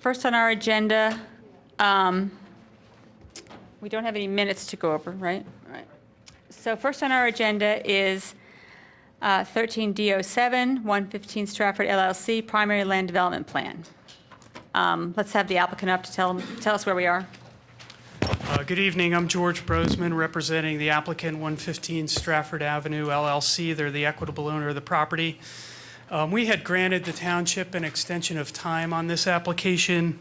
First on our agenda, we don't have any minutes to go over, right? Right. So first on our agenda is 13D07, 115 Strafford LLC, Primary Land Development Plan. Let's have the applicant up to tell us where we are. Good evening. I'm George Brosman, representing the applicant, 115 Strafford Avenue LLC. They're the equitable owner of the property. We had granted the township an extension of time on this application,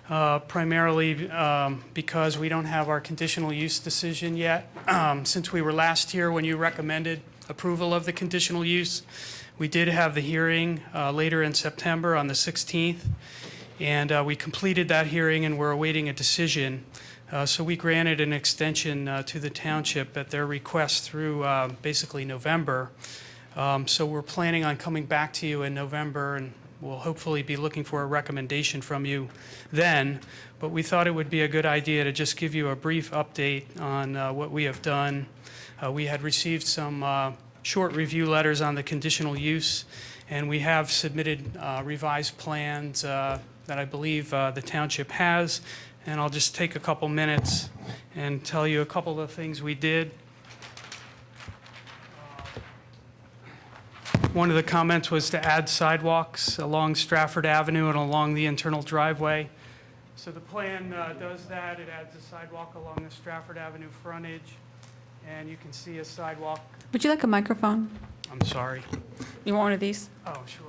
primarily because we don't have our conditional use decision yet. Since we were last here when you recommended approval of the conditional use, we did have the hearing later in September on the 16th, and we completed that hearing and we're awaiting a decision. So we granted an extension to the township at their request through basically November. So we're planning on coming back to you in November, and we'll hopefully be looking for a recommendation from you then. But we thought it would be a good idea to just give you a brief update on what we have done. We had received some short review letters on the conditional use, and we have submitted revised plans that I believe the township has. And I'll just take a couple minutes and tell you a couple of things we did. One of the comments was to add sidewalks along Strafford Avenue and along the internal driveway. So the plan does that. It adds a sidewalk along the Strafford Avenue frontage, and you can see a sidewalk. Would you like a microphone? I'm sorry. You want one of these? Oh, sure.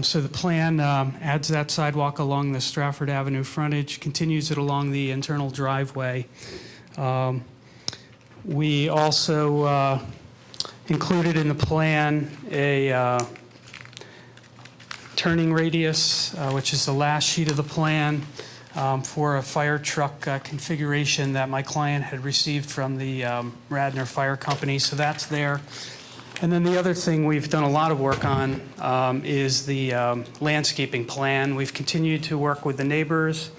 So the plan adds that sidewalk along the Strafford Avenue frontage, continues it along the internal driveway. We also included in the plan a turning radius, which is the last sheet of the plan, for a fire truck configuration that my client had received from the Radnor Fire Company. So that's there. And then the other thing we've done a lot of work on is the landscaping plan. We've continued to work with the neighbors.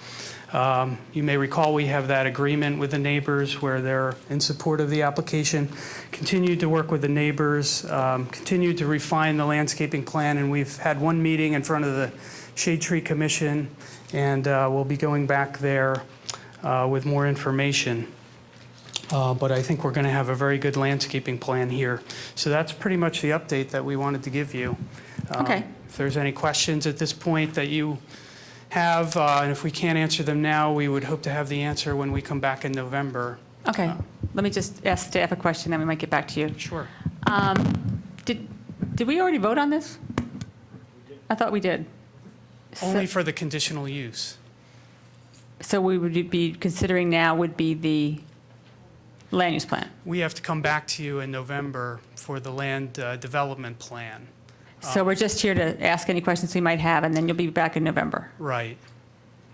You may recall we have that agreement with the neighbors where they're in support of the application. Continued to work with the neighbors, continued to refine the landscaping plan, and we've had one meeting in front of the Shade Tree Commission, and we'll be going back there with more information. But I think we're going to have a very good landscaping plan here. So that's pretty much the update that we wanted to give you. Okay. If there's any questions at this point that you have, and if we can't answer them now, we would hope to have the answer when we come back in November. Okay. Let me just ask Steph a question, then we might get back to you. Sure. Did we already vote on this? I thought we did. Only for the conditional use. So we would be considering now would be the land use plan. We have to come back to you in November for the land development plan. So we're just here to ask any questions we might have, and then you'll be back in November. Right.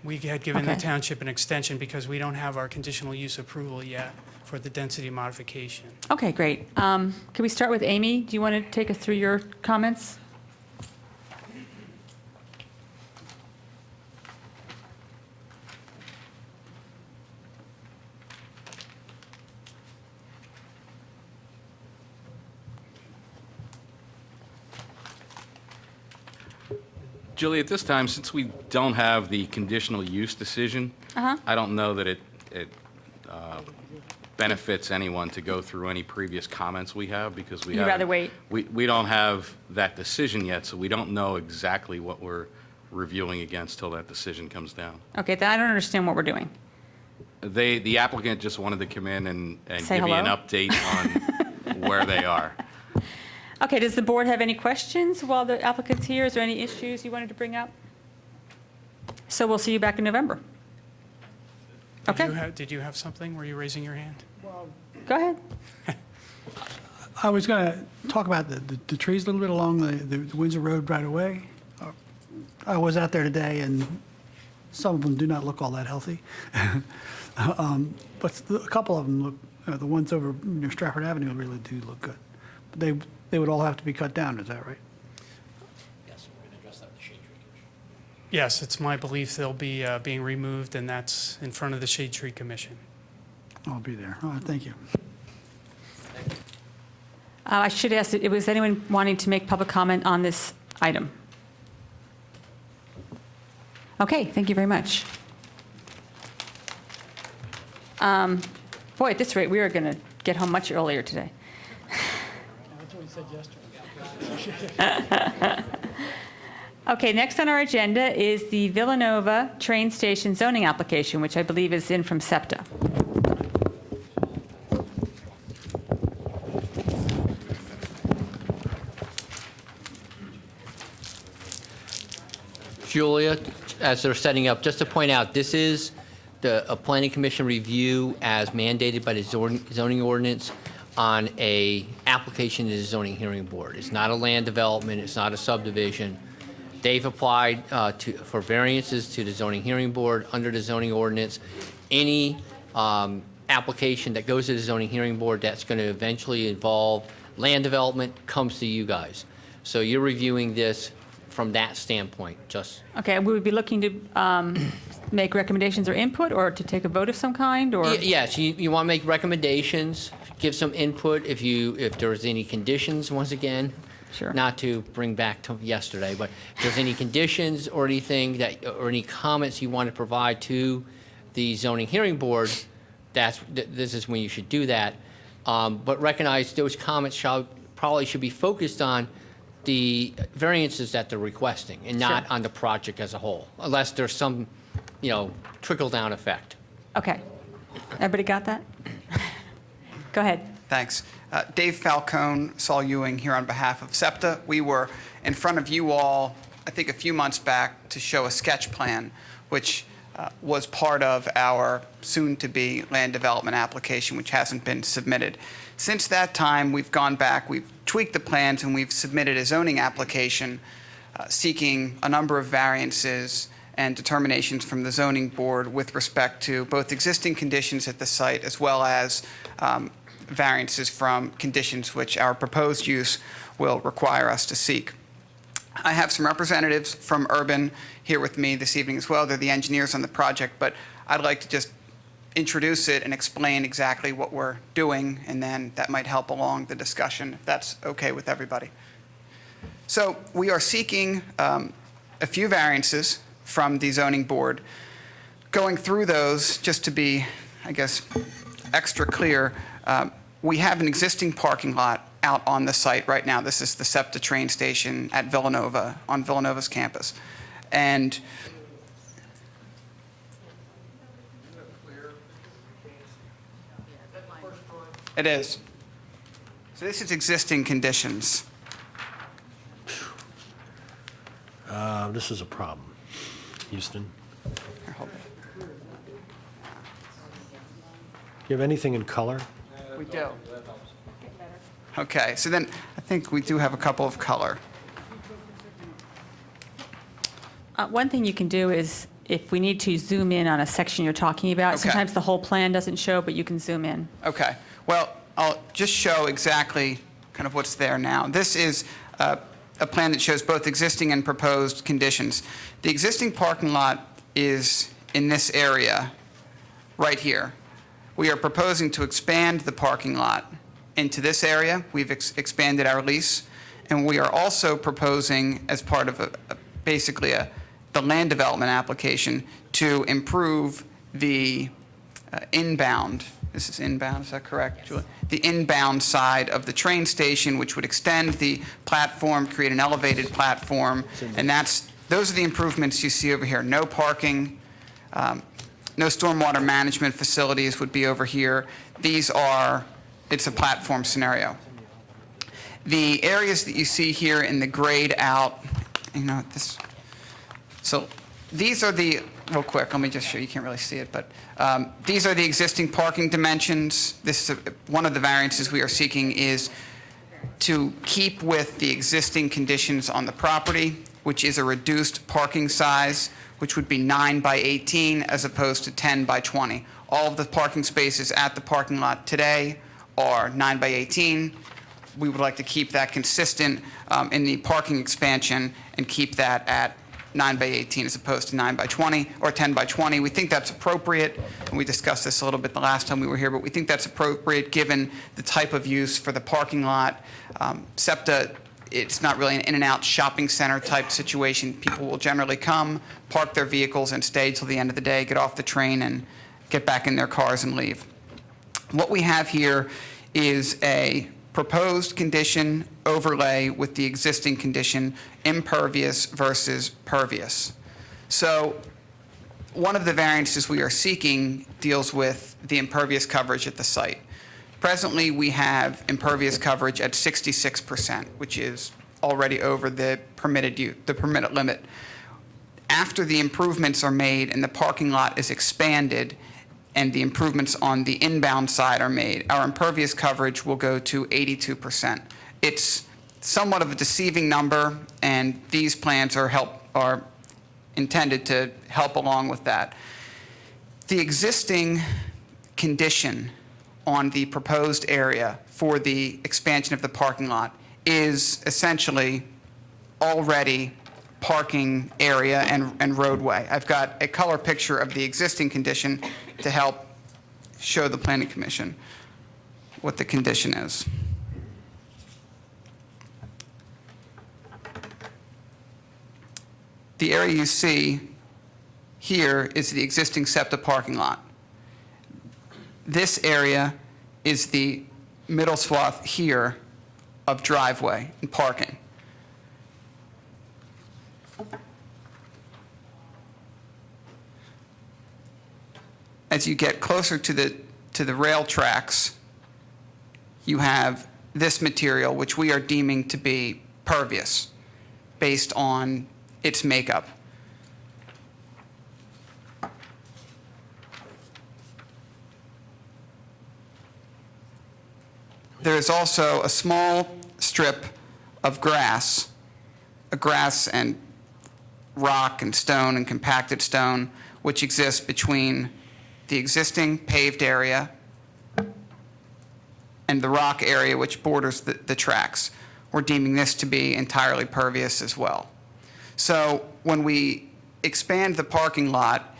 We had given the Okay. township an extension because we don't have our conditional use approval yet for the density modification. Okay, great. Can we start with Amy? Do you want to take us through your comments? Julie, at this time, since we don't have the conditional use decision, I don't know that it benefits anyone to go through any previous comments we have because we You'd rather wait? We don't have that decision yet, so we don't know exactly what we're reviewing against till that decision comes down. Okay, then I don't understand what we're doing. The applicant just wanted to come in and Say give you an hello? update on where they are. Okay, does the board have any questions while the applicant's here? Is there any issues you wanted to bring up? So we'll see you back in November. Okay. Did you have something? Were you raising your hand? Go ahead. I was going to talk about the trees a little bit along the Windsor Road right away. I was out there today, and some of them do not look all that healthy. But a couple of them look, the ones over near Strafford Avenue really do look good. But they would all have to be cut down, is that right? Yes, we're going to address that with the Shade Tree Commission. Yes, it's my belief they'll be being removed, and that's in front of the Shade Tree Commission. I'll be there. Thank you. I should ask, was anyone wanting to make public comment on this item? Okay, thank you very much. Boy, at this rate, we are going to get home much earlier today. That's what we said yesterday. Okay, next on our agenda is the Villanova train station zoning application, which I believe is in from SEPTA. Julia, as they're setting up, just to point out, this is a planning commission review as mandated by the zoning ordinance on a application to the zoning hearing board. It's not a land development, it's not a subdivision. They've applied for variances to the zoning hearing board under the zoning ordinance. Any application that goes to the zoning hearing board that's going to eventually involve land development comes to you guys. So you're reviewing this from that standpoint, just. Okay, we would be looking to make recommendations or input, or to take a vote of some kind, or? Yes, you want to make recommendations, give some input if there's any conditions, once again. Sure. Not to bring back to yesterday, but if there's any conditions or anything or any comments you want to provide to the zoning hearing board, this is when you should do that. But recognize those comments probably should be focused on the variances that they're requesting and not on the project as a whole, unless there's some, trickle-down effect. Okay. Everybody got that? Go ahead. Thanks. Dave Falcone, Saul Ewing here on behalf of SEPTA. We were in front of you all, I think a few months back, to show a sketch plan, which was part of our soon-to-be land development application, which hasn't been submitted. Since that time, we've gone back, we've tweaked the plans, and we've submitted a zoning application seeking a number of variances and determinations from the zoning board with respect to both existing conditions at the site as well as variances from conditions which our proposed use will require us to seek. I have some representatives from Urban here with me this evening as well. They're the engineers on the project, but I'd like to just introduce it and explain exactly what we're doing, and then that might help along the discussion, if that's okay with everybody. So we are seeking a few variances from the zoning board. Going through those, just to be, I guess, extra clear, we have an existing parking lot out on the site right now. This is the SEPTA train station at Villanova, on Villanova's campus. And it is. So this is existing conditions. This is a problem. Houston, Here, hold it. you have anything in color? We do. Okay, so then I think we do have a couple of color. One thing you can do is, if we need to zoom in on a section you're talking about, Okay. sometimes the whole plan doesn't show, but you can zoom in. Okay, well, I'll just show exactly kind of what's there now. This is a plan that shows both existing and proposed conditions. The existing parking lot is in this area right here. We are proposing to expand the parking lot into this area. We've expanded our lease, and we are also proposing, as part of basically the land development application, to improve the inbound. This is inbound, is that correct, Julie? The inbound side of the train station, which would extend the platform, create an elevated platform, and those are the improvements you see over here. No parking, no stormwater management facilities would be over here. It's a platform scenario. The areas that you see here in the grayed out, so these are real quick, let me just show you, can't really see it, but these are the existing parking dimensions. This is one of the variances we are seeking is to keep with the existing conditions on the property, which is a reduced parking size, which would be 9 by 18 as opposed to 10 by 20. All of the parking spaces at the parking lot today are 9 by 18. We would like to keep that consistent in the parking expansion and keep that at 9 by 18 as opposed to 9 by 20 or 10 by 20. We think that's appropriate, and we discussed this a little bit the last time we were here, but we think that's appropriate given the type of use for the parking lot. SEPTA, it's not really an in-and-out shopping center type situation. People will generally come, park their vehicles, and stay till the end of the day, get off the train, and get back in their cars and leave. What we have here is a proposed condition overlay with the existing condition, impervious versus pervious. So one of the variances we are seeking deals with the impervious coverage at the site. Presently, we have impervious coverage at 66%, which is already over the permitted limit. After the improvements are made and the parking lot is expanded and the improvements on the inbound side are made, our impervious coverage will go to 82%. It's somewhat of a deceiving number, and these plans are intended to help along with that. The existing condition on the proposed area for the expansion of the parking lot is essentially already parking area and roadway. I've got a color picture of the existing condition to help show the Planning Commission what the condition is. The area you see here is the existing SEPTA parking lot. This area is the middle swath here of driveway and parking. As you get closer to the rail tracks, you have this material, which we are deeming to be pervious based on its makeup. There is also a small strip of grass, and rock and stone and compacted stone, which exists between the existing paved area and the rock area which borders the tracks. We're deeming this to be entirely pervious as well. So when we expand the parking lot,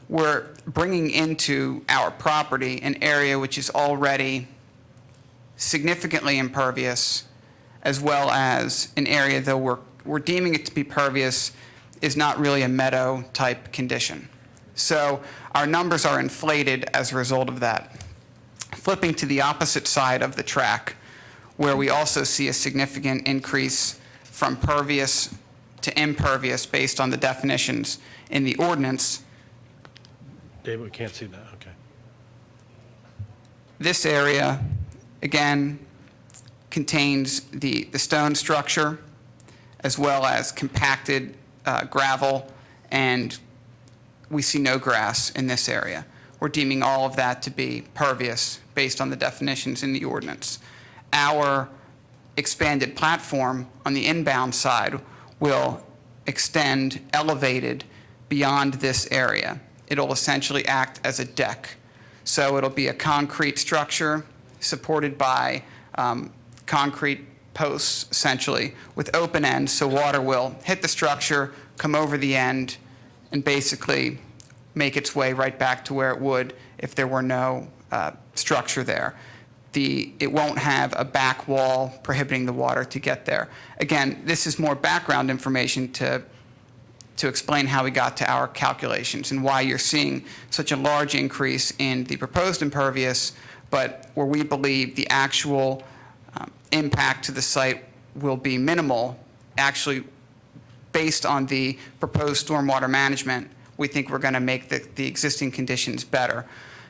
we're bringing into our property an area which is already significantly impervious, as well as an area, though we're deeming it to be pervious, is not really a meadow type condition. So our numbers are inflated as a result of that. Flipping to the opposite side of the track, where we also see a significant increase from pervious to impervious based on the definitions in the ordinance. David, we can't see that, okay. This area, again, contains the stone structure as well as compacted gravel, and we see no grass in this area. We're deeming all of that to be pervious based on the definitions in the ordinance. Our expanded platform on the inbound side will extend elevated beyond this area. It'll essentially act as a deck. So it'll be a concrete structure supported by concrete posts, essentially, with open ends, so water will hit the structure, come over the end, and basically make its way right back to where it would if there were no structure there. It won't have a back wall prohibiting the water to get there. Again, this is more background information to explain how we got to our calculations and why you're seeing such a large increase in the proposed impervious, but where we believe the actual impact to the site will be minimal. Actually, based on the proposed stormwater management, we think we're going to make the existing conditions better.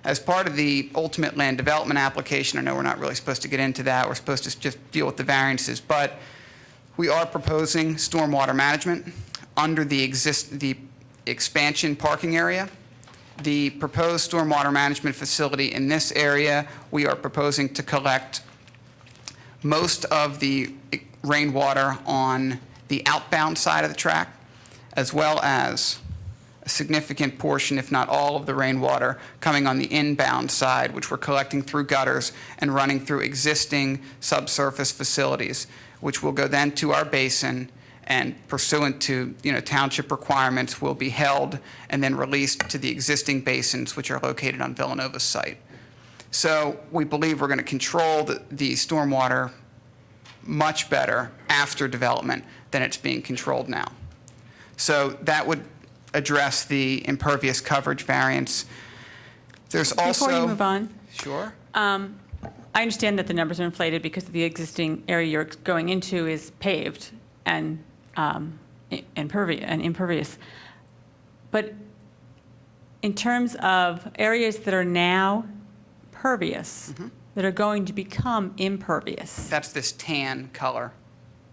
As part of the ultimate land development application, I know we're not really supposed to get into that. We're supposed to just deal with the variances, but we are proposing stormwater management under the expansion parking area. The proposed stormwater management facility in this area, we are proposing to collect most of the rainwater on the outbound side of the track, as well as a significant portion, if not all, of the rainwater coming on the inbound side, which we're collecting through gutters and running through existing subsurface facilities, which will go then to our basin and pursuant to, township requirements, will be held and then released to the existing basins which are located on Villanova's site. So we believe we're going to control the stormwater much better after development than it's being controlled now. So that would address the impervious coverage variance. There's also... Before you move on, Sure. I understand that the numbers are inflated because the existing area you're going into is paved and impervious. But in terms of areas that are now pervious, that are going to become impervious, That's this tan color.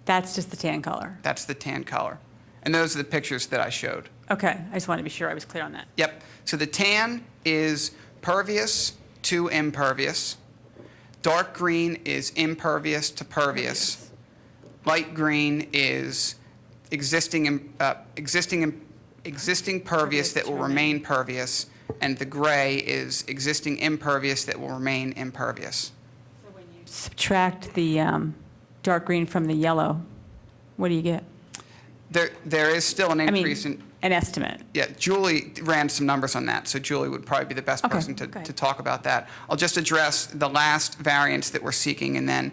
that's just the tan color. That's the tan color. And those are the pictures that I showed. Okay, I just wanted to be sure I was clear on that. Yep. So the tan is pervious to impervious. Dark green is impervious to pervious. Light green is existing pervious that will remain pervious. And the gray is existing impervious that will remain impervious. Subtract the dark green from the yellow, what do you get? There is still an I mean, increase in... an estimate. Yeah, Julie ran some numbers on that, so Julie would probably be the best Okay, person go ahead. to talk about that. I'll just address the last variance that we're seeking, and then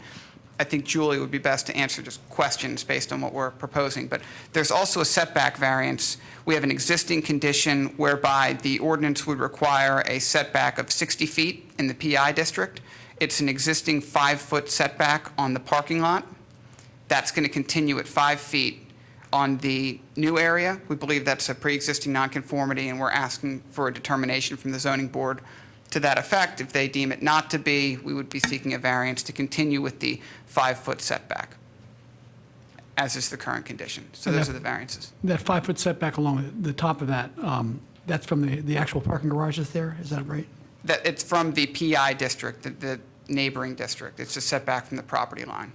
I think Julie would be best to answer just questions based on what we're proposing. But there's also a setback variance. We have an existing condition whereby the ordinance would require a setback of 60 feet in the PI district. It's an existing 5-foot setback on the parking lot. That's going to continue at 5 feet on the new area. We believe that's a pre-existing nonconformity, and we're asking for a determination from the zoning board to that effect. If they deem it not to be, we would be seeking a variance to continue with the 5-foot setback, as is the current condition. So And those that- are the variances. That 5-foot setback along the top of that, that's from the actual parking garages there, is that right? That it's from the PI district, the neighboring district. It's a setback from the property line.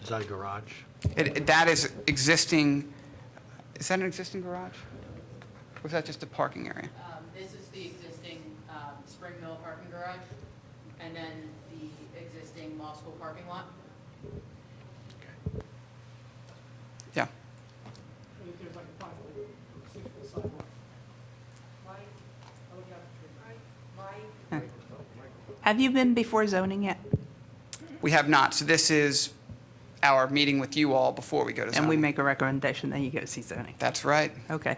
Is that a garage? That is existing, is that an existing garage? Or is that just a parking area? This is the existing Spring Mill parking garage, and then the existing law school parking lot. Yeah. Have you been before zoning yet? We have not. So this is our meeting with you all before we go to zoning. And we make a recommendation, then you go see zoning? That's right. Okay.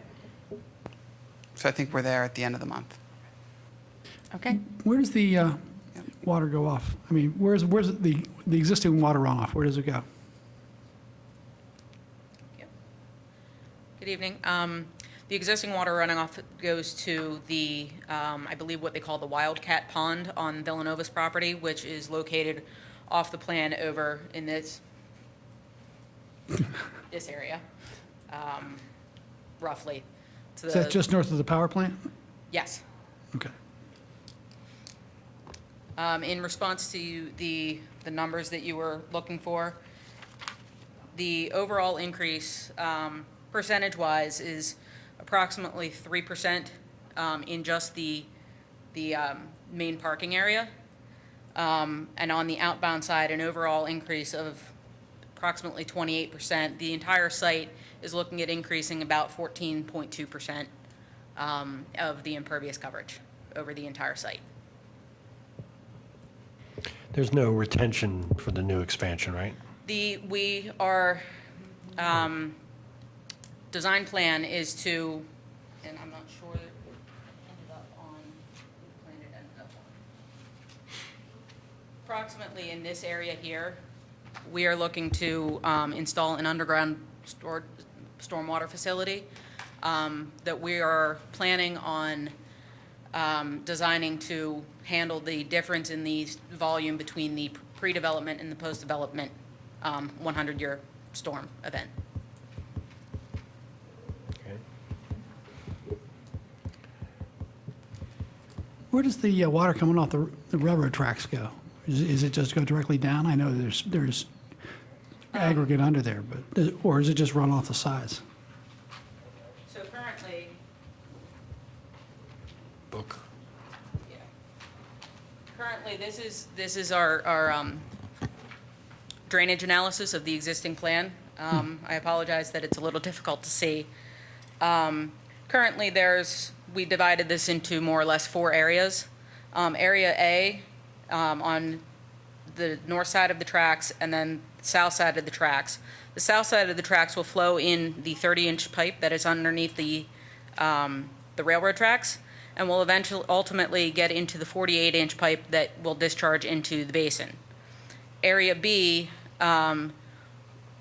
So I think we're there at the end of the month. Okay. Where does the water go off? I mean, where's the existing water runoff? Where does it go? Good evening. The existing water running off goes to the, I believe what they call the Wildcat Pond on Villanova's property, which is located off the plan over in this area, roughly. To Is that just north of the power plant? Yes. Okay. In response to the numbers that you were looking for, the overall increase, percentage-wise, is approximately 3% in just the main parking area. And on the outbound side, an overall increase of approximately 28%. The entire site is looking at increasing about 14.2% of the impervious coverage over the entire site. There's no retention for the new expansion, right? We are, design plan is to, and I'm not sure that it ended up on, what plan it ended up on. Approximately in this area here, we are looking to install an underground stormwater facility that we are planning on designing to handle the difference in the volume between the pre-development and the post-development 100-year storm event. Okay. Where does the water coming off the railroad tracks go? Is it just go directly down? I know there's aggregate under there, but, or is it just run off the sides? So currently, Book. yeah. Currently, this is our drainage analysis of the existing plan. I apologize that it's a little difficult to see. Currently, we divided this into more or less 4 areas. Area A on the north side of the tracks, and then south side of the tracks. The south side of the tracks will flow in the 30-inch pipe that is underneath the railroad tracks, and will ultimately get into the 48-inch pipe that will discharge into the basin. Area B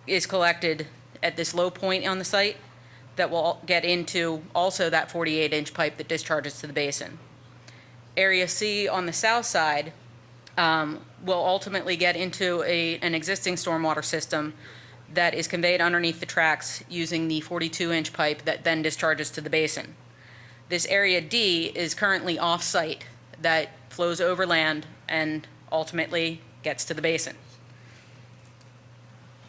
is collected at this low point on the site that will get into also that 48-inch pipe that discharges to the basin. Area C on the south side will ultimately get into an existing stormwater system that is conveyed underneath the tracks using the 42-inch pipe that then discharges to the basin. This Area D is currently off-site that flows overland and ultimately gets to the basin.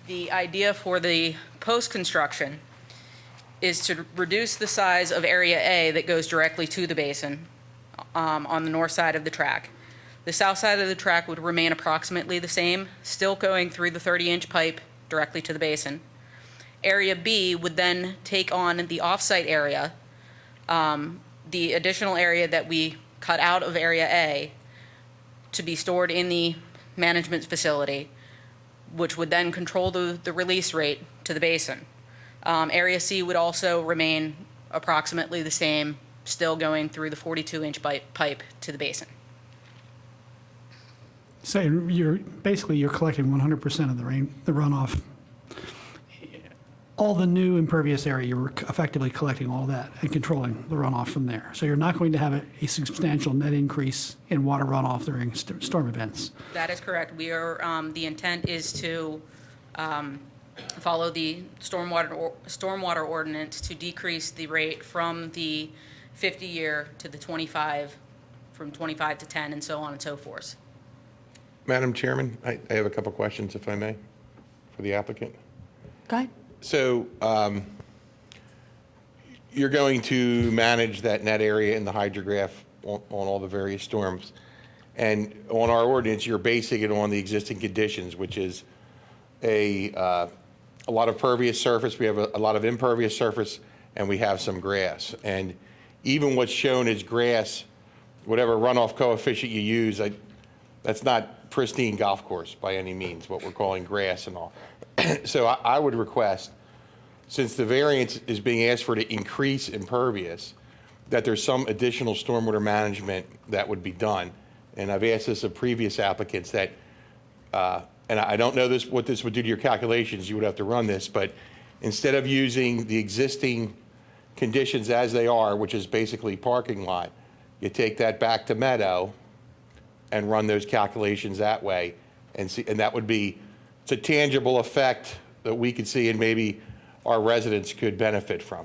The idea for the post-construction is to reduce the size of Area A that goes directly to the basin on the north side of the track. The south side of the track would remain approximately the same, still going through the 30-inch pipe directly to the basin. Area B would then take on the off-site area, the additional area that we cut out of Area A, to be stored in the management facility, which would then control the release rate to the basin. Area C would also remain approximately the same, still going through the 42-inch pipe to the basin. So you're collecting 100% of the runoff. All the new impervious area, you're effectively collecting all that and controlling the runoff from there. So you're not going to have a substantial net increase in water runoff during storm events. That is correct. The intent is to follow the stormwater ordinance to decrease the rate from the 50-year to the 25, from 25 to 10, and so on and so forth. Madam Chairman, I have a couple questions, if I may, for the applicant. Go ahead. So you're going to manage that net area in the hydrograph on all the various storms. And on our ordinance, you're basing it on the existing conditions, which is a lot of pervious surface. We have a lot of impervious surface, and we have some grass. And even what's shown as grass, whatever runoff coefficient you use, that's not pristine golf course by any means, what we're calling grass and all. So I would request, since the variance is being asked for to increase impervious, that there's some additional stormwater management that would be done. And I've asked this of previous applicants that, and I don't know what this would do to your calculations, you would have to run this, but instead of using the existing conditions as they are, which is basically parking lot, you take that back to Meadow and run those calculations that way, and that would be, it's a tangible effect that we could see and maybe our residents could benefit from.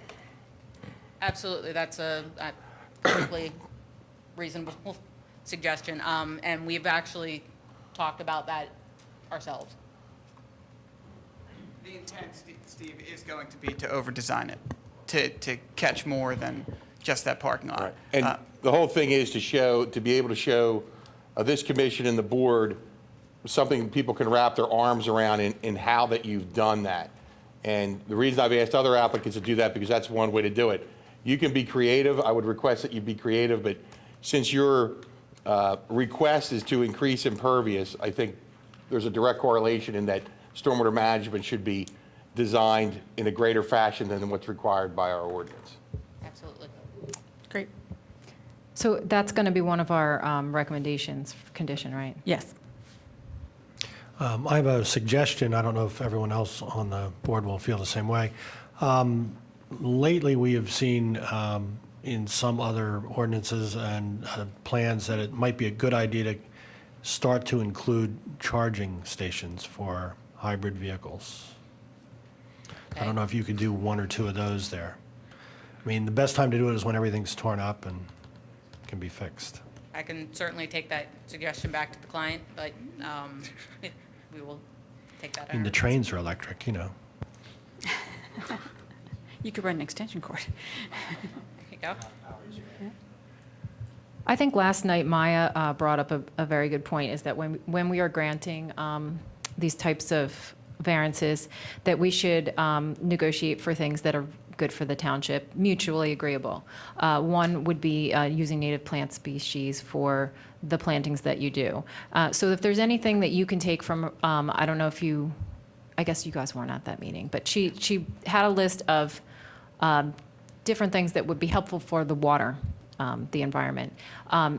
Absolutely, that's a perfectly reasonable suggestion, and we've actually talked about that ourselves. The intent, Steve, is going to be to over-design it, to catch more than just that parking lot. Right. And the whole thing is to be able to show this commission and the board something people can wrap their arms around in how that you've done that. And the reason I've asked other applicants to do that, because that's one way to do it. You can be creative. I would request that you be creative, but since your request is to increase impervious, I think there's a direct correlation in that stormwater management should be designed in a greater fashion than what's required by our ordinance. Absolutely. Great. So that's going to be one of our recommendations, condition, right? Yes. I have a suggestion. I don't know if everyone else on the board will feel the same way. Lately, we have seen in some other ordinances and plans that it might be a good idea to start to include charging stations for hybrid vehicles. I don't know if you could do 1 or 2 of those there. I mean, the best time to do it is when everything's torn up and can be fixed. I can certainly take that suggestion back to the client, but we will take that. I mean, the trains are electric, you know. You could run an extension cord. There you go. I think last night Maya brought up a very good point, is that when we are granting these types of variances, that we should negotiate for things that are good for the township, mutually agreeable. One would be using native plant species for the plantings that you do. So if there's anything that you can take from, I don't know if you, I guess you guys weren't at that meeting, but she had a list of different things that would be helpful for the water, the environment.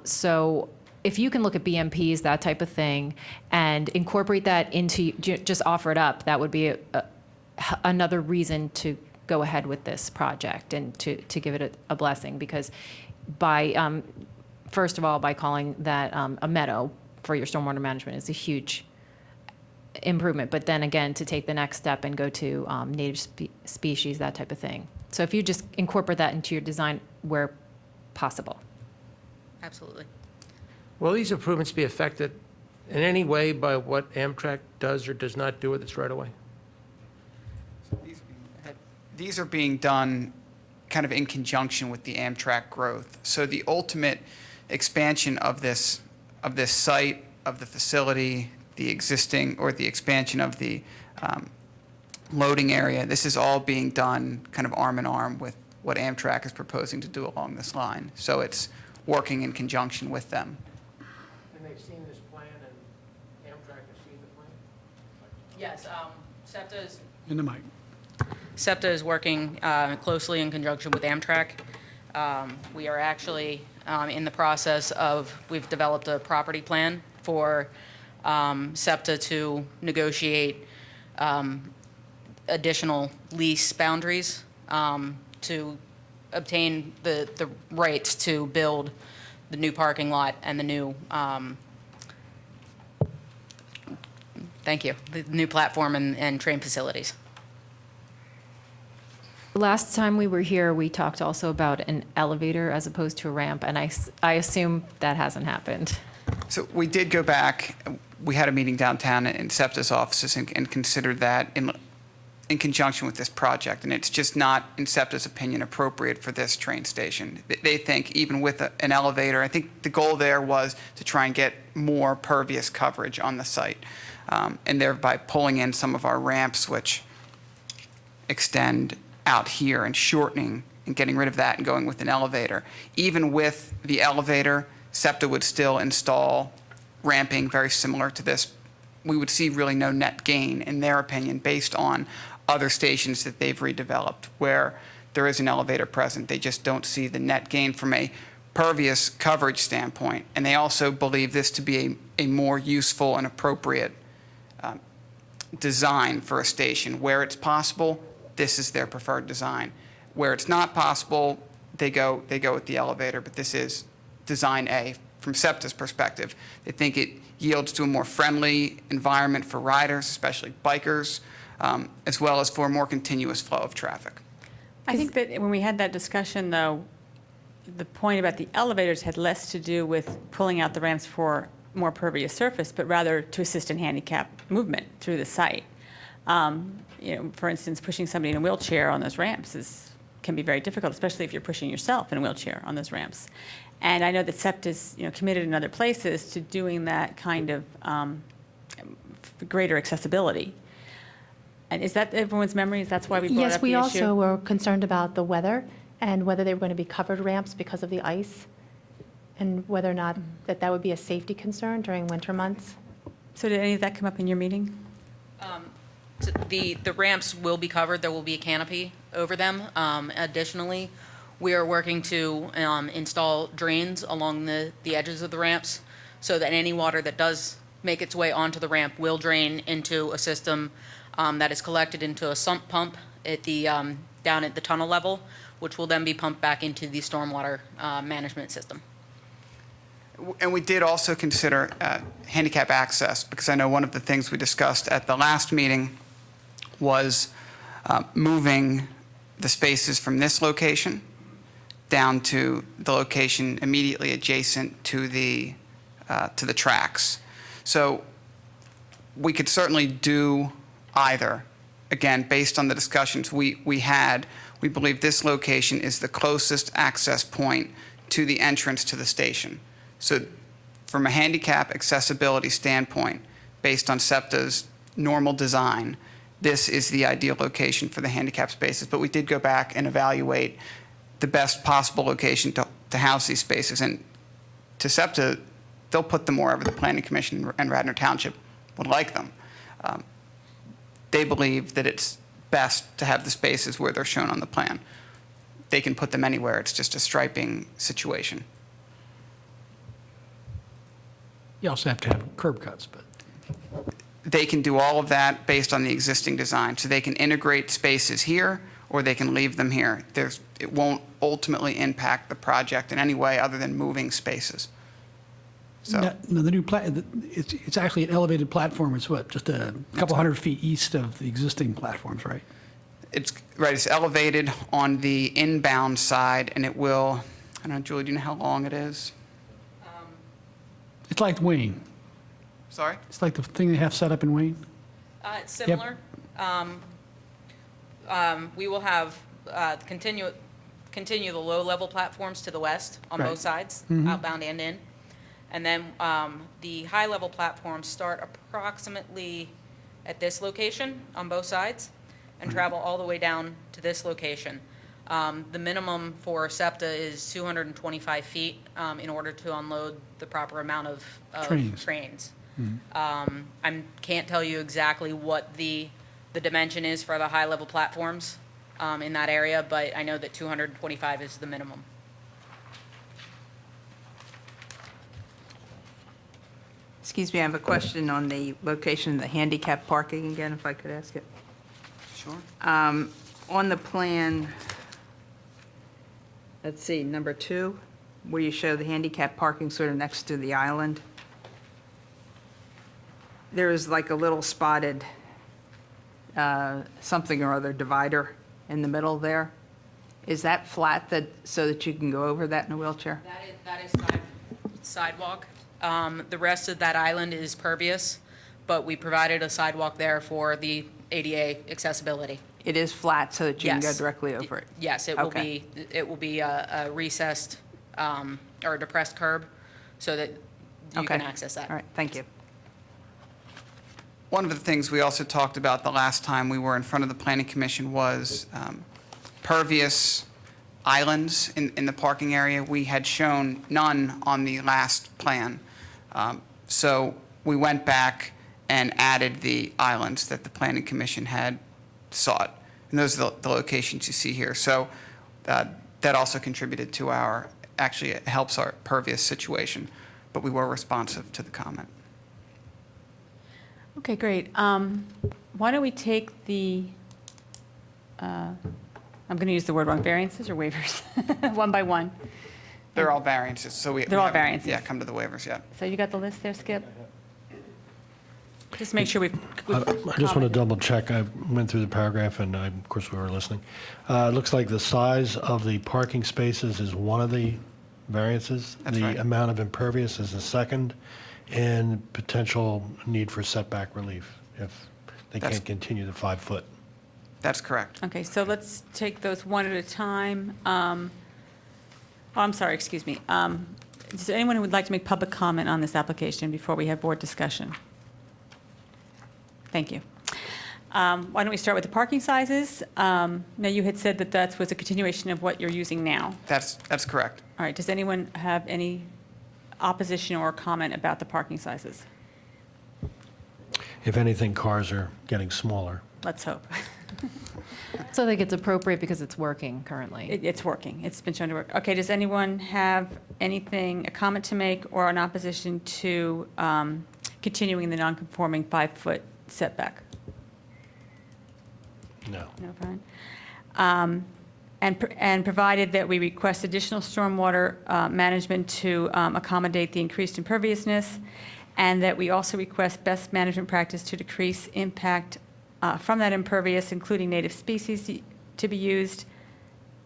So if you can look at BMPs, that type of thing, and incorporate that into, just offer it up, that would be another reason to go ahead with this project and to give it a blessing. Because by, first of all, by calling that a meadow for your stormwater management is a huge improvement. But then again, to take the next step and go to native species, that type of thing. So if you just incorporate that into your design where possible. Absolutely. Will these improvements be affected in any way by what Amtrak does or does not do with its right-of-way? These are being done kind of in conjunction with the Amtrak growth. So the ultimate expansion of this site, of the facility, the existing, or the expansion of the loading area, this is all being done kind of arm in arm with what Amtrak is proposing to do along this line. So it's working in conjunction with them. And they've seen this plan and Amtrak has seen the plan? Yes, SEPTA is In the mic. SEPTA is working closely in conjunction with Amtrak. We are actually in the process of, we've developed a property plan for SEPTA to negotiate additional lease boundaries to obtain the rights to build the new parking lot and the new, thank you, the new platform and train facilities. Last time we were here, we talked also about an elevator as opposed to a ramp, and I assume that hasn't happened. So we did go back, we had a meeting downtown in SEPTA's offices and considered that in conjunction with this project, and it's just not, in SEPTA's opinion, appropriate for this train station. They think even with an elevator, I think the goal there was to try and get more pervious coverage on the site, and thereby pulling in some of our ramps, which extend out here, and shortening and getting rid of that and going with an elevator. Even with the elevator, SEPTA would still install ramping very similar to this. We would see really no net gain, in their opinion, based on other stations that they've redeveloped where there is an elevator present. They just don't see the net gain from a pervious coverage standpoint. And they also believe this to be a more useful and appropriate design for a station. Where it's possible, this is their preferred design. Where it's not possible, they go with the elevator, but this is design A. From SEPTA's perspective, they think it yields to a more friendly environment for riders, especially bikers, as well as for a more continuous flow of traffic. I think that when we had that discussion, though, the point about the elevators had less to do with pulling out the ramps for more pervious surface, but rather to assist in handicap movement through the site. For instance, pushing somebody in a wheelchair on those ramps can be very difficult, especially if you're pushing yourself in a wheelchair on those ramps. And I know that SEPTA's committed in other places to doing that kind of greater accessibility. And is that everyone's memory? That's why we brought Yes, up the we issue? also were concerned about the weather and whether they were going to be covered ramps because of the ice, and whether or not that would be a safety concern during winter months. So did any of that come up in your meeting? So the ramps will be covered. There will be a canopy over them. Additionally, we are working to install drains along the edges of the ramps so that any water that does make its way onto the ramp will drain into a system that is collected into a sump pump at the down at the tunnel level, which will then be pumped back into the stormwater management system. And we did also consider handicap access, because I know one of the things we discussed at the last meeting was moving the spaces from this location down to the location immediately adjacent to the tracks. So we could certainly do either. Again, based on the discussions we had, we believe this location is the closest access point to the entrance to the station. So from a handicap accessibility standpoint, based on SEPTA's normal design, this is the ideal location for the handicap spaces. But we did go back and evaluate the best possible location to house these spaces. And to SEPTA, they'll put them wherever the Planning Commission and Radnor Township would like them. They believe that it's best to have the spaces where they're shown on the plan. They can put them anywhere. It's just a striping situation. You also have to have curb cuts, but They can do all of that based on the existing design. So they can integrate spaces here, or they can leave them here. It won't ultimately impact the project in any way other than moving spaces. So no, the new it's actually an elevated platform. It's what, just a couple hundred feet east of the existing platforms, right? it's elevated on the inbound side, and it will, I don't know, Julie, do you know how long it is? It's like Wayne. Sorry? It's like the thing they have set up in Wayne. It's similar. We will have continue the low-level platforms to the west on Right. both sides, outbound and in. And then the high-level platforms start approximately at this location on both sides and travel all the way down to this location. The minimum for SEPTA is 225 feet in order to unload the proper amount of trains. I can't tell you exactly what the dimension is for the high-level platforms in that area, but I know that 225 is the minimum. Excuse me, I have a question on the location of the handicap parking again, if I could ask it. Sure. On the plan, let's see, number 2, where you show the handicap parking sort of next to the island, there is like a little spotted something or other divider in the middle there. Is that flat so that you can go over that in a wheelchair? That is sidewalk. The rest of that island is pervious, but we provided a sidewalk there for the ADA accessibility. It is flat so that you can go Yes. directly over it? Yes, it Okay. will be a recessed or a depressed curb so that you can Okay. access that. All right, thank you. One of the things we also talked about the last time we were in front of the Planning Commission was pervious islands in the parking area. We had shown none on the last plan. So we went back and added the islands that the Planning Commission had sought. And those are the locations you see here. So that also contributed to actually it helps our pervious situation, but we were responsive to the comment. Okay, great. Why don't we take I'm going to use the word wrong, variances or waivers? One by one. They're all variances, so we They're all haven't, variances. Yeah, come to the waivers yet. So you got the list there, Skip? Just make sure we've. I just want to double check. I went through the paragraph and of course we were listening. It looks like the size of the parking spaces is one of the variances. That's right. The amount of impervious is the second, and potential need for setback relief if they That's- can't continue the 5-foot. That's correct. Okay, so let's take those one at a time. I'm sorry, excuse me. Is there anyone who would like to make public comment on this application before we have board discussion? Thank you. Why don't we start with the parking sizes? Now, you had said that was a continuation of what you're using now. That's correct. All right, does anyone have any opposition or comment about the parking sizes? If anything, cars are getting smaller. Let's hope. So I think it's appropriate because it's working currently. It's working. It's been shown to work. Okay, does anyone have anything, a comment to make or an opposition to continuing the non-conforming 5-foot setback? No. No, fine. And provided that we request additional stormwater management to accommodate the increased imperviousness, and that we also request best management practice to decrease impact from that impervious, including native species to be used.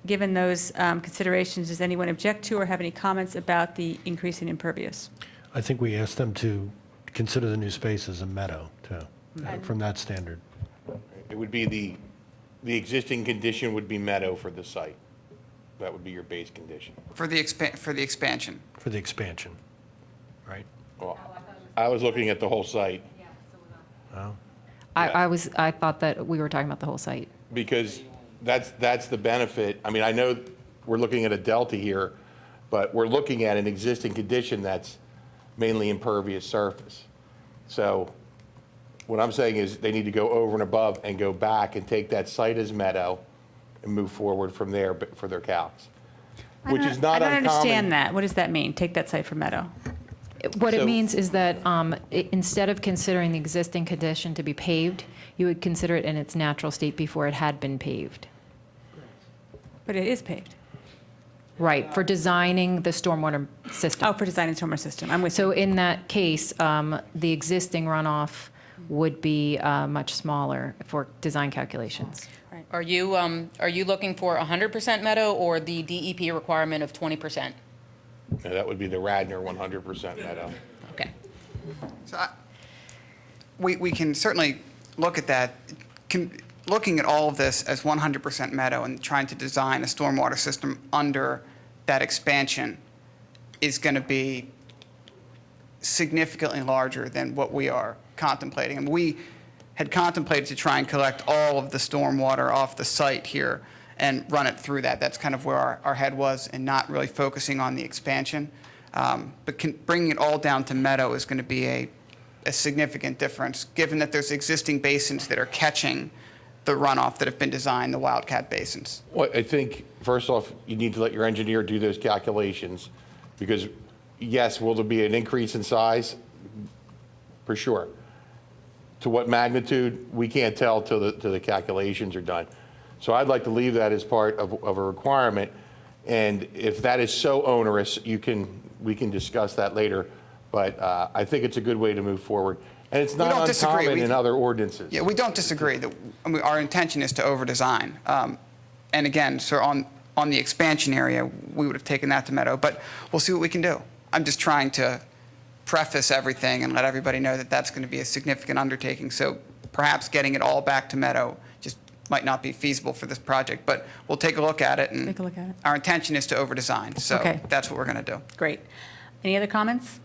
Given those considerations, does anyone object to or have any comments about the increase in impervious? I think we asked them to consider the new space as a meadow, too, from that standard. It would be the existing condition would be meadow for the site. That would be your base condition. For the expansion. For the expansion, right? Well, I was looking at the whole site. Oh. I thought that we were talking about the whole site. Because that's the benefit. I mean, I know we're looking at a delta here, but we're looking at an existing condition that's mainly impervious surface. So what I'm saying is they need to go over and above and go back and take that site as meadow and move forward from there for their calcs, which is not I don't uncommon. understand that. What does that mean? Take that site for meadow? What it So- means is that instead of considering the existing condition to be paved, you would consider it in its natural state before it had been paved. But it is paved. Right, for designing the stormwater system. Oh, for designing stormwater system. I'm with So you. in that case, the existing runoff would be much smaller for design calculations. Are you looking for 100% meadow or the DEP requirement of 20%? Yeah, that would be the Radnor 100% meadow. Okay. So we can certainly look at that. Looking at all of this as 100% meadow and trying to design a stormwater system under that expansion is going to be significantly larger than what we are contemplating. And we had contemplated to try and collect all of the stormwater off the site here and run it through that. That's kind of where our head was, and not really focusing on the expansion. But bringing it all down to meadow is going to be a significant difference, given that there's existing basins that are catching the runoff that have been designed, the Wildcat basins. Well, I think, first off, you need to let your engineer do those calculations, because, yes, will there be an increase in size? For sure. To what magnitude, we can't tell till the calculations are done. So I'd like to leave that as part of a requirement, and if that is so onerous, we can discuss that later, but I think it's a good way to move forward. And it's not don't disagree. uncommon in other ordinances. Yeah, we don't disagree. Our intention is to over-design. And again, so on the expansion area, we would have taken that to meadow, but we'll see what we can do. I'm just trying to preface everything and let everybody know that that's going to be a significant undertaking. So perhaps getting it all back to meadow just might not be feasible for this project, but we'll take a look at it. And Take a look at it. Our intention is to over-design, so Okay. that's what we're going to do. Great. Any other comments?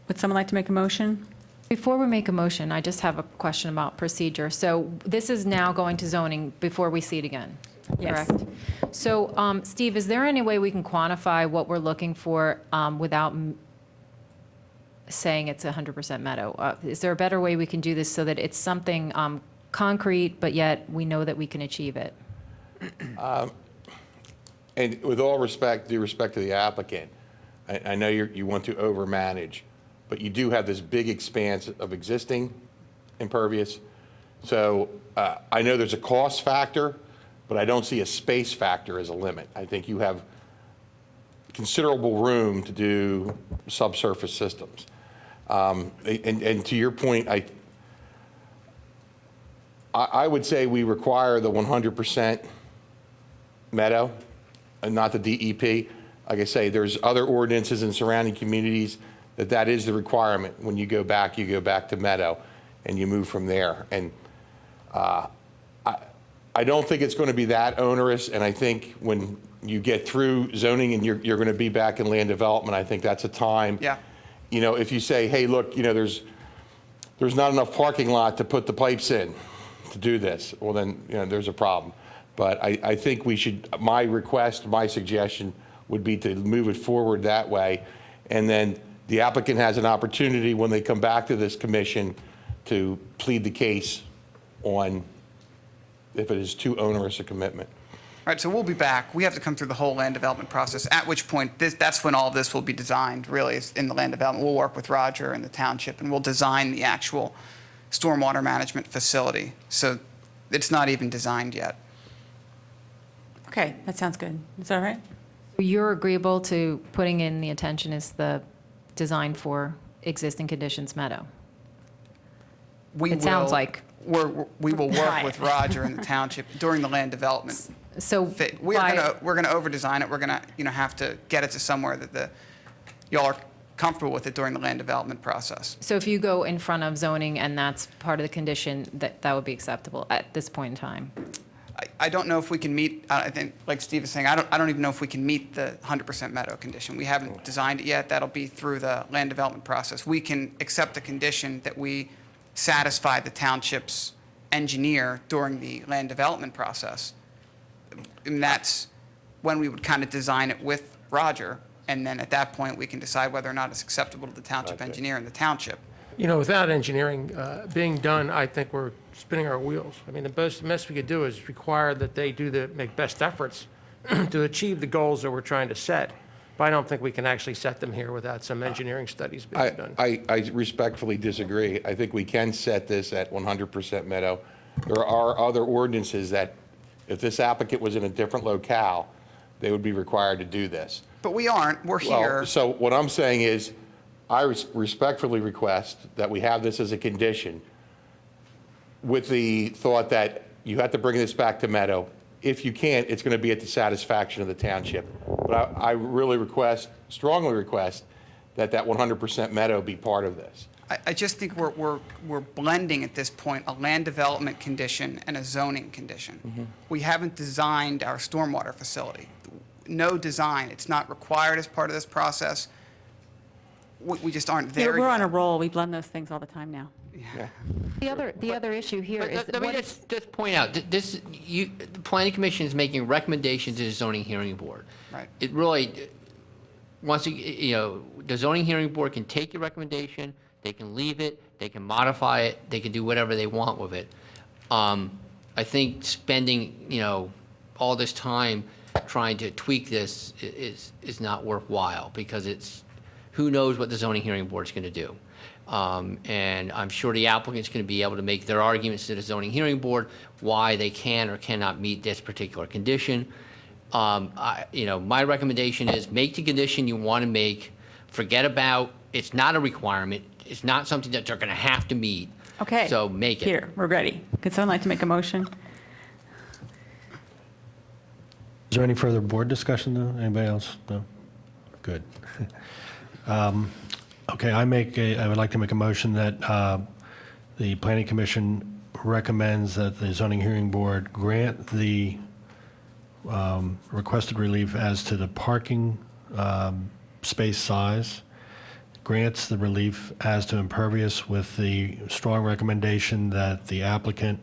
Would someone like to make a motion? Before we make a motion, I just have a question about procedure. So this is now going to zoning before we see it again, Yes. correct? So, Steve, is there any way we can quantify what we're looking for without saying it's 100% meadow? Is there a better way we can do this so that it's something concrete, but yet we know that we can achieve it? And with all respect, due respect to the applicant, I know you want to overmanage, but you do have this big expanse of existing impervious. So I know there's a cost factor, but I don't see a space factor as a limit. I think you have considerable room to do subsurface systems. And to your point, I would say we require the 100% meadow and not the DEP. Like I say, there's other ordinances in surrounding communities that is the requirement. When you go back to meadow and you move from there. And I don't think it's going to be that onerous, and I think when you get through zoning and you're going to be back in land development, I think that's a time. Yeah. You know, if you say, hey, look, you know, there's not enough parking lot to put the pipes in to do this, well then, you know, there's a problem. But I think we should, my request, my suggestion would be to move it forward that way. And then the applicant has an opportunity when they come back to this commission to plead the case on if it is too onerous a commitment. All right, so we'll be back. We have to come through the whole land development process, at which point that's when all of this will be designed, really, is in the land development. We'll work with Roger and the township, and we'll design the actual stormwater management facility. So it's not even designed yet. Okay, that sounds good. Is that all right? You're agreeable to putting in the attention as the design for existing conditions meadow? It sounds like. We will work with Roger and the township during the land development. So We're going to over-design it. We're going to, have to get it to somewhere that y'all are comfortable with it during the land development process. So if you go in front of zoning and that's part of the condition, that would be acceptable at this point in time? I don't know if we can meet, I think, like Steve is saying, I don't even know if we can meet the 100% meadow condition. We haven't designed it yet. That'll be through the land development process. We can accept the condition that we satisfied the township's engineer during the land development process. And that's when we would kind of design it with Roger, and then at that point, we can decide whether or not it's acceptable to the township engineer and the township. You know, without engineering being done, I think we're spinning our wheels. I mean, the best we could do is require that they make best efforts to achieve the goals that we're trying to set. But I don't think we can actually set them here without some engineering studies being done. I respectfully disagree. I think we can set this at 100% meadow. There are other ordinances that, if this applicant was in a different locale, they would be required to do this. But we aren't, we're Well, here. so what I'm saying is, I respectfully request that we have this as a condition with the thought that you have to bring this back to Meadow. If you can't, it's going to be at the satisfaction of the township. But I really strongly request that 100% Meadow be part of this. I just think we're blending at this point a land development condition and a zoning condition. We haven't designed our stormwater facility. No design, it's not required as part of this process. We just aren't there We're yet. on a roll. We blend those things all the time now. The other issue here is Let me what just point out, the planning commission is making recommendations to the zoning hearing board. Right. It really, the zoning hearing board can take your recommendation, they can leave it, they can modify it, they can do whatever they want with it. I think spending, all this time trying to tweak this is not worthwhile, because who knows what the zoning hearing board is going to do. And I'm sure the applicant's going to be able to make their arguments to the zoning hearing board why they can or cannot meet this particular condition. My recommendation is make the condition you want to make. Forget about, it's not a requirement. It's not something that they're going to have to meet. Okay. So make it. Here, we're ready. Could someone like to make a motion? Is there any further board discussion, though? Anybody else? No? Good. Okay, I would like to make a motion that the Planning Commission recommends that the zoning hearing board grant the requested relief as to the parking space size, grants the relief as to impervious with the strong recommendation that the applicant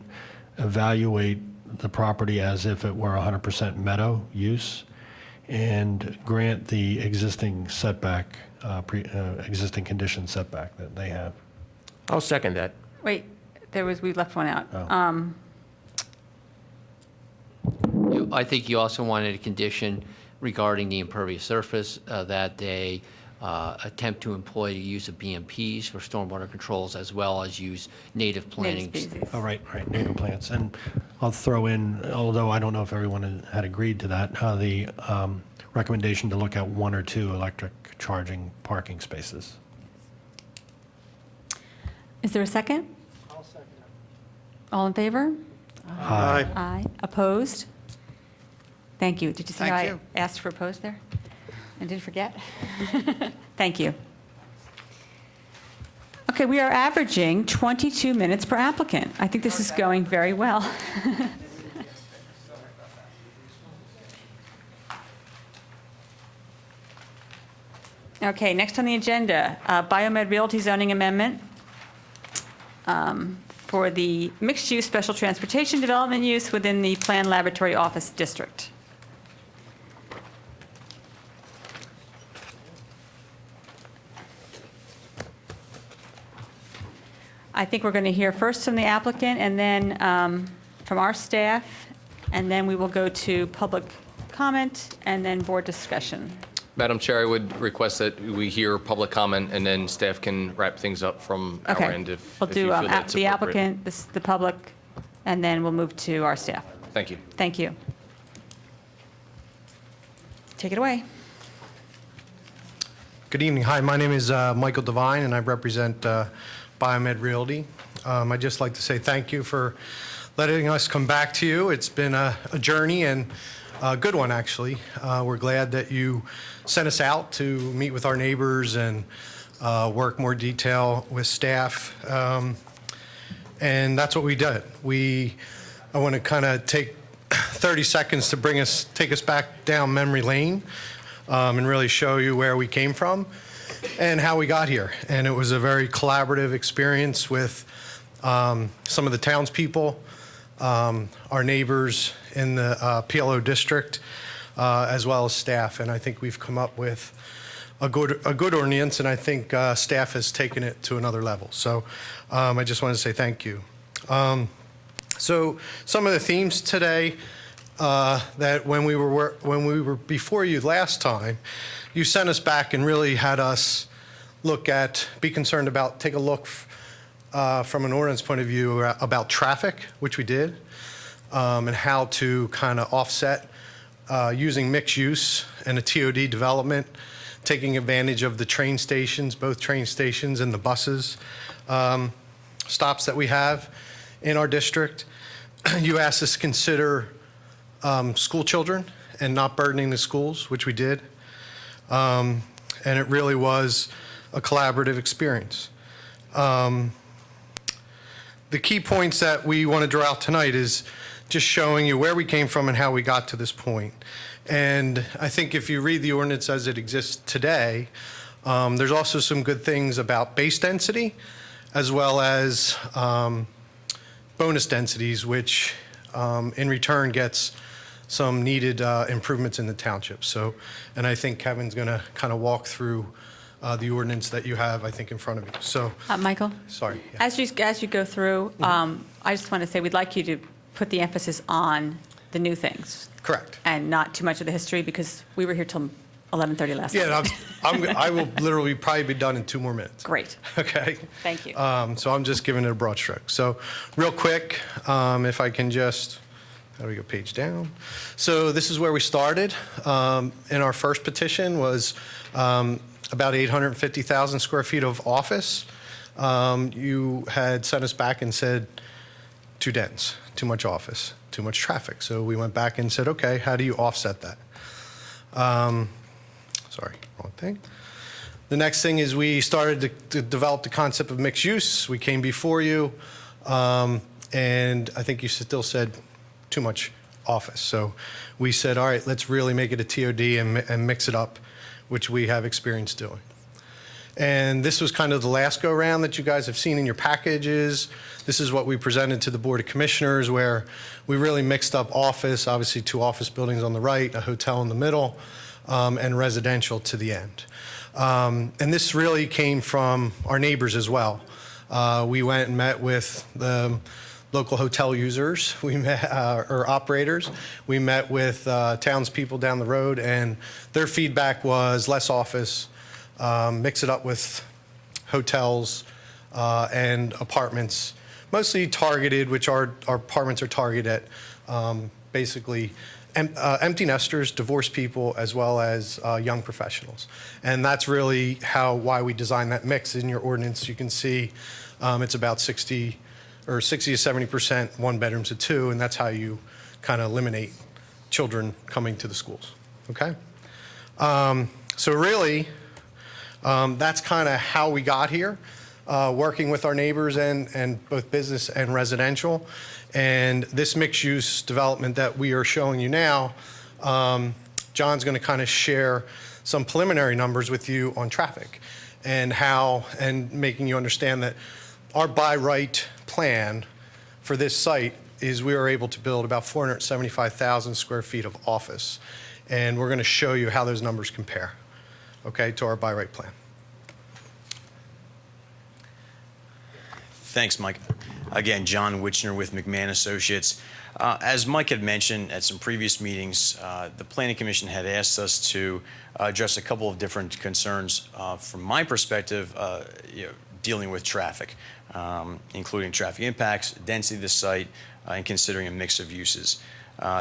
evaluate the property as if it were 100% meadow use, and grant the existing setback, existing condition setback that they have. I'll second that. Wait, we left one out. Oh. I think you also wanted a condition regarding the impervious surface, that they attempt to employ the use of BMPs for stormwater controls, as well as use native Native plantings. species. Oh, right, native plants. And I'll throw in, although I don't know if everyone had agreed to that, the recommendation to look at 1 or 2 electric charging parking spaces. Is there a second? I'll second it. All in favor? Aye. Aye. Opposed? Thank you. Did you see how Thank I you. asked for opposed there? I didn't forget? Thank you. Okay, we are averaging 22 minutes per applicant. I think this is going very well. Okay, next on the agenda, BioMed Realty zoning amendment for the mixed-use special transportation development use within the planned laboratory office district. I think we're going to hear first from the applicant and then from our staff, and then we will go to public comment and then board discussion. Madam Chair, I would request that we hear public comment and then staff can wrap things up from our Okay. end if We'll you do feel that's the appropriate. applicant, the public, and then we'll move to our staff. Thank you. Thank you. Take it away. Good evening. Hi, my name is Michael Devine, and I represent BioMed Realty. I'd just like to say thank you for letting us come back to you. It's been a journey, and a good one, actually. We're glad that you sent us out to meet with our neighbors and work more detail with staff. And that's what we did. I want to kind of take 30 seconds to take us back down memory lane and really show you where we came from and how we got here. And it was a very collaborative experience with some of the townspeople, our neighbors in the PLO district, as well as staff. And I think we've come up with a good ordinance, and I think staff has taken it to another level. So I just want to say thank you. So some of the themes today that when we were before you last time, you sent us back and really had us be concerned about, take a look from an ordinance point of view about traffic, which we did, and how to kind of offset using mixed use and a TOD development, taking advantage of the train stations, both train stations and the buses stops that we have in our district. You asked us to consider school children and not burdening the schools, which we did. And it really was a collaborative experience. The key points that we want to draw out tonight is just showing you where we came from and how we got to this point. And I think if you read the ordinance as it exists today, there's also some good things about base density as well as bonus densities, which in return gets some needed improvements in the township. So, and I think Kevin's going to kind of walk through the ordinance that you have, I think, in front of you. So, Michael? sorry. Yeah. As you go through, I just want to say we'd like you to put the emphasis on the new things. Correct. And not too much of the history, because we were here till 11:30 last night. Yeah, I will literally probably be done in 2 more minutes. Great. Okay. Thank you. So I'm just giving it a broad stroke. So real quick, if I can just, how do we go page down? So this is where we started. In our first petition was about 850,000 square feet of office. You had sent us back and said, too dense, too much office, too much traffic. So we went back and said, okay, how do you offset that? Sorry, wrong thing. The next thing is we started to develop the concept of mixed use. We came before you, and I think you still said too much office. So we said, all right, let's really make it a TOD and mix it up, which we have experience doing. And this was kind of the last go-round that you guys have seen in your packages. This is what we presented to the Board of Commissioners, where we really mixed up office, obviously 2 office buildings on the right, a hotel in the middle, and residential to the end. And this really came from our neighbors as well. We went and met with the local hotel users, we met, or operators. We met with townspeople down the road, and their feedback was less office, mix it up with hotels and apartments, mostly targeted, which our apartments are targeted at basically empty nesters, divorced people, as well as young professionals. And that's really why we designed that mix. In your ordinance, you can see it's about 60 to 70% 1 bedrooms to 2, and that's how you kind of eliminate children coming to the schools. Okay? So really, that's kind of how we got here, working with our neighbors and both business and residential. And this mixed-use development that we are showing you now, John's going to kind of share some preliminary numbers with you on traffic and making you understand that our by right plan for this site is we are able to build about 475,000 square feet of office. And we're going to show you how those numbers compare, okay, to our by right plan. Thanks, Mike. Again, John Witchner with McMahon Associates. As Mike had mentioned at some previous meetings, the Planning Commission had asked us to address a couple of different concerns from my perspective, dealing with traffic, including traffic impacts, density of the site, and considering a mix of uses.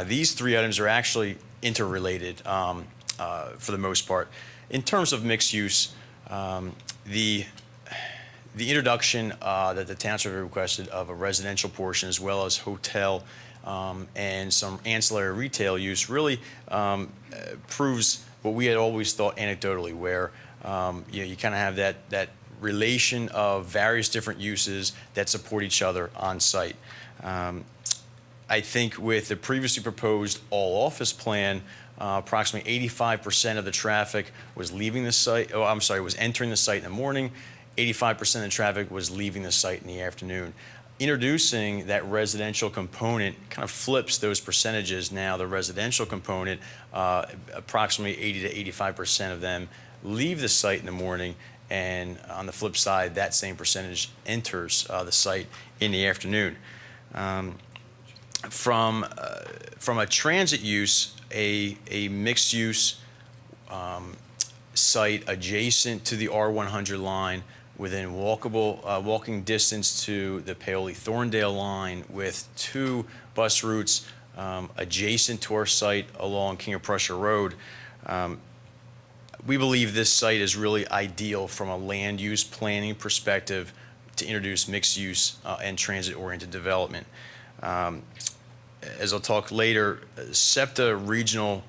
These 3 items are actually interrelated for the most part. In terms of mixed use, the introduction that the township requested of a residential portion as well as hotel and some ancillary retail use really proves what we had always thought anecdotally, where you kind of have that relation of various different uses that support each other on site. I think with the previously proposed all-office plan, approximately 85% of the traffic was leaving the site. Oh, I'm sorry, was entering the site in the morning. 85% of the traffic was leaving the site in the afternoon. Introducing that residential component kind of flips those percentages. Now the residential component, approximately 80 to 85% of them leave the site in the morning, and on the flip side, that same percentage enters the site in the afternoon. From a transit use, a mixed use site adjacent to the R100 line, within walking distance to the Paoli-Thorndale line, with 2 bus routes adjacent to our site along King of Prussia Road. We believe this site is really ideal from a land use planning perspective to introduce mixed use and transit-oriented development. As I'll talk later, SEPTA Regional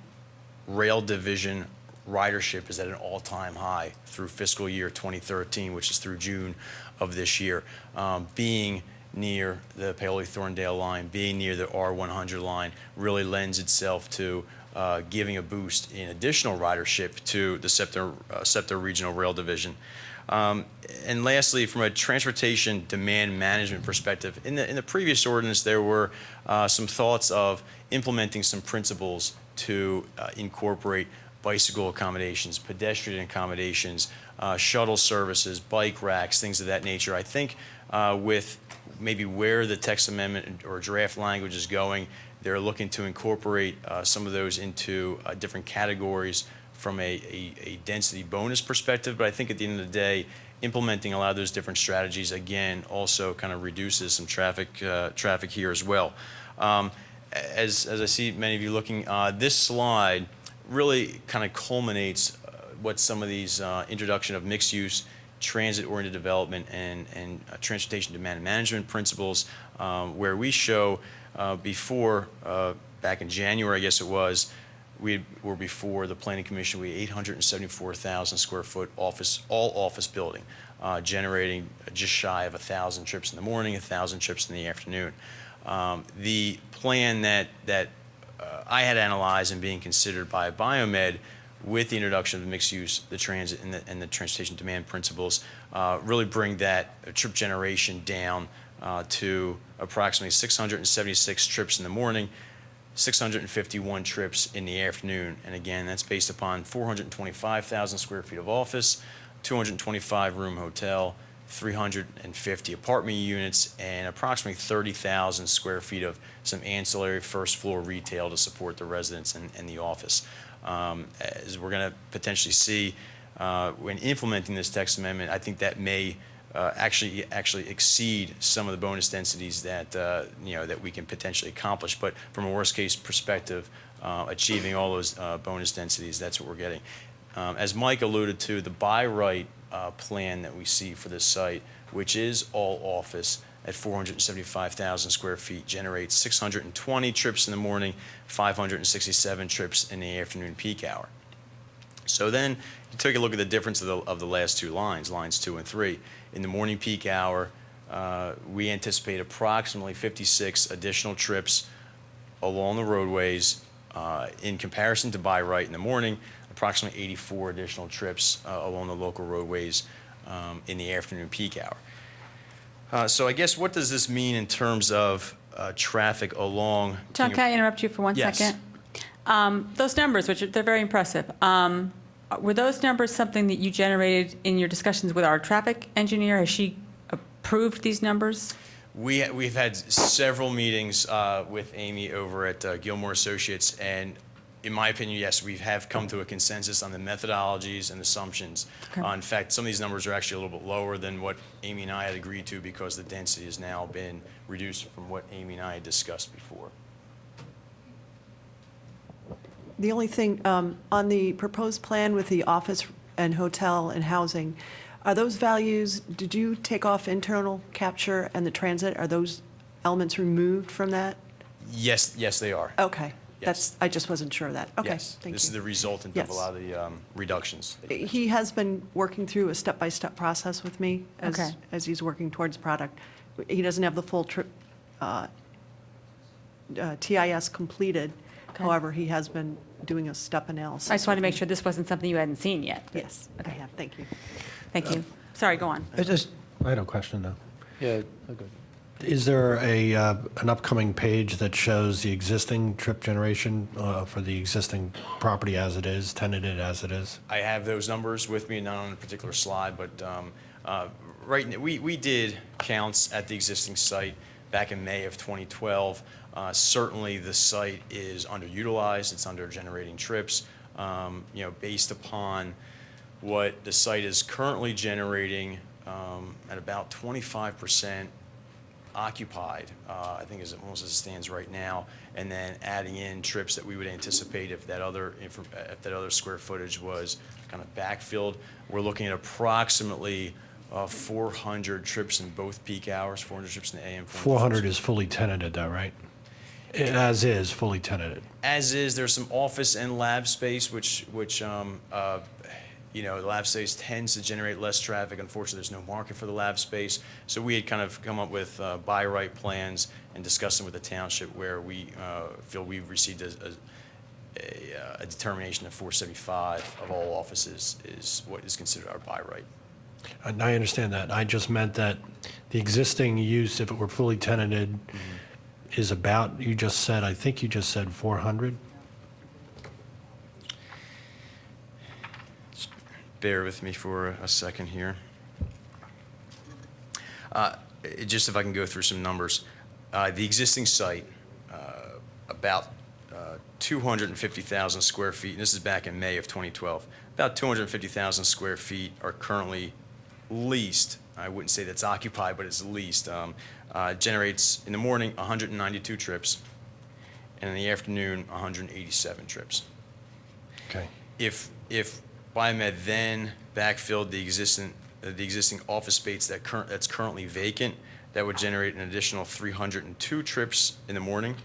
Rail Division ridership is at an all-time high through fiscal year 2013, which is through June of this year. Being near the Paoli-Thorndale line, being near the R100 line, really lends itself to giving a boost in additional ridership to the SEPTA Regional Rail Division. And lastly, from a transportation demand management perspective, in the previous ordinance, there were some thoughts of implementing some principles to incorporate bicycle accommodations, pedestrian accommodations, shuttle services, bike racks, things of that nature. I think with maybe where the text amendment or draft language is going, they're looking to incorporate some of those into different categories from a density bonus perspective. But I think at the end of the day, implementing a lot of those different strategies, again, also kind of reduces some traffic here as well. As I see many of you looking, this slide really kind of culminates what some of these introduction of mixed use, transit-oriented development, and transportation demand management principles, where we show before, back in January, I guess it was, we were before the Planning Commission, we had 874,000 square foot all office building, generating just shy of 1,000 trips in the morning, 1,000 trips in the afternoon. The plan that I had analyzed and being considered by BioMed, with the introduction of the mixed use, the transit, and the transportation demand principles, really bring that trip generation down to approximately 676 trips in the morning, 651 trips in the afternoon. And again, that's based upon 425,000 square feet of office, 225 room hotel, 350 apartment units, and approximately 30,000 square feet of some ancillary first floor retail to support the residents and the office. As we're going to potentially see when implementing this text amendment, I think that may actually exceed some of the bonus densities that that we can potentially accomplish. But from a worst case perspective, achieving all those bonus densities, that's what we're getting. As Mike alluded to, the by right plan that we see for this site, which is all office at 475,000 square feet, generates 620 trips in the morning, 567 trips in the afternoon peak hour. So then you take a look at the difference of the last two lines, lines 2 and 3. In the morning peak hour, we anticipate approximately 56 additional trips along the roadways. In comparison to by right in the morning, approximately 84 additional trips along the local roadways in the afternoon peak hour. So I guess, what does this mean in terms of traffic along? John, can I interrupt you for one Yes. second? Those numbers, they're very impressive. Were those numbers something that you generated in your discussions with our traffic engineer? Has she approved these numbers? We've had several meetings with Amy over at Gilmore Associates, and in my opinion, yes, we have come to a consensus on the methodologies and assumptions. Okay. In fact, some of these numbers are actually a little bit lower than what Amy and I had agreed to, because the density has now been reduced from what Amy and I had discussed before. The only thing, on the proposed plan with the office and hotel and housing, are those values, did you take off internal capture and the transit? Are those elements removed from that? Yes, they are. Okay. Yes. I just wasn't sure of that. Okay, Yes. thank you. This is the resultant of a lot of the reductions. He has been working through a step-by-step process with me Okay. as he's working towards product. He doesn't have the full TIS completed. Okay. However, he has been doing a step analysis. I just wanted to with make me. sure this wasn't something you hadn't seen yet. Yes, I have. Thank you. Thank you. Sorry, go on. I had a question, though. Yeah, good. Is there an upcoming page that shows the existing trip generation for the existing property as it is, tenanted as it is? I have those numbers with me, not on a particular slide, but we did counts at the existing site back in May of 2012. Certainly, the site is underutilized. It's under generating trips. Based upon what the site is currently generating at about 25% occupied, I think is almost as it stands right now, and then adding in trips that we would anticipate if that other square footage was kind of backfilled, we're looking at approximately 400 trips in both peak hours, 400 trips in the AM. 400 is fully tenanted though, right? As is, fully tenanted. As is, there's some office and lab space, which the lab space tends to generate less traffic. Unfortunately, there's no market for the lab space. So we had kind of come up with by right plans and discussed them with the township where we feel we've received a determination of 475 of all offices is what is considered our by right. And I understand that. I just meant that the existing use, if it were fully tenanted, is about, I think you just said 400? Bear with me for a second here. Just if I can go through some numbers. The existing site, about 250,000 square feet, and this is back in May of 2012, about 250,000 square feet are currently leased. I wouldn't say that's occupied, but it's leased. Generates in the morning 192 trips, and in the afternoon 187 trips. Okay. If BioMed then backfilled the existing office space that's currently vacant, that would generate an additional 302 trips in the morning,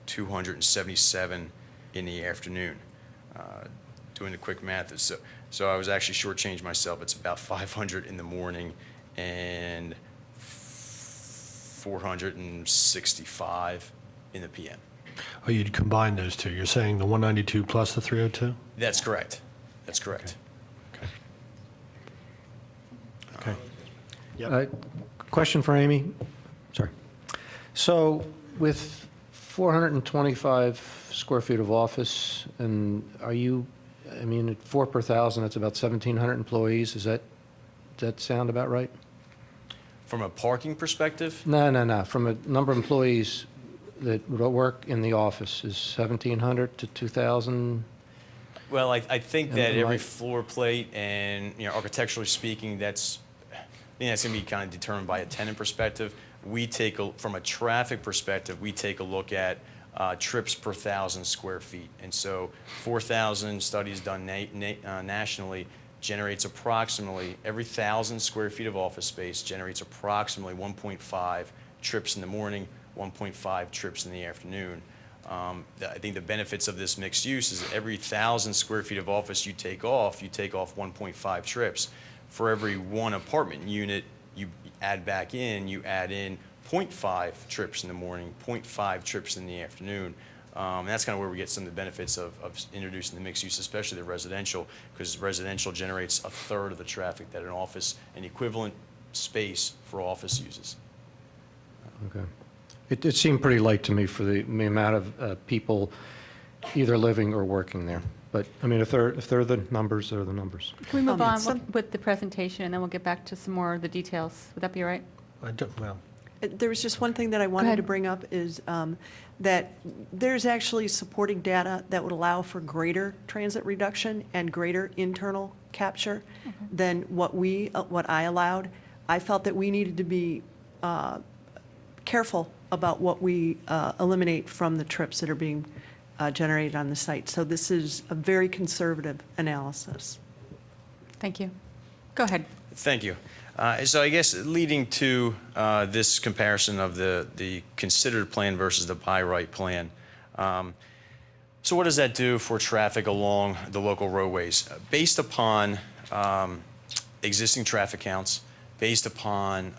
277 in the afternoon. Doing the quick math, so I was actually shortchanged myself. It's about 500 in the morning and 465 in the PM. Oh, you'd combine those two. You're saying the 192 plus the 302? That's correct. That's correct. Okay. Question for Amy? Sorry. So with 425 square feet of office, and at 4 per thousand, that's about 1,700 employees. Does that sound about right? From a parking perspective, No. From a number of employees that would work in the office, is 1,700 to 2,000? well, I think that And every like- floor plate and, architecturally speaking, I think that's going to be kind of determined by a tenant perspective. From a traffic perspective, we take a look at trips per 1,000 square feet. And so 4,000 studies done nationally generates approximately, every 1,000 square feet of office space generates approximately 1.5 trips in the morning, 1.5 trips in the afternoon. I think the benefits of this mixed use is that every 1,000 square feet of office you take off 1.5 trips. For every one apartment unit you add in 0.5 trips in the morning, 0.5 trips in the afternoon. And that's kind of where we get some of the benefits of introducing the mixed use, especially the residential, because residential generates a third of the traffic that an equivalent space for office uses. Okay. It seemed pretty light to me for the amount of people either living or working there. But, if they're the numbers, they're the numbers. Can we move on some- with the presentation, and then we'll get back to some more of the details? Would that be all right? There was just one thing that I wanted ahead. to bring up is that there's actually supporting data that would allow for greater transit reduction and greater internal capture than what I allowed. I felt that we needed to be careful about what we eliminate from the trips that are being generated on the site. So this is a very conservative analysis. Thank you. Go ahead. Thank you. So I guess leading to this comparison of the considered plan versus the by right plan. So what does that do for traffic along the local roadways? Based upon existing traffic counts, based upon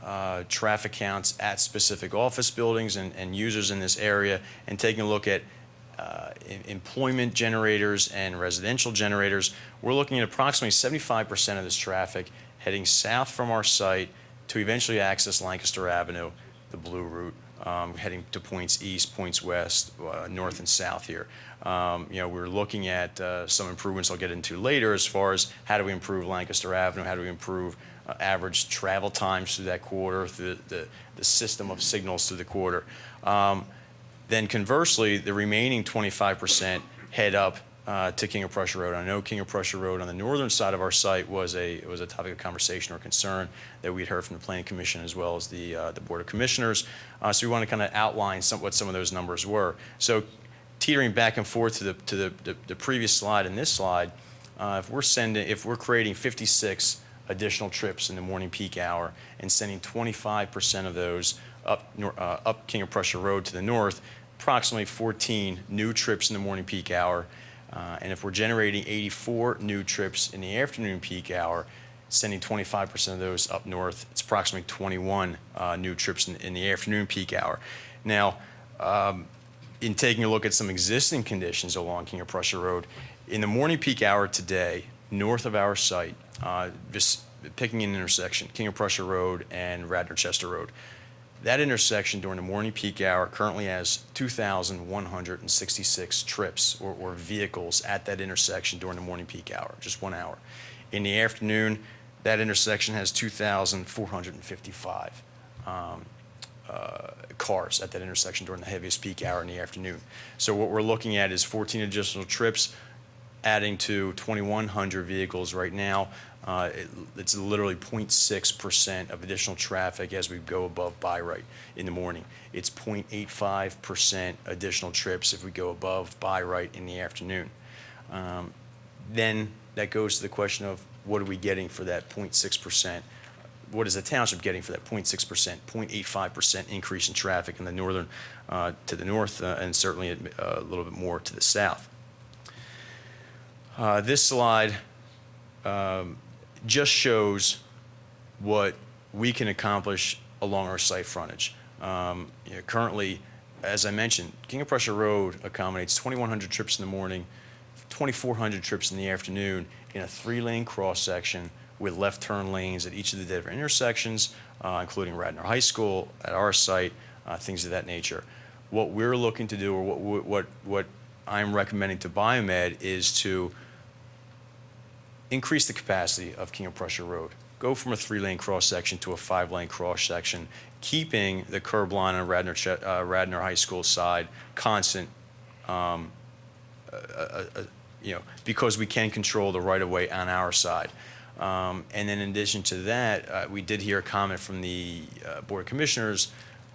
traffic counts at specific office buildings and users in this area, and taking a look at employment generators and residential generators, we're looking at approximately 75% of this traffic heading south from our site to eventually access Lancaster Avenue. the blue route, heading to points east, points west, north and south here. We're looking at some improvements I'll get into later as far as how do we improve Lancaster Avenue, how do we improve average travel times through that quarter, through the system of signals through the quarter. Then conversely, the remaining 25% head up to King of Prussia Road. I know King of Prussia Road on the northern side of our site was a topic of conversation or concern that we'd heard from the Planning Commission as well as the Board of Commissioners. So we want to kind of outline what some of those numbers were. So teetering back and forth to the previous slide and this slide, if we're creating 56 additional trips in the morning peak hour and sending 25% of those up King of Prussia Road to the north, approximately 14 new trips in the morning peak hour. And if we're generating 84 new trips in the afternoon peak hour, sending 25% of those up north, it's approximately 21 new trips in the afternoon peak hour. Now, in taking a look at some existing conditions along King of Prussia Road, in the morning peak hour today, north of our site, just picking an intersection, King of Prussia Road and Radnor Chester Road, that intersection during the morning peak hour currently has 2,166 trips or vehicles at that intersection during the morning peak hour, just 1 hour. In the afternoon, that intersection has 2,455 cars at that intersection during the heaviest peak hour in the afternoon. So what we're looking at is 14 additional trips, adding to 2,100 vehicles right now. It's literally 0.6% of additional traffic as we go above by right in the morning. It's 0.85% additional trips if we go above by right in the afternoon. Then that goes to the question of what are we getting for that 0.6%? What is the township getting for that 0.6%, 0.85% increase in traffic in the northern to the north and certainly a little bit more to the south? This slide just shows what we can accomplish along our site frontage. Currently, as I mentioned, King of Prussia Road accommodates 2,100 trips in the morning, 2,400 trips in the afternoon in a 3-lane cross-section with left turn lanes at each of the different intersections, including Radnor High School at our site, things of that nature. What we're looking to do, or what I'm recommending to BioMed, is to increase the capacity of King of Prussia Road. Go from a 3-lane cross-section to a 5-lane cross-section, keeping the curb line on Radnor High School side constant, because we can control the right-of-way on our side. And then in addition to that, we did hear a comment from the Board of Commissioners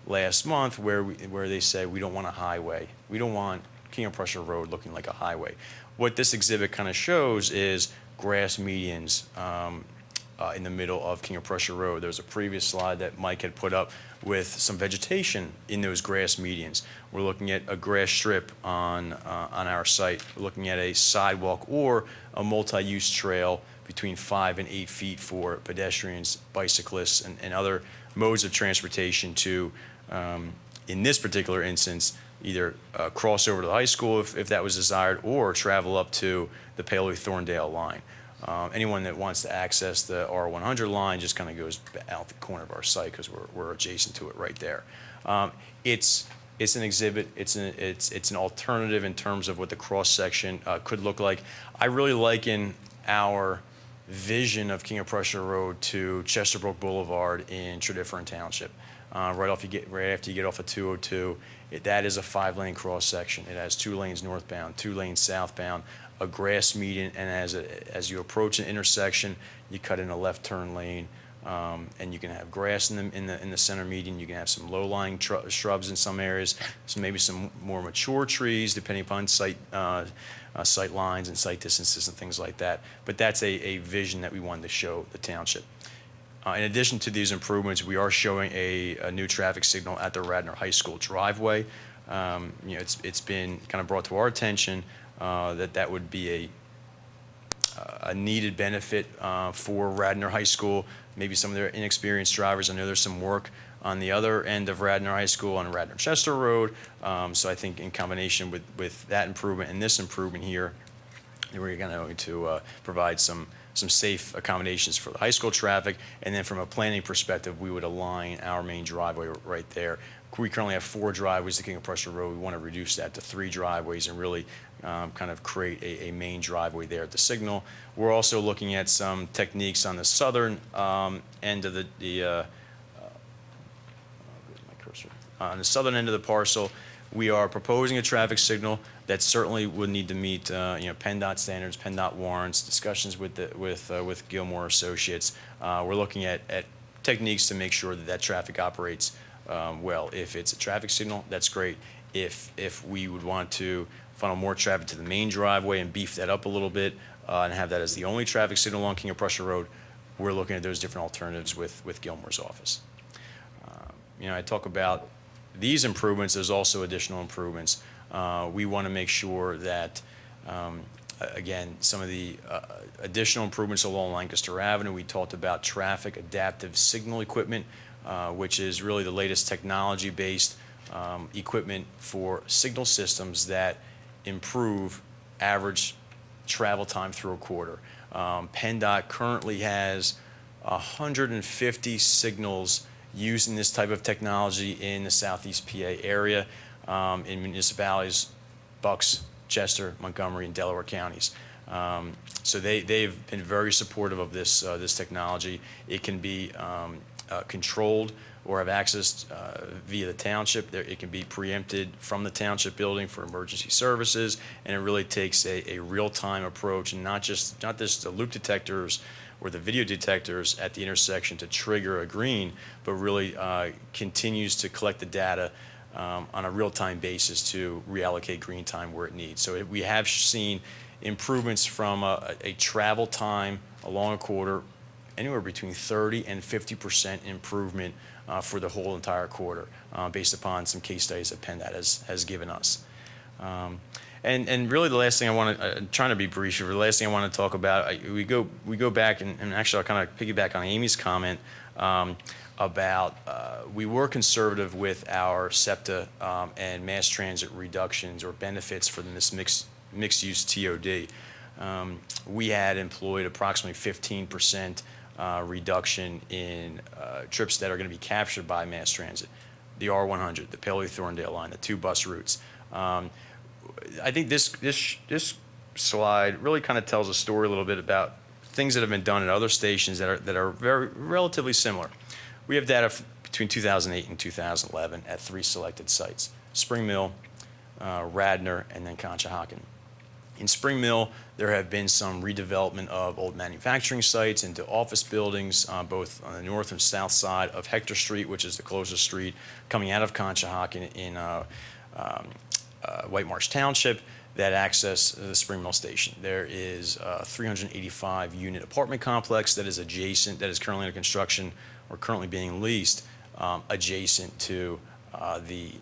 last month where they said we don't want a highway. We don't want King of Prussia Road looking like a highway. What this exhibit kind of shows is grass medians in the middle of King of Prussia Road. There was a previous slide that Mike had put up with some vegetation in those grass medians. We're looking at a grass strip on our site. We're looking at a sidewalk or a multi-use trail between 5 and 8 feet for pedestrians, bicyclists, and other modes of transportation to, in this particular instance, either cross over to the high school if that was desired, or travel up to the Paley-Thorndale line. Anyone that wants to access the R100 line just kind of goes out the corner of our site because we're adjacent to it right there. It's an exhibit. It's an alternative in terms of what the cross section could look like. I really liken our vision of King of Prussia Road to Chesterbrook Boulevard in Tredyffrin Township. Right after you get off of 202, that is a 5-lane cross section. It has 2 lanes northbound, 2 lanes southbound, a grass median, and as you approach an intersection, you cut in a left turn lane, and you can have grass in the center median. You can have some low-lying shrubs in some areas, so maybe some more mature trees depending upon site lines and site distances and things like that. But that's a vision that we wanted to show the township. In addition to these improvements, we are showing a new traffic signal at the Radnor High School driveway. It's been kind of brought to our attention that would be a needed benefit for Radnor High School. Maybe some of their inexperienced drivers. I know there's some work on the other end of Radnor High School on Radnor Chester Road. So I think in combination with that improvement and this improvement here, we're going to provide some some safe accommodations for the high school traffic. And then from a planning perspective, we would align our main driveway right there. We currently have 4 driveways to King of Prussia Road. We want to reduce that to 3 driveways and really kind of create a main driveway there at the signal. We're also looking at some techniques on the southern end of on the southern end of the parcel. We are proposing a traffic signal that certainly would need to meet, PennDOT standards, PennDOT warrants, discussions with Gilmore Associates. We're looking at techniques to make sure that that traffic operates well. If it's a traffic signal, that's great. If we would want to funnel more traffic to the main driveway and beef that up a little bit and have that as the only traffic signal along King of Prussia Road, we're looking at those different alternatives with Gilmore's office. I talk about these improvements. There's also additional improvements. We want to make sure that, again, some of the additional improvements along Lancaster Avenue, we talked about traffic adaptive signal equipment, which is really the latest technology-based equipment for signal systems that improve average travel time through a quarter. PennDOT currently has 150 signals using this type of technology in the Southeast PA area, in municipalities, Bucks, Chester, Montgomery, and Delaware counties. So they've been very supportive of this technology. It can be controlled or have access via the township. It can be preempted from the township building for emergency services, and it really takes a real-time approach, and not just the loop detectors or the video detectors at the intersection to trigger a green, but really continues to collect the data on a real-time basis to reallocate green time where it needs. So we have seen improvements from a travel time along a quarter, anywhere between 30 and 50% improvement for the whole entire quarter, based upon some case studies that PennDOT has given us. And really the last thing I want to, I'm trying to be brief here, the last thing I want to talk about, we go back, and actually I'll kind of piggyback on Amy's comment about we were conservative with our SEPTA and mass transit reductions or benefits for this mixed-use TOD. We had employed approximately 15% reduction in trips that are going to be captured by mass transit, the R100, the Paoli-Thorndale line, the 2 bus routes. I think this slide really kind of tells a story a little bit about things that have been done at other stations that are very relatively similar. We have data between 2008 and 2011 at 3 selected sites: Spring Mill, Radnor, and then Conshohocken. In Spring Mill, there have been some redevelopment of old manufacturing sites into office buildings, both on the north and south side of Hector Street, which is the closest street coming out of Conshohocken in White Marsh Township, that access the Spring Mill station. There is a 385-unit apartment complex that is adjacent, that is currently under construction or currently being leased, adjacent to the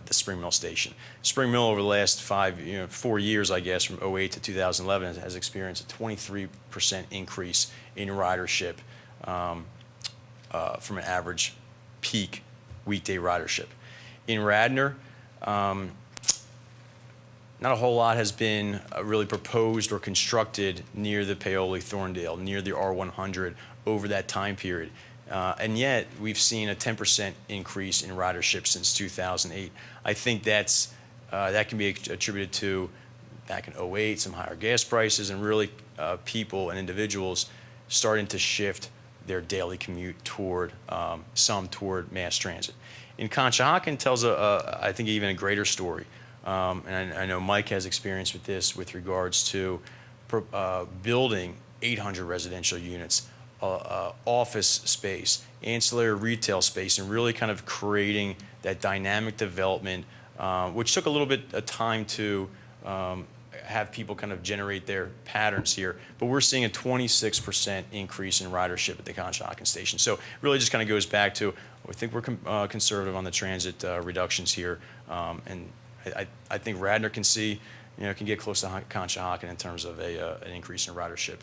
Spring Mill station. Spring Mill over the last 4 years, I guess, from 2008 to 2011, has experienced a 23% increase in ridership from an average peak weekday ridership. In Radnor, not a whole lot has been really proposed or constructed near the Paoli-Thorndale, near the R100 over that time period. And yet, we've seen a 10% increase in ridership since 2008. I think that can be attributed to, back in 2008, some higher gas prices, and really people and individuals starting to shift their daily commute toward mass transit. In Conshohocken tells, I think, even a greater story. And I know Mike has experience with this with regards to building 800 residential units, office space, ancillary retail space, and really kind of creating that dynamic development, which took a little bit of time to have people kind of generate their patterns here. But we're seeing a 26% increase in ridership at the Conshohocken station. So it really just kind of goes back to, I think we're conservative on the transit reductions here, and I think Radnor can get close to Conshohocken in terms of an increase in ridership.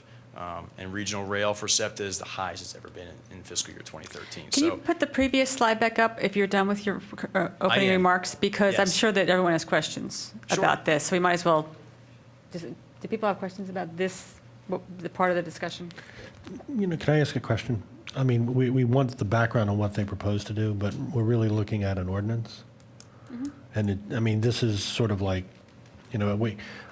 And regional rail for SEPTA is the highest it's ever been in fiscal year 2013. Can you put the previous slide back up if you're done with your opening remarks? Because I'm sure that everyone has questions about this, so we might as well. Do people have questions about this the part of the discussion? You know, can I ask a question? I mean, we want the background on what they propose to do, but we're really looking at an ordinance. And I mean, this is sort of like, you know,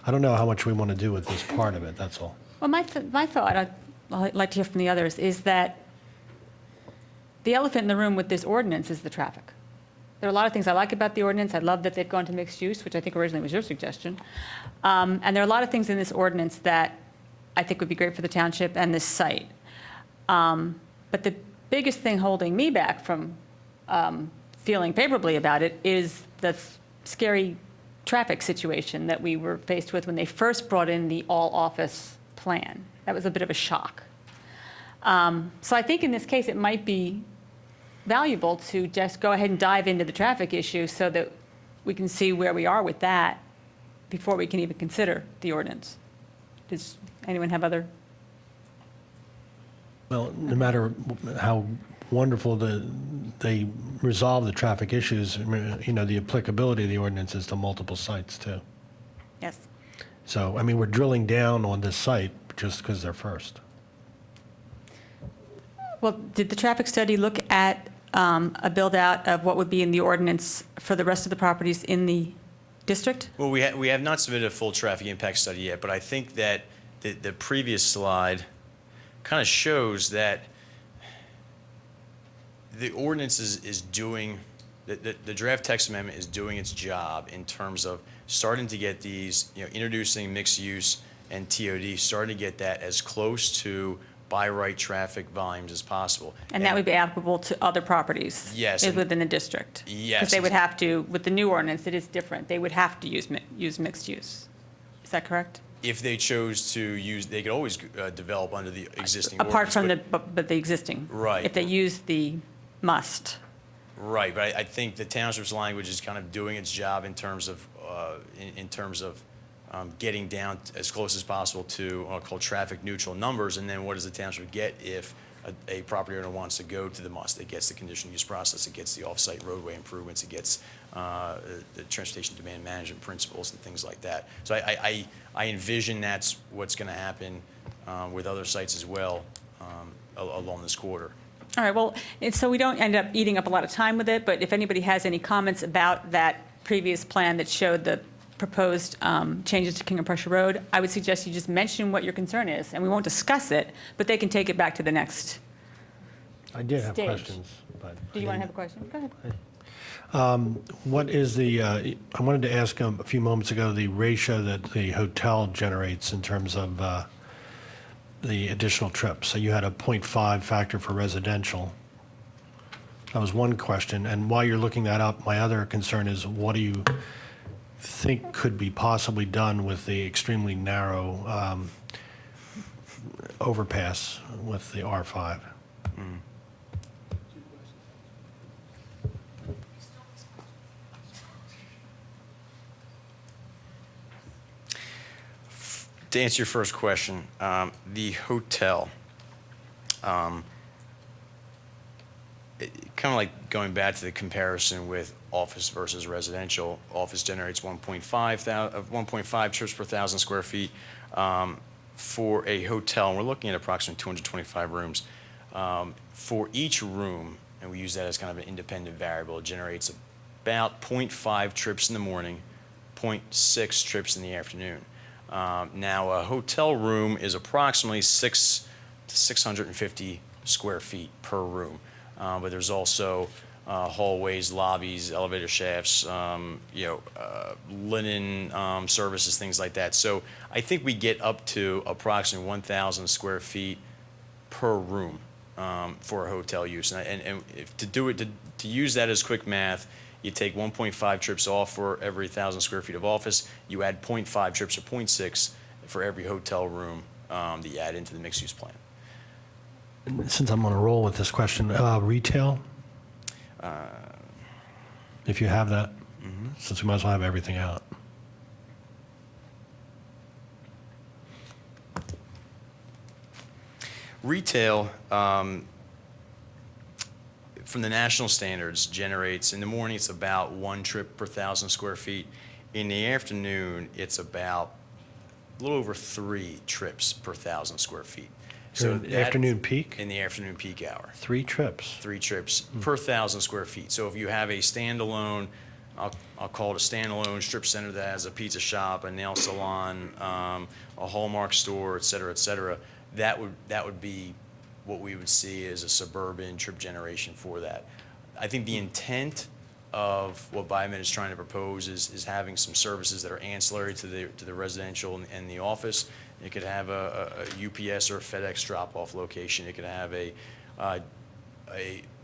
I don't know how much we want to do with this part of it, that's all. Well, my thought, I'd like to hear from the others, is that the elephant in the room with this ordinance is the traffic. There are a lot of things I like about the ordinance. I love that they've gone to mixed use, which I think originally was your suggestion. And there are a lot of things in this ordinance that I think would be great for the township and this site. But the biggest thing holding me back from feeling favorably about it is the scary traffic situation that we were faced with when they first brought in the all-office plan. That was a bit of a shock. So I think in this case, it might be valuable to just go ahead and dive into the traffic issue so that we can see where we are with that before we can even consider the ordinance. Does anyone have other? Well, no matter how wonderful they resolve the traffic issues, you know, the applicability of the ordinance is to multiple sites too. Yes. So, I mean, we're drilling down on this site just because they're first. Well, did the traffic study look at a build-out of what would be in the ordinance for the rest of the properties in the district? Well, we have not submitted a full traffic impact study yet, but I think that the previous slide kind of shows that the ordinance is doing, the draft text amendment is doing its job in terms of starting to get these, you know, introducing mixed use and TOD, starting to get that as close to by right traffic volumes as possible. And that would be applicable to other properties? Yes. Within the district? Yes. Because they would have to, with the new ordinance, it is different. They would have to use mixed use. Is that correct? If they chose to use, they could always develop under the existing Apart ordinance, from but the existing? Right. If they use the must? Right, but I think the township's language is kind of doing its job in terms of, getting down as close as possible to what I'll call traffic neutral numbers, and then what does the township get if a property owner wants to go to the must? It gets the conditional use process, it gets the off-site roadway improvements, it gets the transportation demand management principles and things like that. So I envision that's what's going to happen with other sites as well along this corridor. All right, well, and so we don't end up eating up a lot of time with it, but if anybody has any comments about that previous plan that showed the proposed changes to King of Prussia Road, I would suggest you just mention what your concern is, and we won't discuss it, but they can take it back to the next I did have stage. questions, but. Do you want to have a question? Go ahead. What is the, I wanted to ask a few moments ago, the ratio that the hotel generates in terms of the additional trips. So you had a 0.5 factor for residential. That was one question. And while you're looking that up, my other concern is what do you think could be possibly done with the extremely narrow overpass with the R5? To answer your first question, the hotel, kind of like going back to the comparison with office versus residential, office generates 1.5 trips per 1,000 square feet. For a hotel, and we're looking at approximately 225 rooms, for each room, and we use that as kind of an independent variable, it generates about 0.5 trips in the morning, 0.6 trips in the afternoon. Now, a hotel room is approximately 600 to 650 square feet per room, but there's also hallways, lobbies, elevator shafts, linen services, things like that. So I think we get up to approximately 1,000 square feet per room for a hotel use. And if to use that as quick math, you take 1.5 trips off for every 1,000 square feet of office. You add 0.5 trips or 0.6 for every hotel room that you add into the mixed-use plan. Since I'm on a roll with this question, retail? If you have that, since we might as well have everything out. Retail, from the national standards, generates, in the morning, it's about 1 trip per 1,000 square feet. In the afternoon, it's about, little over 3 trips per 1,000 square feet. During the that- afternoon peak? In the afternoon peak hour. 3 trips. 3 trips per 1,000 square feet. So if you have a standalone, I'll call it a standalone strip center that has a pizza shop, a nail salon, a Hallmark store, et cetera, that would be what we would see as a suburban trip generation for that. I think the intent of what BioMed is trying to propose is having some services that are ancillary to the residential and the office. It could have a UPS or a FedEx drop-off location. It could have a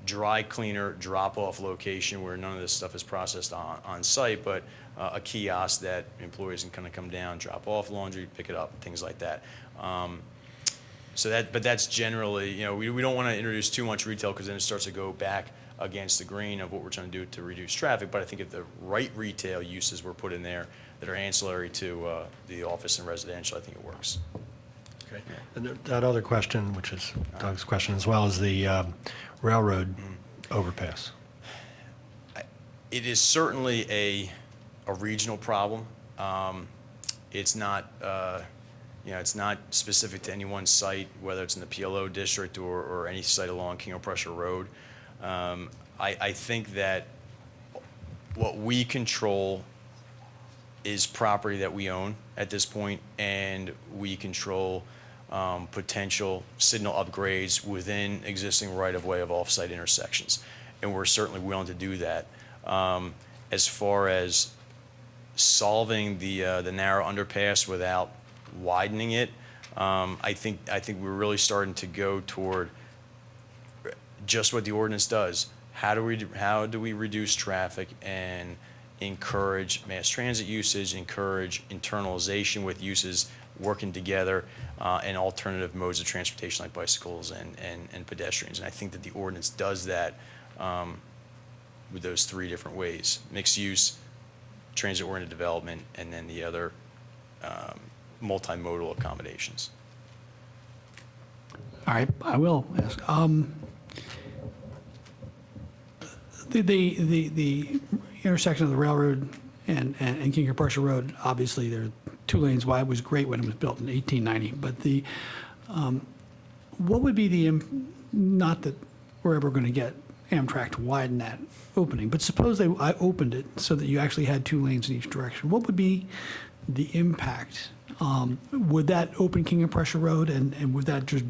dry cleaner drop-off location where none of this stuff is processed on site, but a kiosk that employees can kind of come down, drop off laundry, pick it up, things like that. But that's generally, we don't want to introduce too much retail because then it starts to go back against the grain of what we're trying to do to reduce traffic. But I think if the right retail uses were put in there that are ancillary to the office and residential, I think it works. Okay. And that other question, which is Doug's question as well, is the railroad overpass. It is certainly a regional problem. It's not, it's not specific to any one site, whether it's in the PLO district or any site along King of Prussia Road. I think that what we control is property that we own at this point, and we control potential signal upgrades within existing right-of-way of off-site intersections. And we're certainly willing to do that. As far as solving the narrow underpass without widening it, I think we're really starting to go toward just what the ordinance does. How do we reduce traffic and encourage mass transit usage, encourage internalization with uses working together, and alternative modes of transportation like bicycles and pedestrians. And I think that the ordinance does that with those 3 different ways: mixed use, transit-oriented development, and then the other multimodal accommodations. All right, I will ask. The intersection of the railroad and King of Prussia Road, obviously, they're 2 lanes wide. It was great when it was built in 1890. But what would be not that we're ever going to get Amtrak to widen that opening, but suppose I opened it so that you actually had 2 lanes in each direction. What would be the impact? Would that open King of Prussia Road, and would that just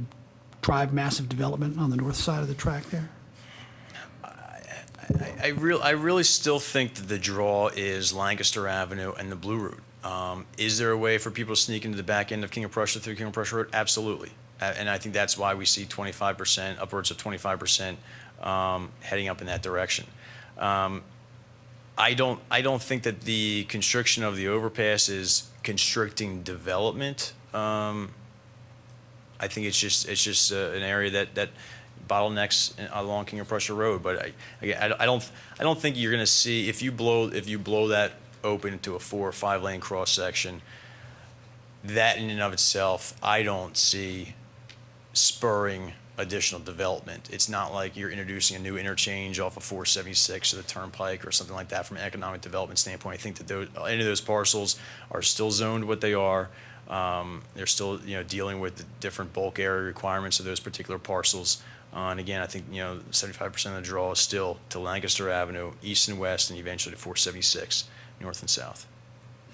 drive massive development on the north side of the track there? I really still think that the draw is Lancaster Avenue and the Blue Route. Is there a way for people to sneak into the back end of King of Prussia through King of Prussia Road? Absolutely. And I think that's why we see 25%, upwards of 25% heading up in that direction. I don't think that the construction of the overpass is constricting development. I think it's just an area that bottlenecks along King of Prussia Road. But I don't think you're going to see, if you blow that open into a 4 or 5 lane cross section, that in and of itself, I don't see spurring additional development. It's not like you're introducing a new interchange off of 476 or the Turnpike or something like that from an economic development standpoint. I think that any of those parcels are still zoned what they are. They're still dealing with the different bulk area requirements of those particular parcels. And again, I think 75% of the draw is still to Lancaster Avenue, east and west, and eventually to 476, north and south.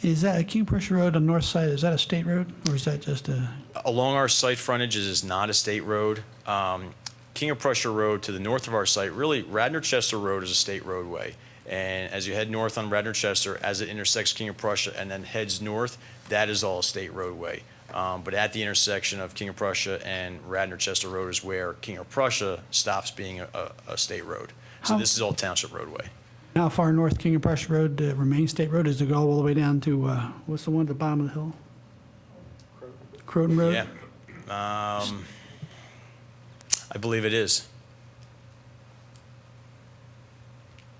Is that King of Prussia Road on the north side? Is that a state road, or is that just a? Along our site frontage is not a state road. King of Prussia Road to the north of our site, really Radnor-Chester Road is a state roadway. And as you head north on Radnor-Chester, as it intersects King of Prussia and then heads north, that is all a state roadway. But at the intersection of King of Prussia and Radnor-Chester Road is where King of Prussia stops being a state road. So this is all township roadway. How far north King of Prussia Road remains state road? Does it go all the way down to, what's the one at the bottom of the hill? Croton Road? Yeah. I believe it is.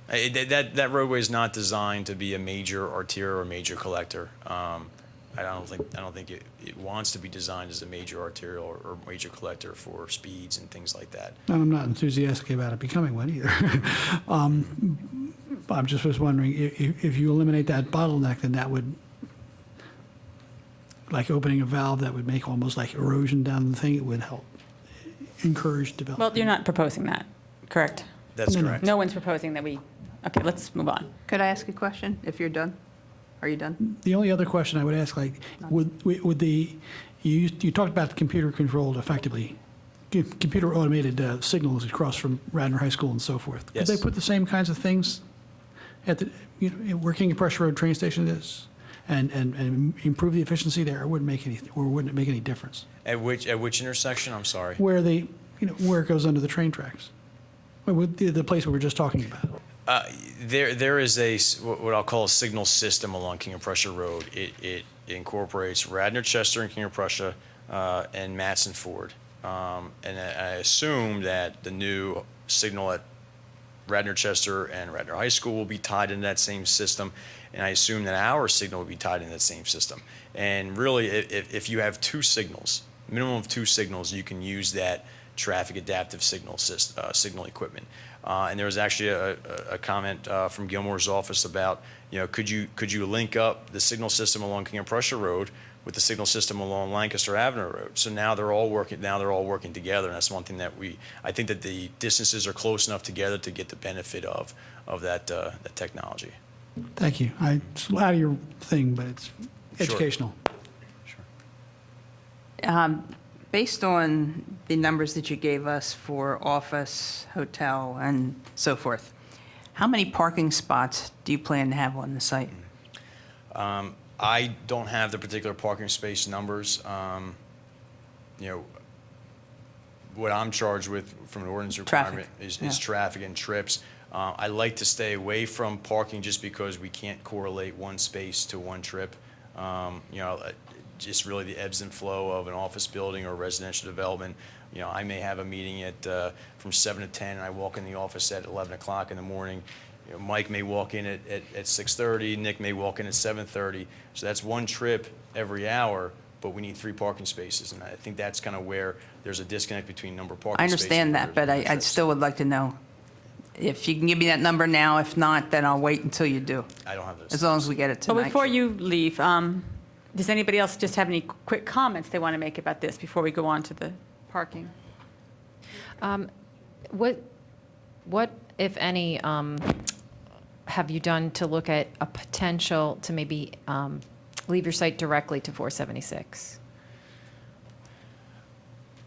That roadway is not designed to be a major arterial or major collector. I don't think it wants to be designed as a major arterial or major collector for speeds and things like that. And I'm not enthusiastic about it becoming one either. I'm just was wondering if you eliminate that bottleneck, then that would like opening a valve that would make almost like erosion down the thing, it would help encourage development. Well, you're not proposing that, correct? That's correct. No one's proposing that we, okay, let's move on. Could I ask a question if you're done? Are you done? The only other question I would ask, like, would the, you talked about the computer controlled effectively, computer automated signals across from Radnor High School and so forth. Yes. Could they put the same kinds of things at the, where King Prussia Road train station is and improve the efficiency there? Or wouldn't it make any difference? At which intersection? I'm sorry. Where they, where it goes under the train tracks? The place we were just talking about. There is what I'll call a signal system along King of Prussia Road. It incorporates Radnor, Chester, and King of Prussia, and Matson Ford. And I assume that the new signal at Radnor, Chester, and Radnor High School will be tied into that same system. And I assume that our signal will be tied into that same system. And really, if you have two signals, minimum of two signals, you can use that traffic adaptive signal signal equipment. And there was actually a comment from Gilmore's office about, could you link up the signal system along King of Prussia Road with the signal system along Lancaster Avenue Road? So now they're all working together, and that's one thing that I think that the distances are close enough together to get the benefit of that technology. Thank you. It's out of your thing, but it's educational. Based on the numbers that you gave us for office, hotel, and so forth, how many parking spots do you plan to have on the site? I don't have the particular parking space numbers. What I'm charged with from an ordinance requirement is traffic and trips. I like to stay away from parking just because we can't correlate one space to one trip. Just really the ebbs and flow of an office building or residential development. I may have a meeting from 7 to 10, and I walk in the office at 11 o'clock in the morning. Mike may walk in at 6:30, Nick may walk in at 7:30. So that's one trip every hour, but we need 3 parking spaces. And I think that's kind of where there's a disconnect between number of parking spaces. I understand that, but I still would like to know if you can give me that number now. If not, then I'll wait until you do. I don't have those. As long as we get it tonight. But before you leave, does anybody else just have any quick comments they want to make about this before we go on to the parking? What, if any, have you done to look at a potential to maybe leave your site directly to 476?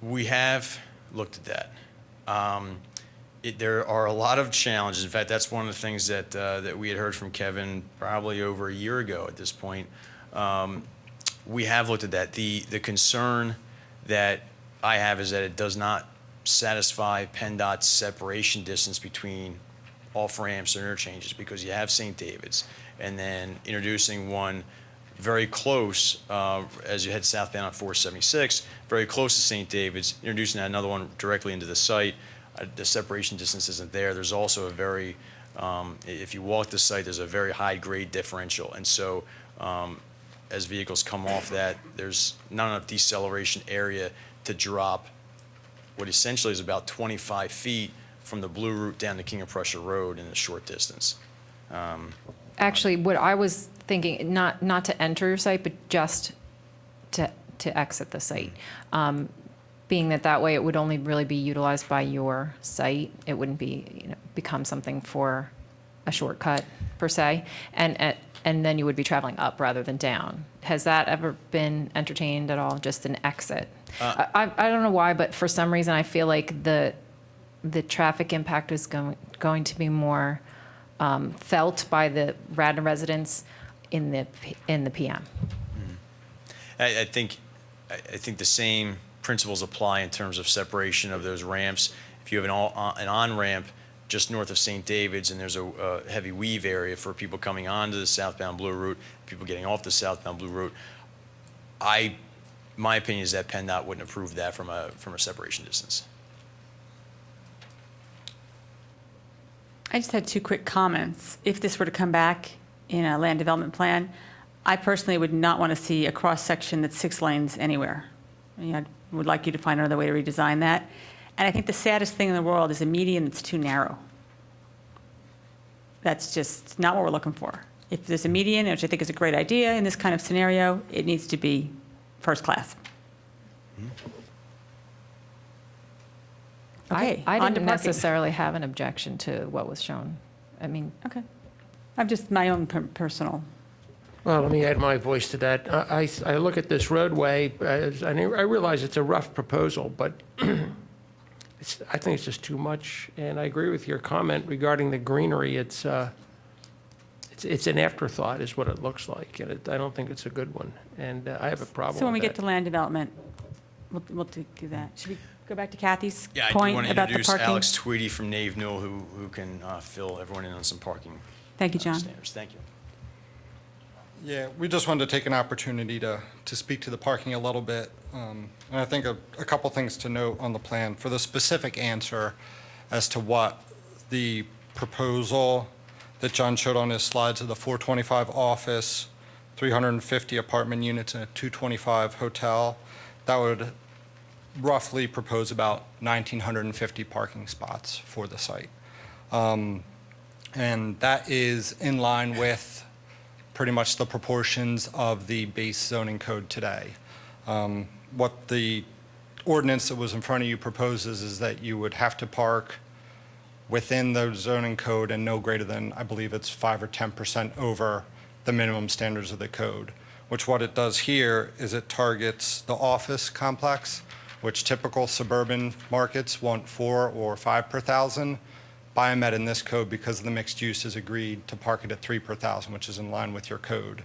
We have looked at that. There are a lot of challenges. In fact, that's one of the things that we had heard from Kevin probably over a year ago at this point. We have looked at that. The concern that I have is that it does not satisfy PennDOT's separation distance between off-ramps or interchanges, because you have St. David's, and then introducing one very close, as you head southbound on 476, very close to St. David's, introducing another one directly into the site. The separation distance isn't there. There's also if you walk the site, there's a very high grade differential. And so as vehicles come off that, there's not enough deceleration area to drop what essentially is about 25 feet from the Blue Route down to King of Prussia Road in a short distance. Actually, what I was thinking, not to enter your site, but just to exit the site. Being that way it would only really be utilized by your site. It wouldn't be, become something for a shortcut per se. And then you would be traveling up rather than down. Has that ever been entertained at all, just an exit? I don't know why, but for some reason I feel like the traffic impact is going to be more felt by the Radnor residents in the PM. I think the same principles apply in terms of separation of those ramps. If you have an on-ramp just north of St. David's and there's a heavy weave area for people coming onto the southbound Blue Route, people getting off the southbound Blue Route, my opinion is that PennDOT wouldn't approve that from a separation distance. I just had 2 quick comments. If this were to come back in a land development plan, I personally would not want to see a cross-section that's 6 lanes anywhere. I would like you to find another way to redesign that. And I think the saddest thing in the world is a median that's too narrow. That's just not what we're looking for. If there's a median, which I think is a great idea in this kind of scenario, it needs to be first class. Okay, I on to didn't parking. necessarily have an objection to what was shown. I mean, Okay. I'm just my own personal. Well, let me add my voice to that. I look at this roadway, and I realize it's a rough proposal, but I think it's just too much, and I agree with your comment regarding the greenery. It's an afterthought is what it looks like, and I don't think it's a good one, and I have a problem So when we with get that. to land development, we'll do that. Should we go back to Kathy's Yeah, I do point want to about the introduce parking? Alex Tweedy from Nave Newell, who can fill everyone in on some parking Thank you, John. standards. Thank you. Yeah, we just wanted to take an opportunity to speak to the parking a little bit. And I think a couple things to note on the plan. For the specific answer as to what the proposal that John showed on his slides of the 425 office, 350 apartment units, and a 225 hotel, that would roughly propose about 1,950 parking spots for the site. And that is in line with pretty much the proportions of the base zoning code today. What the ordinance that was in front of you proposes is that you would have to park within the zoning code and no greater than, I believe it's 5 or 10% over the minimum standards of the code, which what it does here is it targets the office complex, which typical suburban markets want 4 or 5 per thousand. BioMed in this code, because of the mixed use, has agreed to park it at 3 per thousand, which is in line with your code.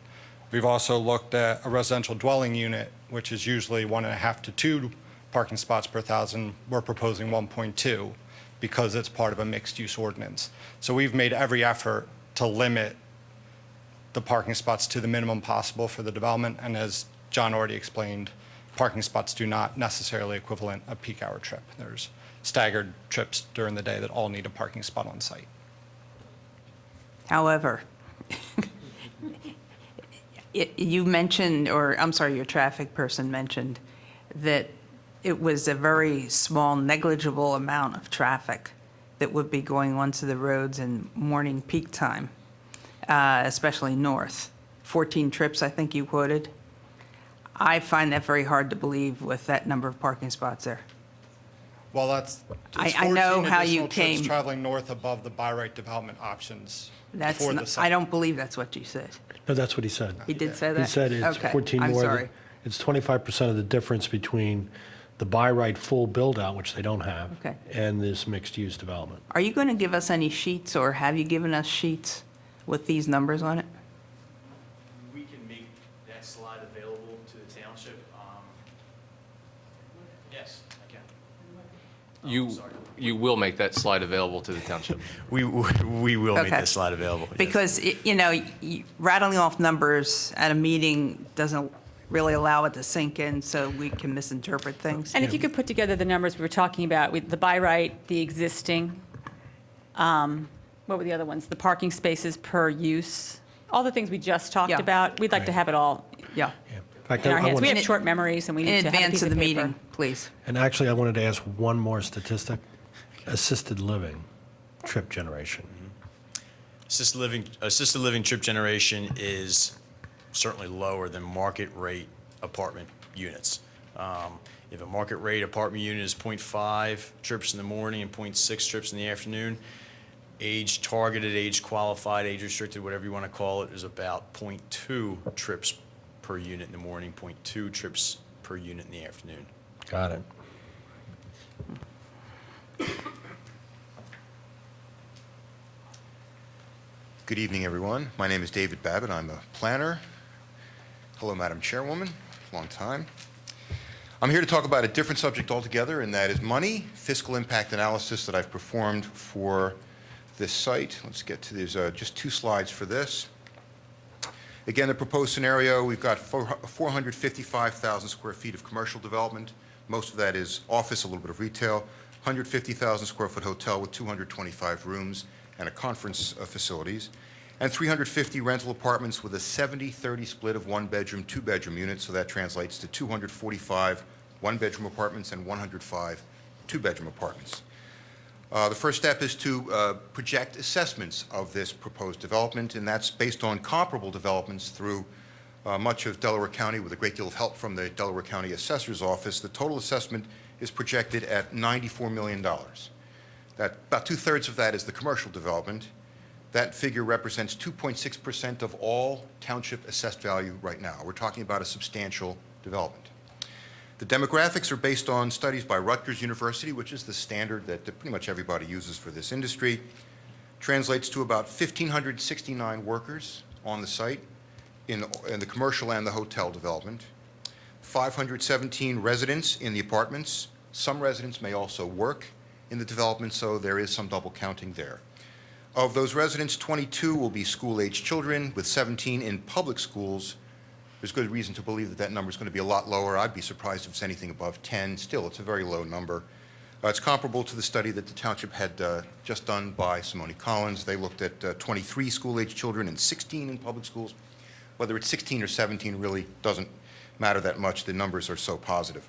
We've also looked at a residential dwelling unit, which is usually 1.5 to 2 parking spots per thousand. We're proposing 1.2 because it's part of a mixed use ordinance. So we've made every effort to limit the parking spots to the minimum possible for the development. And as John already explained, parking spots do not necessarily equivalent a peak hour trip. There's staggered trips during the day that all need a parking spot on site. However, you mentioned, or I'm sorry, your traffic person mentioned that it was a very small, negligible amount of traffic that would be going onto the roads in morning peak time, especially north. 14 trips, I think you quoted. I find that very hard to believe with that number of parking spots there. Well, that's I know how you additional trips came. traveling north above the by right development options That's for the not, site. I don't believe that's what you said. No, that's what he said. He did say that? He said it's Okay, 14 I'm more. sorry. It's 25% of the difference between the by right full build-out, which they don't have, Okay. and this mixed-use development. Are you going to give us any sheets, or have you given us sheets with these numbers on it? We can make that slide available to the township. Yes, I can. You will make that slide available to the township. We will make Okay. that slide available. yes. Because, rattling off numbers at a meeting doesn't really allow it to sink in, so we can misinterpret things. And if you could put together the numbers we were talking about, with the by right, the existing, what were the other ones? The parking spaces per use, all the things we just talked Yeah. about, we'd like to have it all Yeah, In fact, in our I hands. We wanted- have short memories, and we in need to have a advance piece of the of paper. meeting, please. And actually, I wanted to ask one more statistic. Assisted living, trip generation. Assisted living trip generation is certainly lower than market rate apartment units. If a market rate apartment unit is 0.5 trips in the morning and 0.6 trips in the afternoon, age targeted, age qualified, age restricted, whatever you want to call it, is about 0.2 trips per unit in the morning, 0.2 trips per unit in the afternoon. Got it. Good evening, everyone. My name is David Babbitt. I'm a planner. Hello, Madam Chairwoman. Long time. I'm here to talk about a different subject altogether, and that is money, fiscal impact analysis that I've performed for this site. Let's get to these, just 2 slides for this. Again, the proposed scenario, we've got 455,000 square feet of commercial development. Most of that is office, a little bit of retail. 150,000 square foot hotel with 225 rooms and a conference facilities, and 350 rental apartments with a 70-30 split of 1-bedroom, 2-bedroom units, so that translates to 245 1-bedroom apartments and 105 2-bedroom apartments. The first step is to project assessments of this proposed development, and that's based on comparable developments through much of Delaware County with a great deal of help from the Delaware County Assessor's Office. The total assessment is projected at $94 million. That, about two-thirds of that is the commercial development. That figure represents 2.6% of all township assessed value right now. We're talking about a substantial development. The demographics are based on studies by Rutgers University, which is the standard that pretty much everybody uses for this industry. Translates to about 1,569 workers on the site in the commercial and the hotel development, 517 residents in the apartments. Some residents may also work in the development, so there is some double counting there. Of those residents, 22 will be school-aged children, with 17 in public schools. There's good reason to believe that that number is going to be a lot lower. I'd be surprised if it's anything above 10. Still, it's a very low number. It's comparable to the study that the township had just done by Simone Collins. They looked at 23 school-aged children and 16 in public schools. Whether it's 16 or 17 really doesn't matter that much. The numbers are so positive.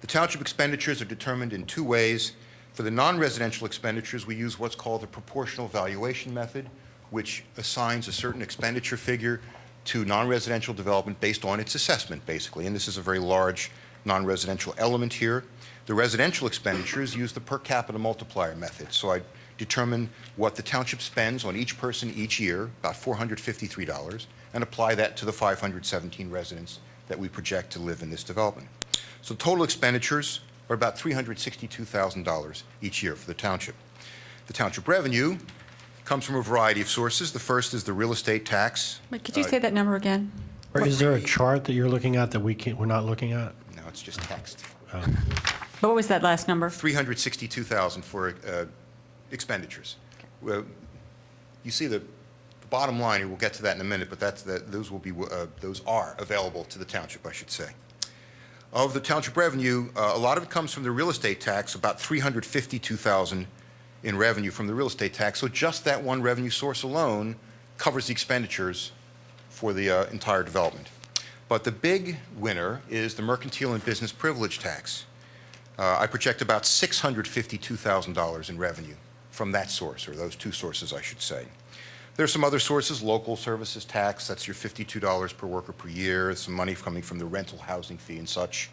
The township expenditures are determined in two ways. For the non-residential expenditures, we use what's called the proportional valuation method, which assigns a certain expenditure figure to non-residential development based on its assessment, basically. And this is a very large non-residential element here. The residential expenditures use the per capita multiplier method. So I determine what the township spends on each person each year, about $453, and apply that to the 517 residents that we project to live in this development. So total expenditures are about $362,000 each year for the township. The township revenue comes from a variety of sources. The first is the real estate tax. Wait, could you say that number again? Or is there a chart that you're looking at that we're not looking at? No, it's just text. What was that last number? $362,000 for expenditures. Well, you see the bottom line here. We'll get to that in a minute, but those are available to the township, I should say. Of the township revenue, a lot of it comes from the real estate tax, about $352,000 in revenue from the real estate tax. So just that one revenue source alone covers the expenditures for the entire development. But the big winner is the mercantile and business privilege tax. I project about $652,000 in revenue from that source, or those two sources, I should say. There are some other sources, local services tax, that's your $52 per worker per year, some money coming from the rental housing fee and such.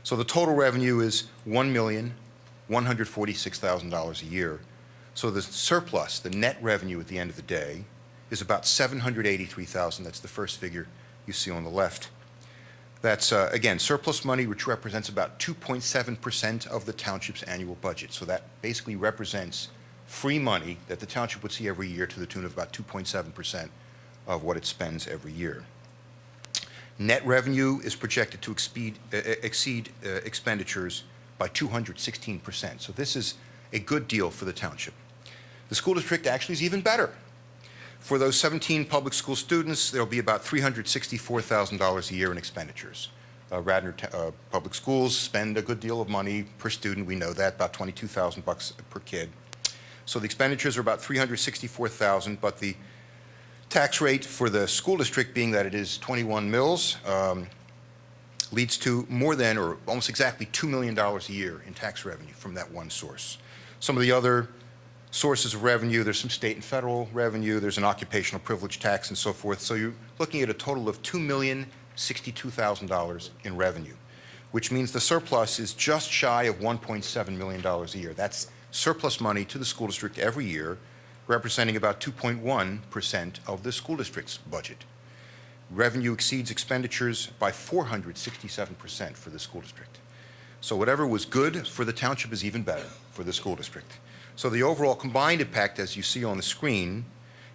So the total revenue is $1,146,000 a year. So the surplus, the net revenue at the end of the day, is about $783,000. That's the first figure you see on the left. That's, again, surplus money, which represents about 2.7% of the township's annual budget. So that basically represents free money that the township would see every year to the tune of about 2.7% of what it spends every year. Net revenue is projected to exceed expenditures by 216%. So this is a good deal for the township. The school district actually is even better. For those 17 public school students, there will be about $364,000 a year in expenditures. Radnor public schools spend a good deal of money per student. We know that, about $22,000 per kid. So the expenditures are about $364,000, but the tax rate for the school district, being that it is 21 mills, leads to more than, or almost exactly, $2 million a year in tax revenue from that one source. Some of the other sources of revenue, there's some state and federal revenue, there's an occupational privilege tax and so forth. So you're looking at a total of $2,062,000 in revenue, which means the surplus is just shy of $1.7 million a year. That's surplus money to the school district every year, representing about 2.1% of the school district's budget. Revenue exceeds expenditures by 467% for the school district. So whatever was good for the township is even better for the school district. So the overall combined impact, as you see on the screen,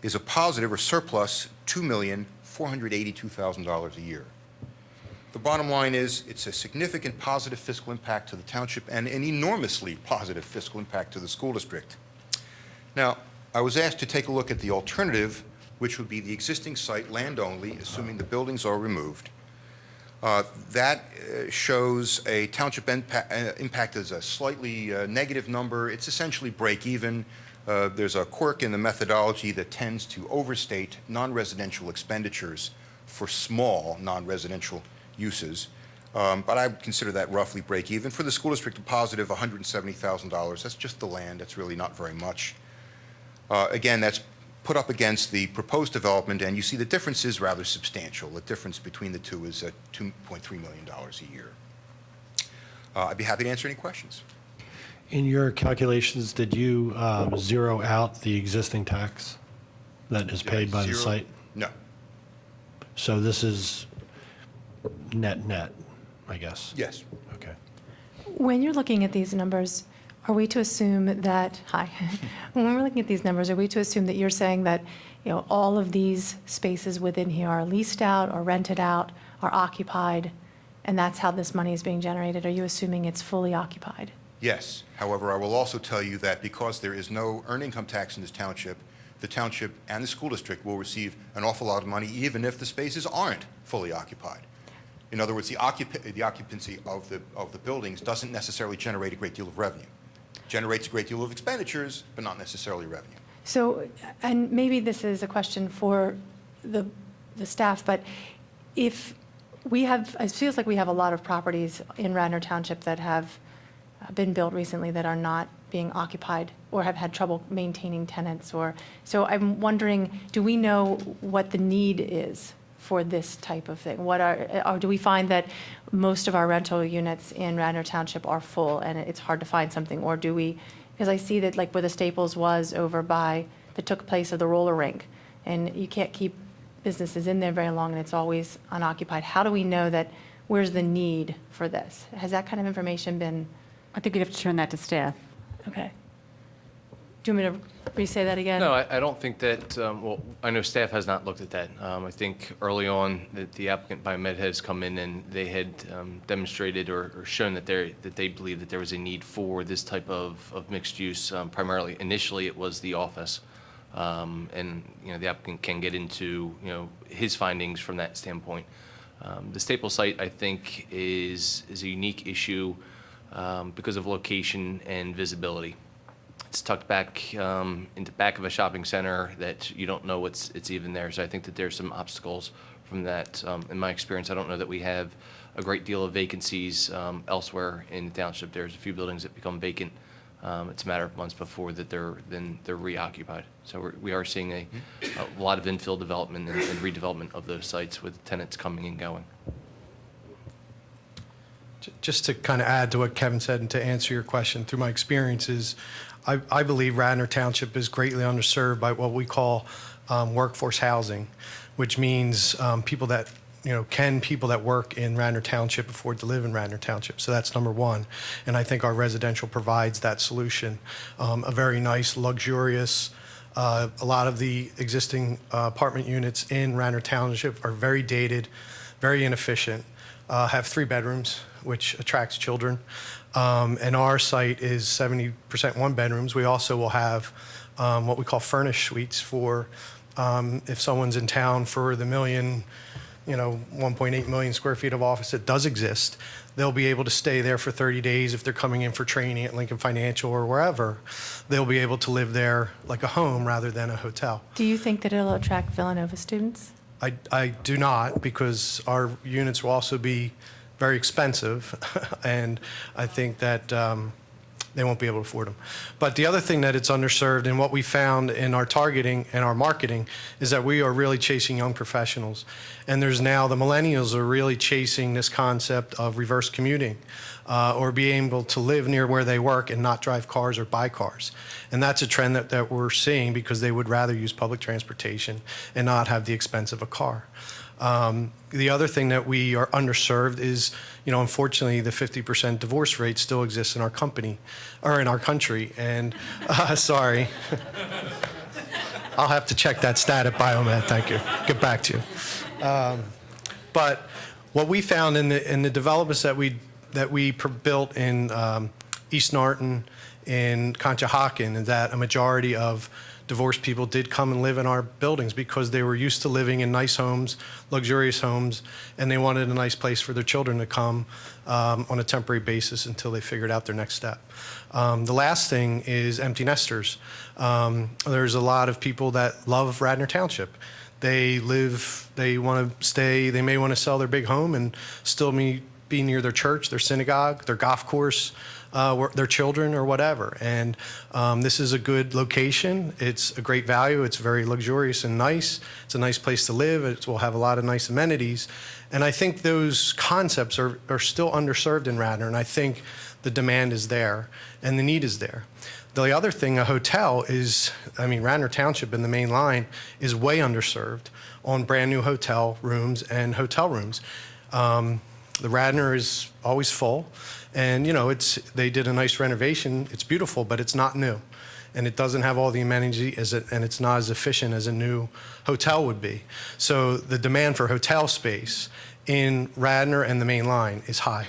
is a positive or surplus $2,482,000 a year. The bottom line is it's a significant positive fiscal impact to the township and an enormously positive fiscal impact to the school district. Now, I was asked to take a look at the alternative, which would be the existing site, land only, assuming the buildings are removed. That shows a township impact as a slightly negative number. It's essentially break even. There's a quirk in the methodology that tends to overstate non-residential expenditures for small non-residential uses. But I would consider that roughly break even. For the school district, a positive $170,000. That's just the land. That's really not very much. Again, that's put up against the proposed development, and you see the difference is rather substantial. The difference between the two is $2.3 million a year. I'd be happy to answer any questions. In your calculations, did you zero out the existing tax that is paid by the Zero? site? No. So this is net, I guess? Yes. Okay. When you're looking at these numbers, are we to assume that, when we're looking at these numbers, are we to assume that you're saying that, all of these spaces within here are leased out or rented out, are occupied, and that's how this money is being generated? Are you assuming it's fully occupied? Yes. However, I will also tell you that because there is no earned income tax in this township, the township and the school district will receive an awful lot of money even if the spaces aren't fully occupied. In other words, the occupancy of the buildings doesn't necessarily generate a great deal of revenue. It generates a great deal of expenditures, but not necessarily revenue. So, and maybe this is a question for the staff, but if we have, it feels like we have a lot of properties in Radnor Township that have been built recently that are not being occupied or have had trouble maintaining tenants, so I'm wondering, do we know what the need is for this type of thing? Or do we find that most of our rental units in Radnor Township are full and it's hard to find something? Or do we, because I see that like where the Staples was over by, that took place of the roller rink, and you can't keep businesses in there very long and it's always unoccupied. How do we know that, where's the need for this? Has that kind of information been? I think you'd have to turn that to staff. Okay. Do you want me to re-say that again? No, I don't think that, well, I know staff has not looked at that. I think early on that the applicant BioMed has come in and they had demonstrated or shown that they believe that there was a need for this type of mixed use. Primarily, initially, it was the office. And, the applicant can get into, his findings from that standpoint. The Staples site, I think, is a unique issue because of location and visibility. It's tucked back into back of a shopping center that you don't know it's even there. So I think that there's some obstacles from that. In my experience, I don't know that we have a great deal of vacancies elsewhere in the township. There's a few buildings that become vacant. It's a matter of months before that they're reoccupied. So we are seeing a lot of infill development and redevelopment of those sites with tenants coming and going. Just to kind of add to what Kevin said and to answer your question, through my experiences, I believe Radnor Township is greatly underserved by what we call workforce housing, which means people that work in Radnor Township afford to live in Radnor Township. So that's number one. And I think our residential provides that solution. A very nice, luxurious, a lot of the existing apartment units in Radnor Township are very dated, very inefficient, have 3 bedrooms, which attracts children. And our site is 70% 1-bedrooms. We also will have what we call furnished suites for if someone's in town for the 1.8 million square feet of office that does exist, they'll be able to stay there for 30 days if they're coming in for training at Lincoln Financial or wherever. They'll be able to live there like a home rather than a hotel. Do you think that it'll attract Villanova students? I do not, because our units will also be very expensive, and I think that they won't be able to afford them. But the other thing that it's underserved, and what we found in our targeting and our marketing, is that we are really chasing young professionals. And there's now, the millennials are really chasing this concept of reverse commuting, or being able to live near where they work and not drive cars or buy cars. And that's a trend that we're seeing, because they would rather use public transportation and not have the expense of a car. The other thing that we are underserved is, unfortunately, the 50% divorce rate still exists in our company, or in our country. And sorry, I'll have to check that stat at BioMed. Thank you. Get back to you. But what we found in the developments that we built in East Norton, in Conshohocken, is that a majority of divorced people did come and live in our buildings because they were used to living in nice homes, luxurious homes, and they wanted a nice place for their children to come on a temporary basis until they figured out their next step. The last thing is empty nesters. There's a lot of people that love Radnor Township. They want to stay, they may want to sell their big home and still be near their church, their synagogue, their golf course, their children or whatever. And this is a good location. It's a great value. It's very luxurious and nice. It's a nice place to live. It will have a lot of nice amenities. And I think those concepts are still underserved in Radnor, and I think the demand is there and the need is there. The other thing, a hotel is, I mean, Radnor Township in the main line is way underserved on brand-new hotel rooms and hotel rooms. The Radnor is always full, and, you know, they did a nice renovation. It's beautiful, but it's not new, and it doesn't have all the amenities, and it's not as efficient as a new hotel would be. So the demand for hotel space in Radnor and the main line is high.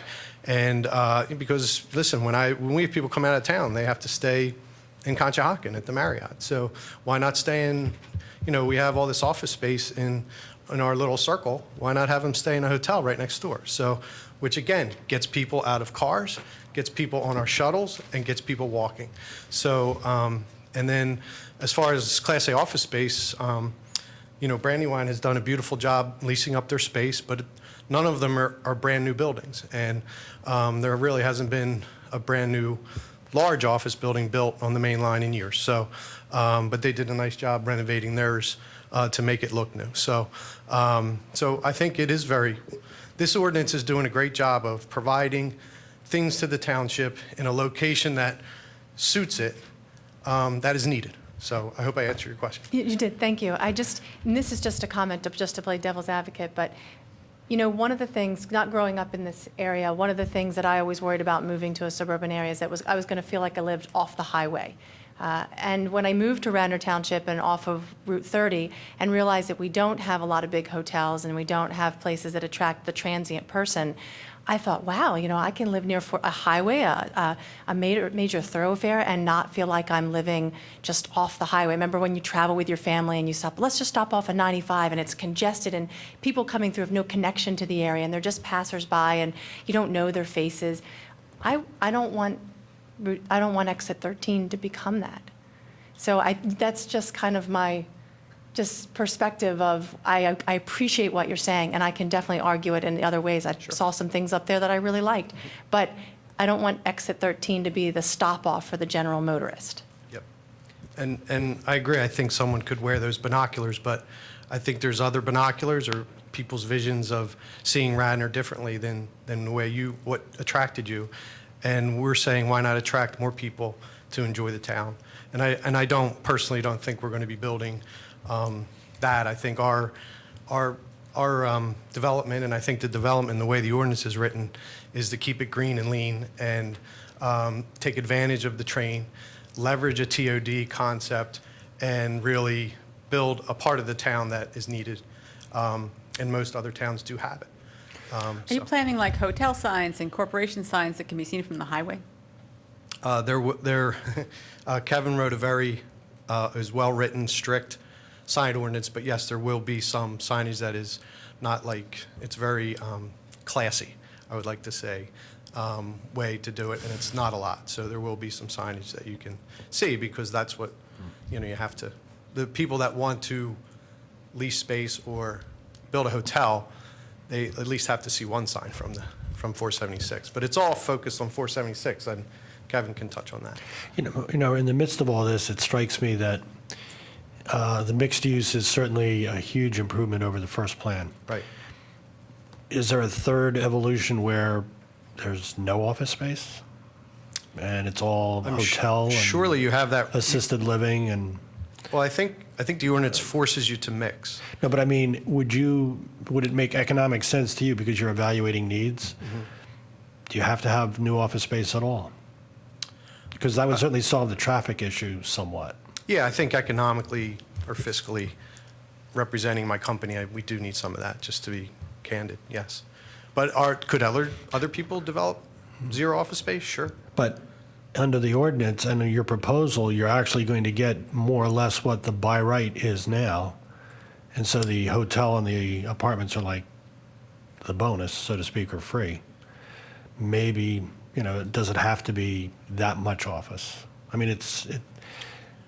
And because, listen, when we have people come out of town, they have to stay in Conshohocken at the Marriott. So why not stay in, you know, we have all this office space in our little circle. Why not have them stay in a hotel right next door? So, which again, gets people out of cars, gets people on our shuttles, and gets people walking. So, and then as far as Class A office space, you know, Brandywine has done a beautiful job leasing up their space, but none of them are brand new buildings. And there really hasn't been a brand new large office building built on the main line in years. So, but they did a nice job renovating theirs to make it look new. So, so I think it is this ordinance is doing a great job of providing things to the township in a location that suits it, that is needed. So I hope I answered your question. You did, thank you. and this is just a comment, just to play devil's advocate, but you know, one of the things, not growing up in this area, one of the things that I always worried about moving to a suburban area is that I was going to feel like I lived off the highway. And when I moved to Radnor Township and off of Route 30 and realized that we don't have a lot of big hotels and we don't have places that attract the transient person, I thought, wow, you know, I can live near a highway, a major thoroughfare, and not feel like I'm living just off the highway. Remember when you travel with your family and you stop, let's just stop off at 95, and it's congested, and people coming through have no connection to the area, and they're just passersby, and you don't know their faces. I don't want exit 13 to become that. So that's just kind of my perspective of, I appreciate what you're saying, and I can definitely argue it in other ways. I saw some things up there that I really liked, but I don't want exit 13 to be the stop-off for the general motorist. Yep. And I agree. I think someone could wear those binoculars, but I think there's other binoculars or people's visions of seeing Radnor differently than the way what attracted you. And we're saying, why not attract more people to enjoy the town? And I personally don't think we're going to be building that. I think our development, and I think the development, the way the ordinance is written, is to keep it green and lean and take advantage of the train, leverage a TOD concept, and really build a part of the town that is needed. And most other towns do have it. Are you planning like hotel signs and corporation signs that can be seen from the highway? Kevin wrote a very is well-written, strict sign ordinance, but yes, there will be some signage that is not like, it's very classy, I would like to say, way to do it, and it's not a lot. So there will be some signage that you can see, because that's what, you know, you have to, the people that want to lease space or build a hotel, they at least have to see one sign from 476. But it's all focused on 476, and Kevin can touch on that. You know, in the midst of all this, it strikes me that the mixed use is certainly a huge improvement over the first plan. Right. Is there a third evolution where there's no office space and it's all hotel? Surely you have that assisted living and. Well, I think the ordinance forces you to mix. No, but I mean, would it make economic sense to you because you're evaluating needs? Mm-hmm. Do you have to have new office space at all? Because that would certainly solve the traffic issue somewhat. Yeah, I think economically or fiscally, representing my company, we do need some of that, just to be candid, yes. But could other people develop zero office space? Sure. But under the ordinance and your proposal, you're actually going to get more or less what the by right is now. And so the hotel and the apartments are like the bonus, so to speak, or free. Maybe, you know, does it have to be that much office? I mean,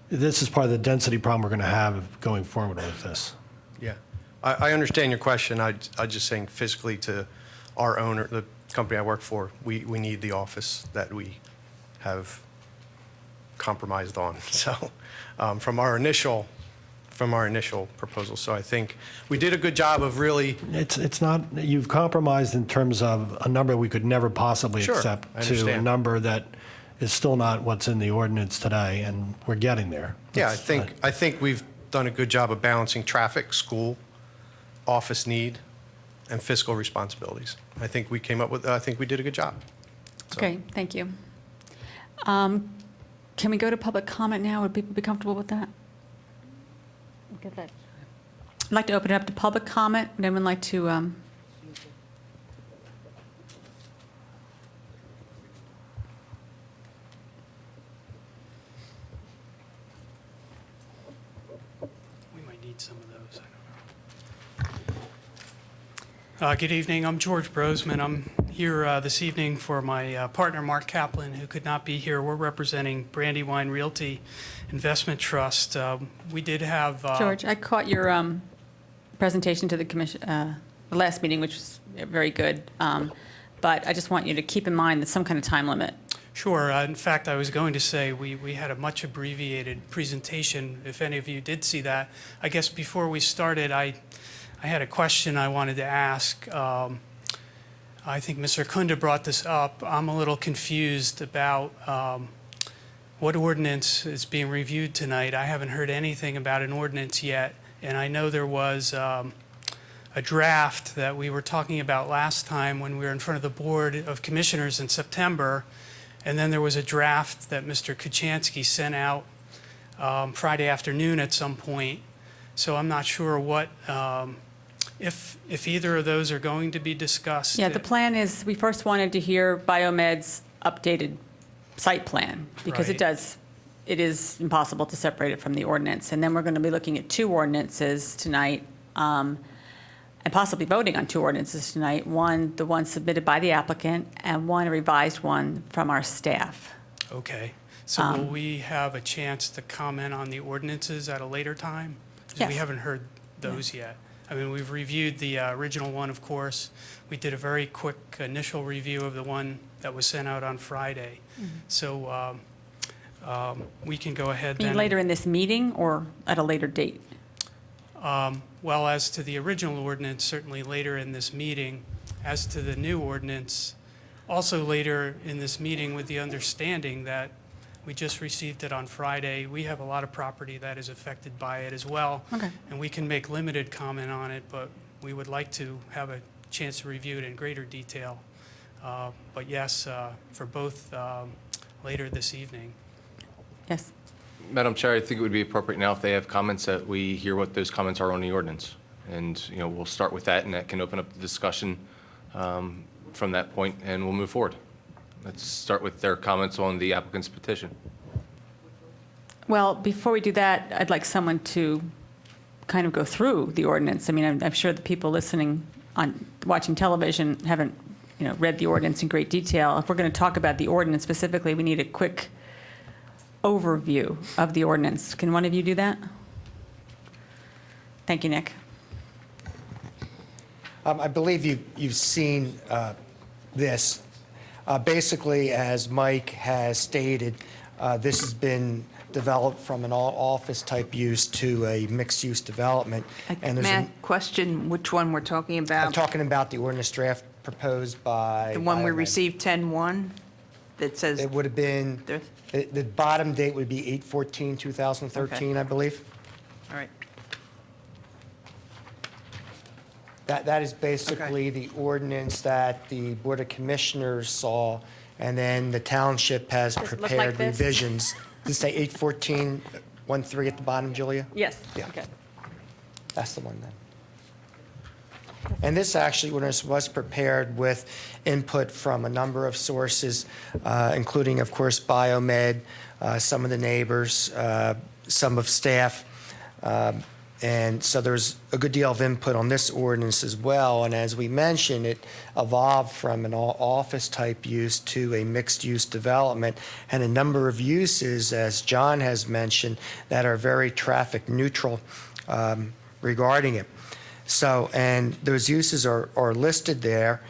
this is part of the density problem we're going to have going forward with this. Yeah, I understand your question. I'm just saying physically to our owner, the company I work for, we need the office that we have compromised on. So from our initial proposal. So I think we did a good job of really. It's not, you've compromised in terms of a number we could never possibly Sure, accept I to a understand. number that is still not what's in the ordinance today, and we're getting there. Yeah, That's- I think we've done a good job of balancing traffic, school, office need, and fiscal responsibilities. I think we did a good job. So- Okay, thank you. Can we go to public comment now? Would people be comfortable with that? Get that. I'd like to open it up to public comment. Would anyone like to? We might need some of those. I don't know. Good evening. I'm George Brosman. I'm here this evening for my partner, Mark Kaplan, who could not be here. We're representing Brandywine Realty Investment Trust. We did have... George, I caught your presentation to the commission, the last meeting, which was very good. But I just want you to keep in mind that some kind of time limit. Sure. In fact, I was going to say we had a much abbreviated presentation, if any of you did see that. I guess before we started, I had a question I wanted to ask. I think Mr. Kunda brought this up. I'm a little confused about what ordinance is being reviewed tonight. I haven't heard anything about an ordinance yet, and I know there was a draft that we were talking about last time when we were in front of the Board of Commissioners in September, and then there was a draft that Mr. Kuchansky sent out Friday afternoon at some point. So I'm not sure what, if either of those are going to be discussed. Yeah, the plan is, we first wanted to hear BioMed's updated site plan, because Right. it is impossible to separate it from the ordinance. And then we're going to be looking at two ordinances tonight, and possibly voting on two ordinances tonight. One, the one submitted by the applicant, and one, a revised one from our staff. Okay. So will we have a chance to comment on the ordinances at a later time? 'Cause we Yes. haven't heard those yet. I mean, we've reviewed the original one, of course. We did a very quick initial review of the one that was sent out on Friday. So we can go ahead I mean, then. later in this meeting or at a later date? Well, as to the original ordinance, certainly later in this meeting. As to the new ordinance, also later in this meeting, with the understanding that we just received it on Friday. We have a lot of property that is affected by it as well. Okay. And we can make limited comment on it, but we would like to have a chance to review it in greater detail. But yes, for both later this evening. Yes. Madam Chair, I think it would be appropriate now if they have comments that we hear what those comments are on the ordinance. And, we'll start with that, and that can open up the discussion from that point, and we'll move forward. Let's start with their comments on the applicant's petition. Well, before we do that, I'd like someone to kind of go through the ordinance. I mean, I'm sure the people listening watching television haven't, read the ordinance in great detail. If we're going to talk about the ordinance specifically, we need a quick overview of the ordinance. Can one of you do that? Thank you, Nick. I believe you've seen this. Basically, as Mike has stated, this has been developed from an office-type use to a mixed-use development. And there's May I question which one we're talking I'm about? talking about the ordinance draft proposed by The one we BioMed. received 10-1 that says, It would have been, the bottom date would be 8/14/2013, I believe. all right. That is basically the ordinance that the Board of Commissioners saw, and then the township has Does it look like prepared this? revisions. Does it say 8/14/13 at the bottom, Julia? Yes. Yeah. Okay. That's the one then. And this actually was prepared with input from a number of sources, including, of course, BioMed, some of the neighbors, some of staff. And so there's a good deal of input on this ordinance as well. And as we mentioned, it evolved from an office-type use to a mixed-use development, and a number of uses, as John has mentioned, that are very traffic neutral regarding it. So, and those uses are listed there.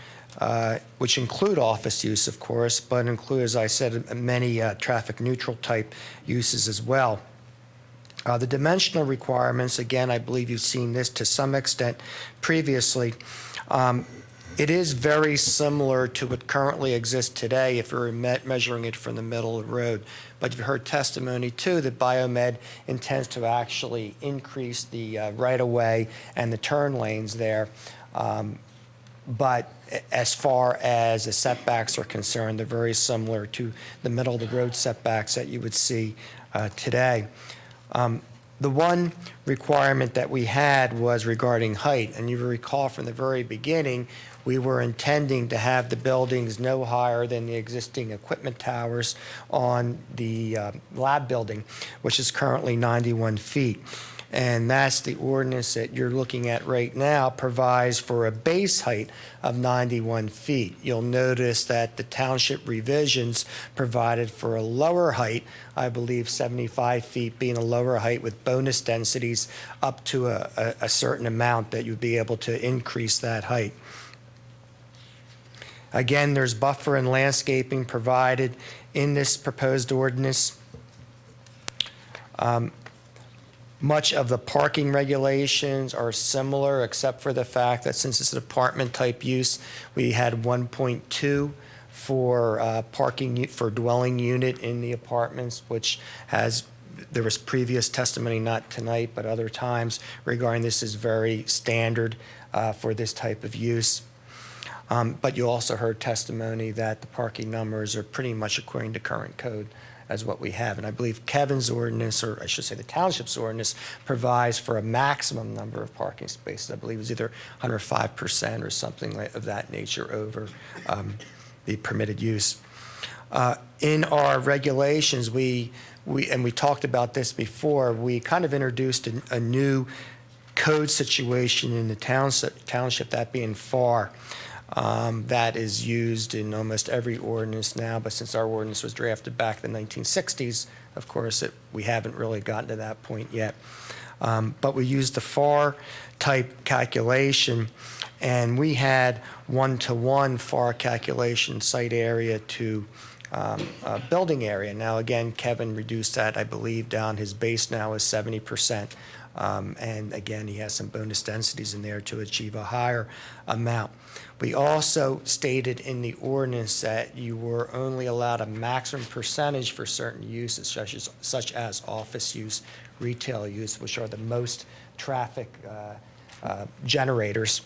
which include office use, of course, but include, as I said, many traffic-neutral type uses as well. The dimensional requirements, again, I believe you've seen this to some extent previously. It is very similar to what currently exists today if you're measuring it from the middle of the road. But you've heard testimony, too, that BioMed intends to actually increase the right-of-way and the turn lanes there. But as far as the setbacks are concerned, they're very similar to the middle-of-the-road setbacks that you would see today. The one requirement that we had was regarding height, and you recall from the very beginning, we were intending to have the buildings no higher than the existing equipment towers on the lab building, which is currently 91 feet. And that's the ordinance that you're looking at right now provides for a base height of 91 feet. You'll notice that the township revisions provided for a lower height, I believe 75 feet being a lower height with bonus densities up to a certain amount that you'd be able to increase that height. Again, there's buffer and landscaping provided in this proposed ordinance. Much of the parking regulations are similar, except for the fact that since it's an apartment-type use, we had 1.2 for parking for dwelling unit in the apartments, which there was previous testimony, not tonight, but other times, regarding this is very standard for this type of use. But you also heard testimony that the parking numbers are pretty much according to current code as what we have. And I believe Kevin's ordinance, or I should say the township's ordinance, provides for a maximum number of parking spaces. I believe it's either 105% or something of that nature over the permitted use. In our regulations, we talked about this before, we kind of introduced a new code situation in the township, that being FAR. That is used in almost every ordinance now, but since our ordinance was drafted back in the 1960s, of course, we haven't really gotten to that point yet. But we used the FAR type calculation, and we had one-to-one FAR calculation, site area to building area. Now, again, Kevin reduced that, I believe, down. His base now is 70%. And again, he has some bonus densities in there to achieve a higher amount. We also stated in the ordinance that you were only allowed a maximum percentage for certain uses, such as office use, retail use, which are the most traffic generators,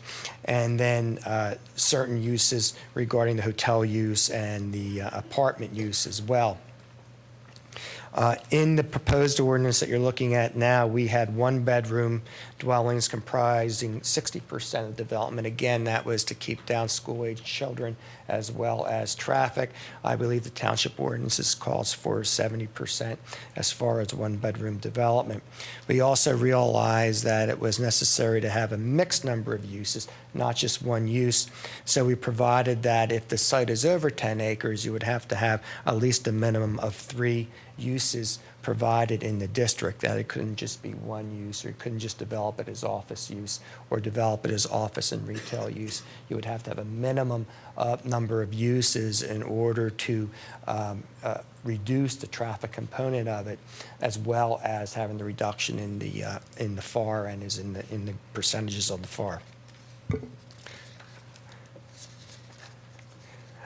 and then certain uses regarding the hotel use and the apartment use as well. In the proposed ordinance that you're looking at now, we had one-bedroom dwellings comprising 60% of development. Again, that was to keep down school-age children as well as traffic. I believe the township ordinances calls for 70% as far as one-bedroom development. We also realized that it was necessary to have a mixed number of uses, not just one use. So we provided that if the site is over 10 acres, you would have to have at least a minimum of 3 uses provided in the district, that it couldn't just be one use, or you couldn't just develop it as office use or develop it as office and retail use. You would have to have a minimum number of uses in order to reduce the traffic component of it, as well as having the reduction in the FAR and is in the percentages of the FAR.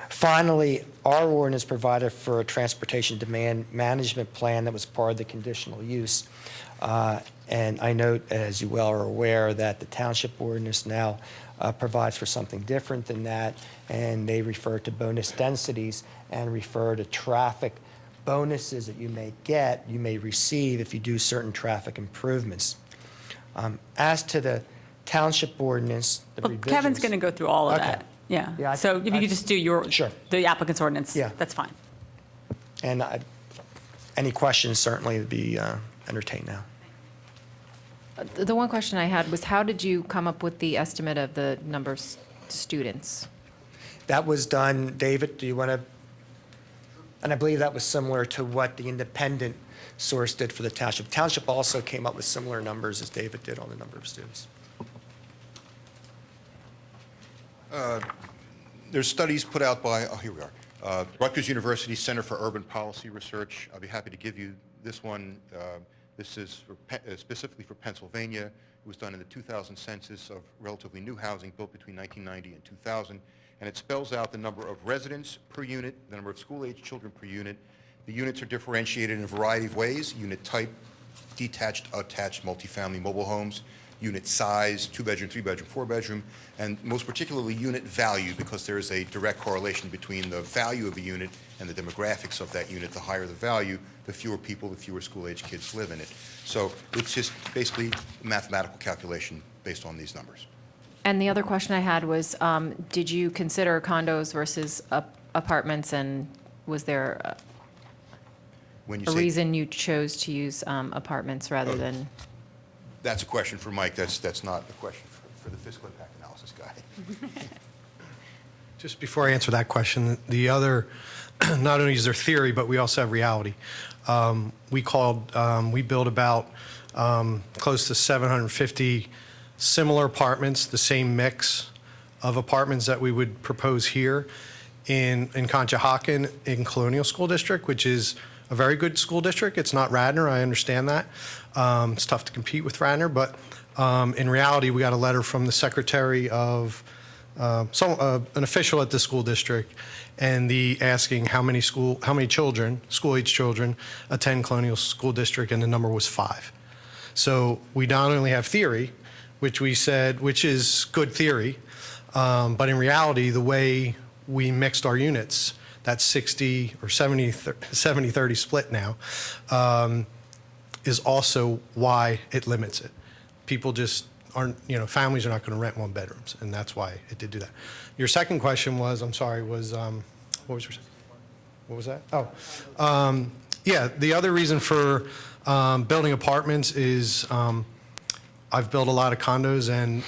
Finally, our ordinance provided for a transportation demand management plan that was part of the conditional use. And I note, as you well are aware, that the township ordinance now provides for something different than that, and they refer to bonus densities and refer to traffic bonuses that you may receive if you do certain traffic improvements. As to the township ordinance, Kevin's going to go through all of Okay. that. Yeah. So if you could just do the applicant's ordinance, that's fine. And any questions certainly would be entertained now. The one question I had was, how did you come up with the estimate of the number of students? That was done, David, do you want to? And I believe that was similar to what the independent source did for the township. Township also came up with similar numbers as David did on the number of students. there's studies put out by, oh, here we are, Rutgers University Center for Urban Policy Research. I'll be happy to give you this one. This is specifically for Pennsylvania. It was done in the 2000 census of relatively new housing built between 1990 and 2000. And it spells out the number of residents per unit, the number of school-age children per unit. The units are differentiated in a variety of ways: unit type, detached, attached, multifamily mobile homes, unit size, 2-bedroom, 3-bedroom, 4-bedroom, and most particularly unit value, because there is a direct correlation between the value of a unit and the demographics of that unit. The higher the value, the fewer people, the fewer school-age kids live in it. So it's just basically a mathematical calculation based on these numbers. And the other question I had was, did you consider condos versus apartments, and was there When you a say, reason you chose to use apartments rather than? that's a question for Mike. That's not a question for the fiscal impact analysis guy. Just before I answer that question, the other, not only is there theory, but we also have reality. We built about close to 750 similar apartments, the same mix of apartments that we would propose here in Conshohocken in Colonial School District, which is a very good school district. It's not Radnor, I understand that. It's tough to compete with Radnor, but in reality, we got a letter from the secretary of an official at the school district, and asking how many children, school-age children, attend Colonial School District, and the number was 5. So we not only have theory, which is good theory, but in reality, the way we mixed our units, that 60 or 70-30 split now, is also why it limits it. People just aren't, families are not going to rent 1-bedrooms, and that's why it did do that. Your second question was, what was your second? What was that? Oh, yeah, the other reason for building apartments is I've built a lot of condos and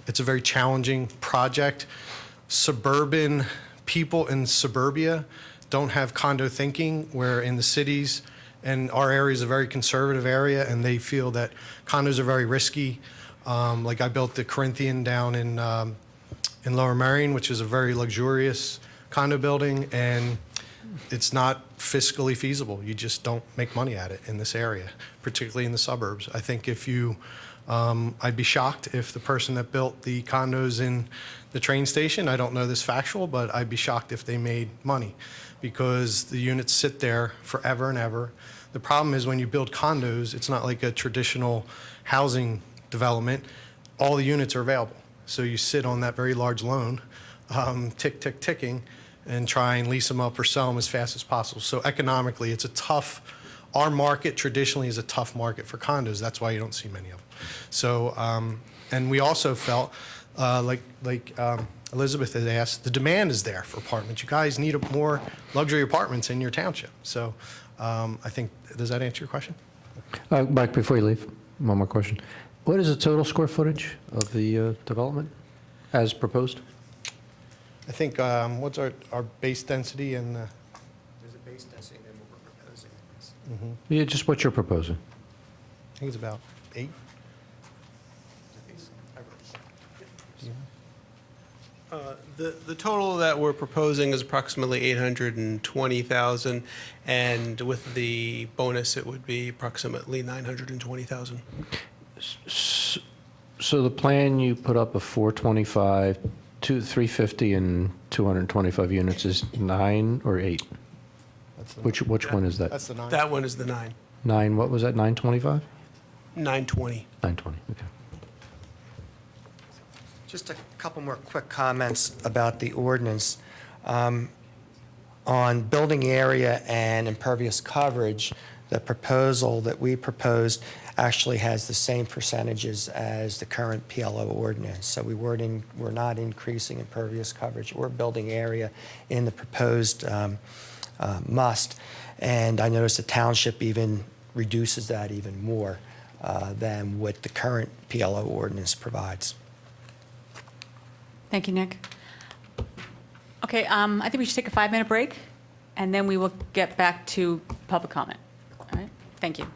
it's a very challenging project. Suburban people in suburbia don't have condo thinking, where in the cities, and our area is a very conservative area, and they feel that condos are very risky. Like I built the Corinthian down in Lower Merion, which is a very luxurious condo building, and it's not fiscally feasible. You just don't make money at it in this area, particularly in the suburbs. I think I'd be shocked if the person that built the condos in the train station, I don't know this factual, but I'd be shocked if they made money, because the units sit there forever and ever. The problem is when you build condos, it's not like a traditional housing development. All the units are available. So you sit on that very large loan, ticking, and try and lease them up or sell them as fast as possible. So economically, our market traditionally is a tough market for condos. That's why you don't see many of them. So, and we also felt, like Elizabeth had asked, the demand is there for apartments. You guys need more luxury apartments in your township. So I think, does that answer your question? Mike, before you leave, one more question. What is the total square footage of the development as proposed? I think, what's our base density and? There's a base density and then what we're proposing. Yeah, just what you're proposing. I think it's about 8. The total that we're proposing is approximately 820,000, and with the bonus, it would be approximately 920,000. So the plan you put up of 425, 350, and 225 units is 9 or 8? Which one is that? That's the 9. That one is the 9. 9, what was that, 925? 920. 920, okay. Just a couple more quick comments about the ordinance. On building area and impervious coverage, the proposal that we proposed actually has the same percentages as the current PLO ordinance. So we're not increasing impervious coverage or building area in the proposed must. And I noticed the township even reduces that even more than what the current PLO ordinance provides. Thank you, Nick. Okay, I think we should take a 5-minute break, and then we will get back to public comment. All right, thank you.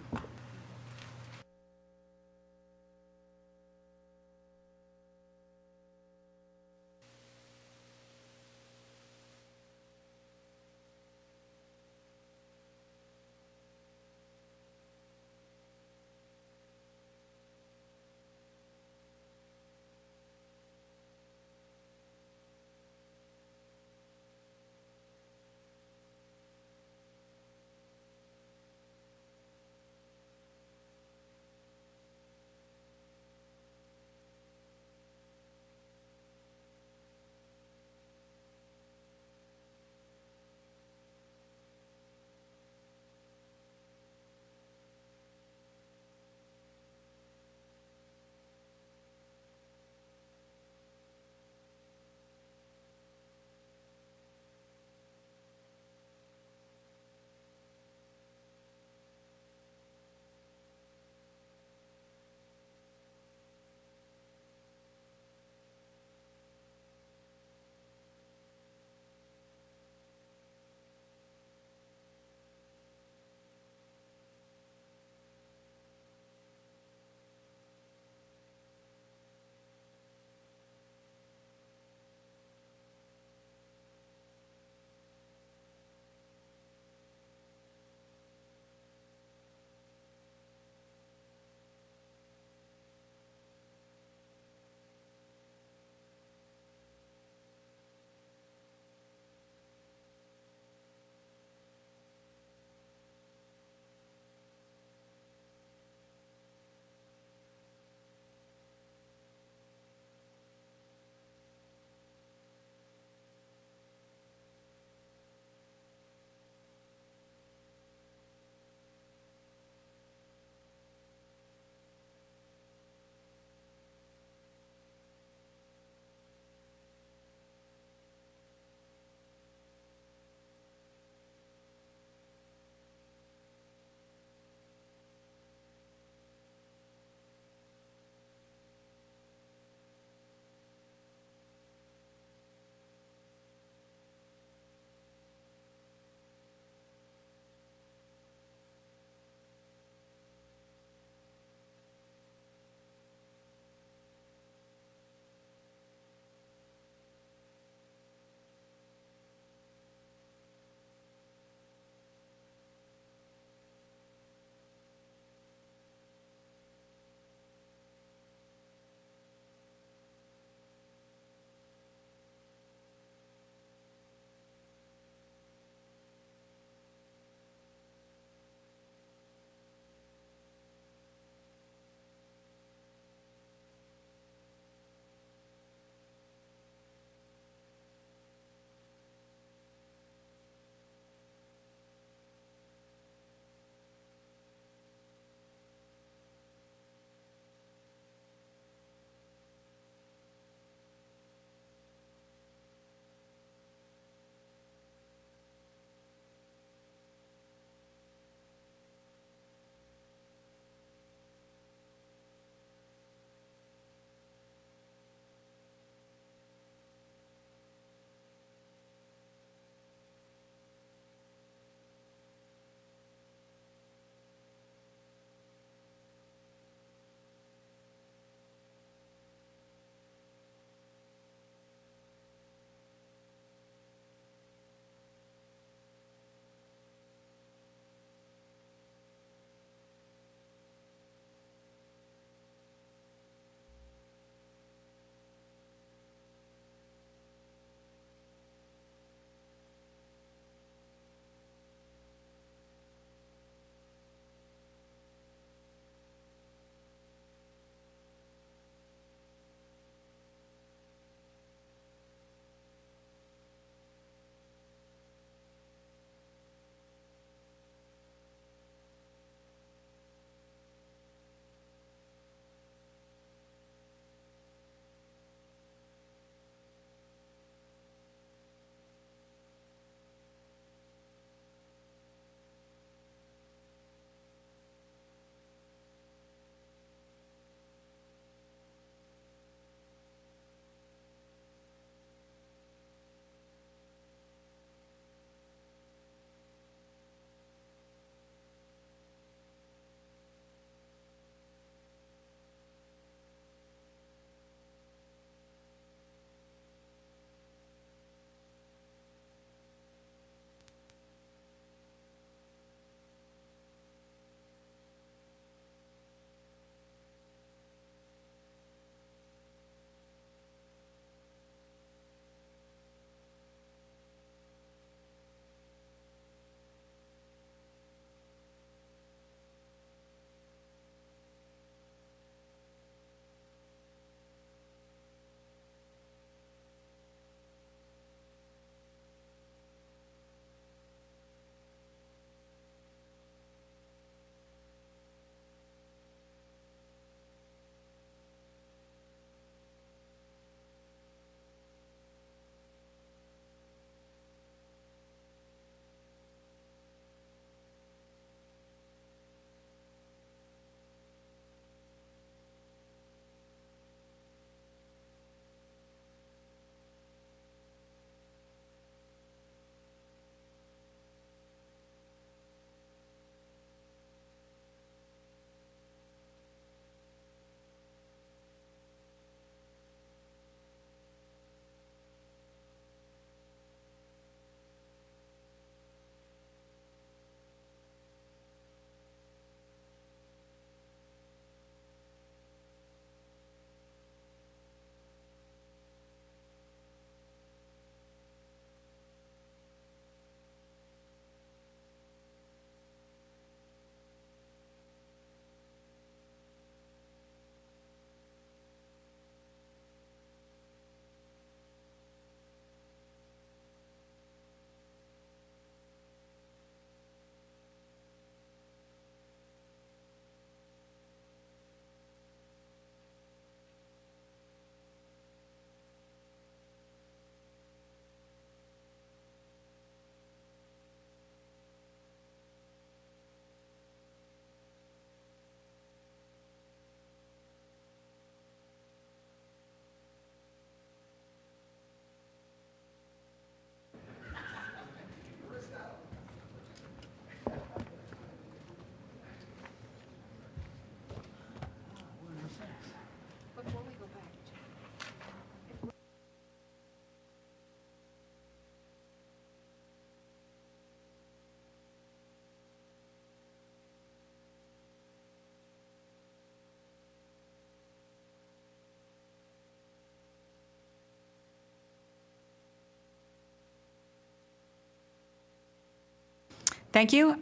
Thank you.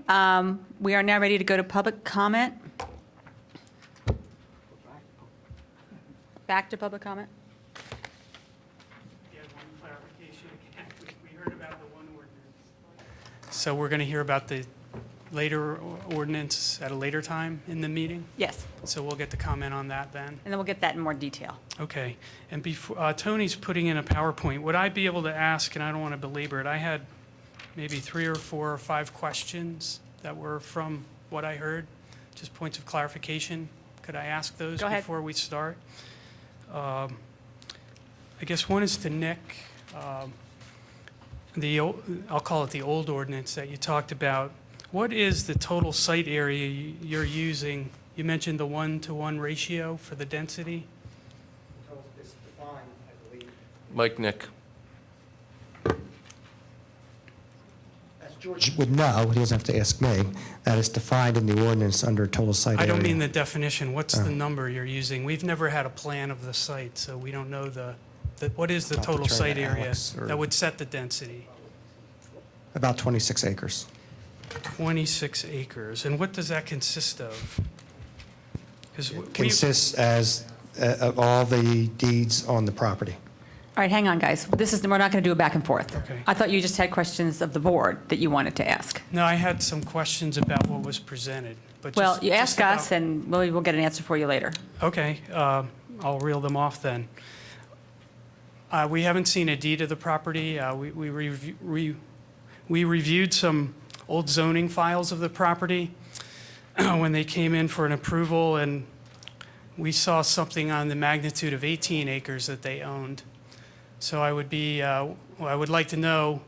We are now ready to go to public comment. Back to public comment. Yeah, one clarification again. We heard about the one ordinance. So we're going to hear about the later ordinance at a later time in the meeting? Yes, So we'll get to comment on that then? and then we'll get that in more detail. Okay. And before, Tony's putting in a PowerPoint. Would I be able to ask, and I don't want to belabor it, I had maybe 3 or 4 or 5 questions that were from what I heard, just points of clarification. Could I ask those Go ahead. before we start? I guess one is to Nick. I'll call it the old ordinance that you talked about. What is the total site area you're using? You mentioned the 1-to-1 ratio for the density. Mike, Nick. As George would know, he doesn't have to ask me, that is defined in the ordinance under total site I area. don't mean the definition. What's the number you're using? We've never had a plan of the site, so we don't know what is the I'll have to total turn site to area Alex, or- that would set the density? About 26 acres. 26 acres. And what does that consist of? 'Cause Consists of all the deeds on the property. All right, hang on, guys. We're not going to do a back and forth. Okay. I thought you just had questions of the board that you wanted to ask. No, I had some questions about what was presented, but Well, just- you just ask us, about- and we'll get an answer for you later. Okay, I'll reel them off then. We haven't seen a deed of the property. We reviewed some old zoning files of the property when they came in for an approval, and we saw something on the magnitude of 18 acres that they owned. So I would like to know,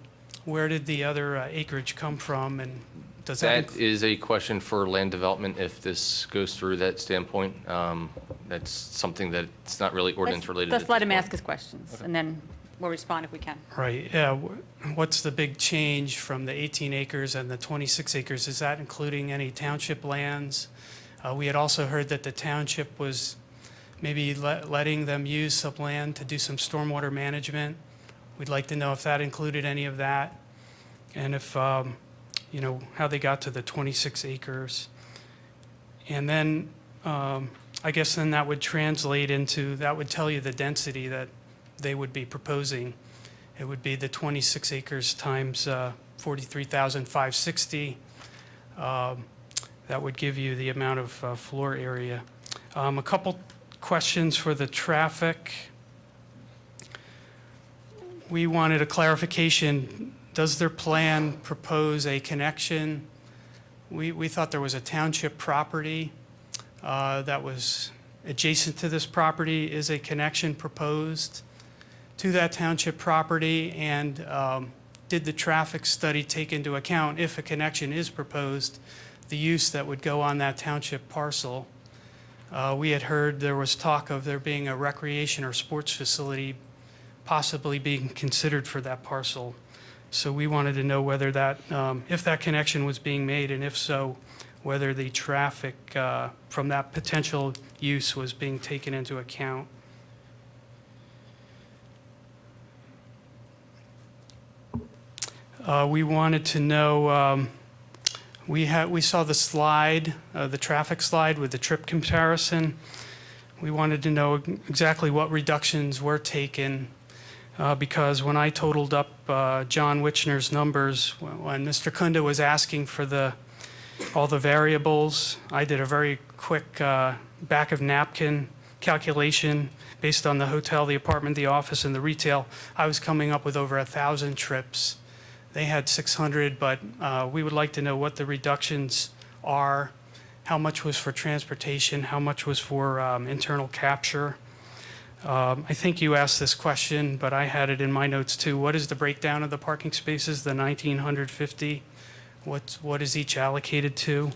where did the other acreage come from, and does that? That is a question for land development if this goes through that standpoint. That's something that it's not really ordinance related. Let's at let this him point. ask his questions, and then we'll respond if we can. Right, yeah. What's the big change from the 18 acres and the 26 acres? Is that including any township lands? We had also heard that the township was maybe letting them use some land to do some stormwater management. We'd like to know if that included any of that, and if, how they got to the 26 acres. And then, I guess then that would translate into, that would tell you the density that they would be proposing. It would be the 26 acres times 43,560. That would give you the amount of floor area. A couple questions for the traffic. We wanted a clarification. Does their plan propose a connection? We thought there was a township property that was adjacent to this property. Is a connection proposed to that township property? And did the traffic study take into account, if a connection is proposed, the use that would go on that township parcel? We had heard there was talk of there being a recreation or sports facility possibly being considered for that parcel. So we wanted to know whether that, if that connection was being made, and if so, whether the traffic from that potential use was being taken into account. We wanted to know, we saw the slide, the traffic slide with the trip comparison. We wanted to know exactly what reductions were taken, because when I totaled up John Witchner's numbers, when Mr. Kunda was asking for all the variables, I did a very quick back of napkin calculation based on the hotel, the apartment, the office, and the retail. I was coming up with over 1,000 trips. They had 600, but we would like to know what the reductions are, how much was for transportation, how much was for internal capture. I think you asked this question, but I had it in my notes too. What is the breakdown of the parking spaces, the 1,950? What is each allocated to?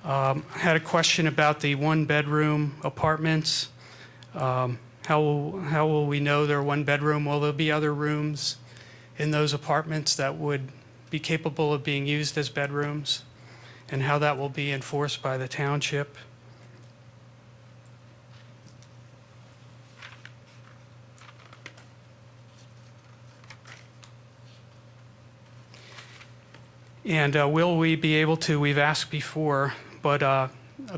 I had a question about the one-bedroom apartments. How will we know they're one bedroom? Will there be other rooms in those apartments that would be capable of being used as bedrooms? And how that will be enforced by the township? And will we be able to? We've asked before, but a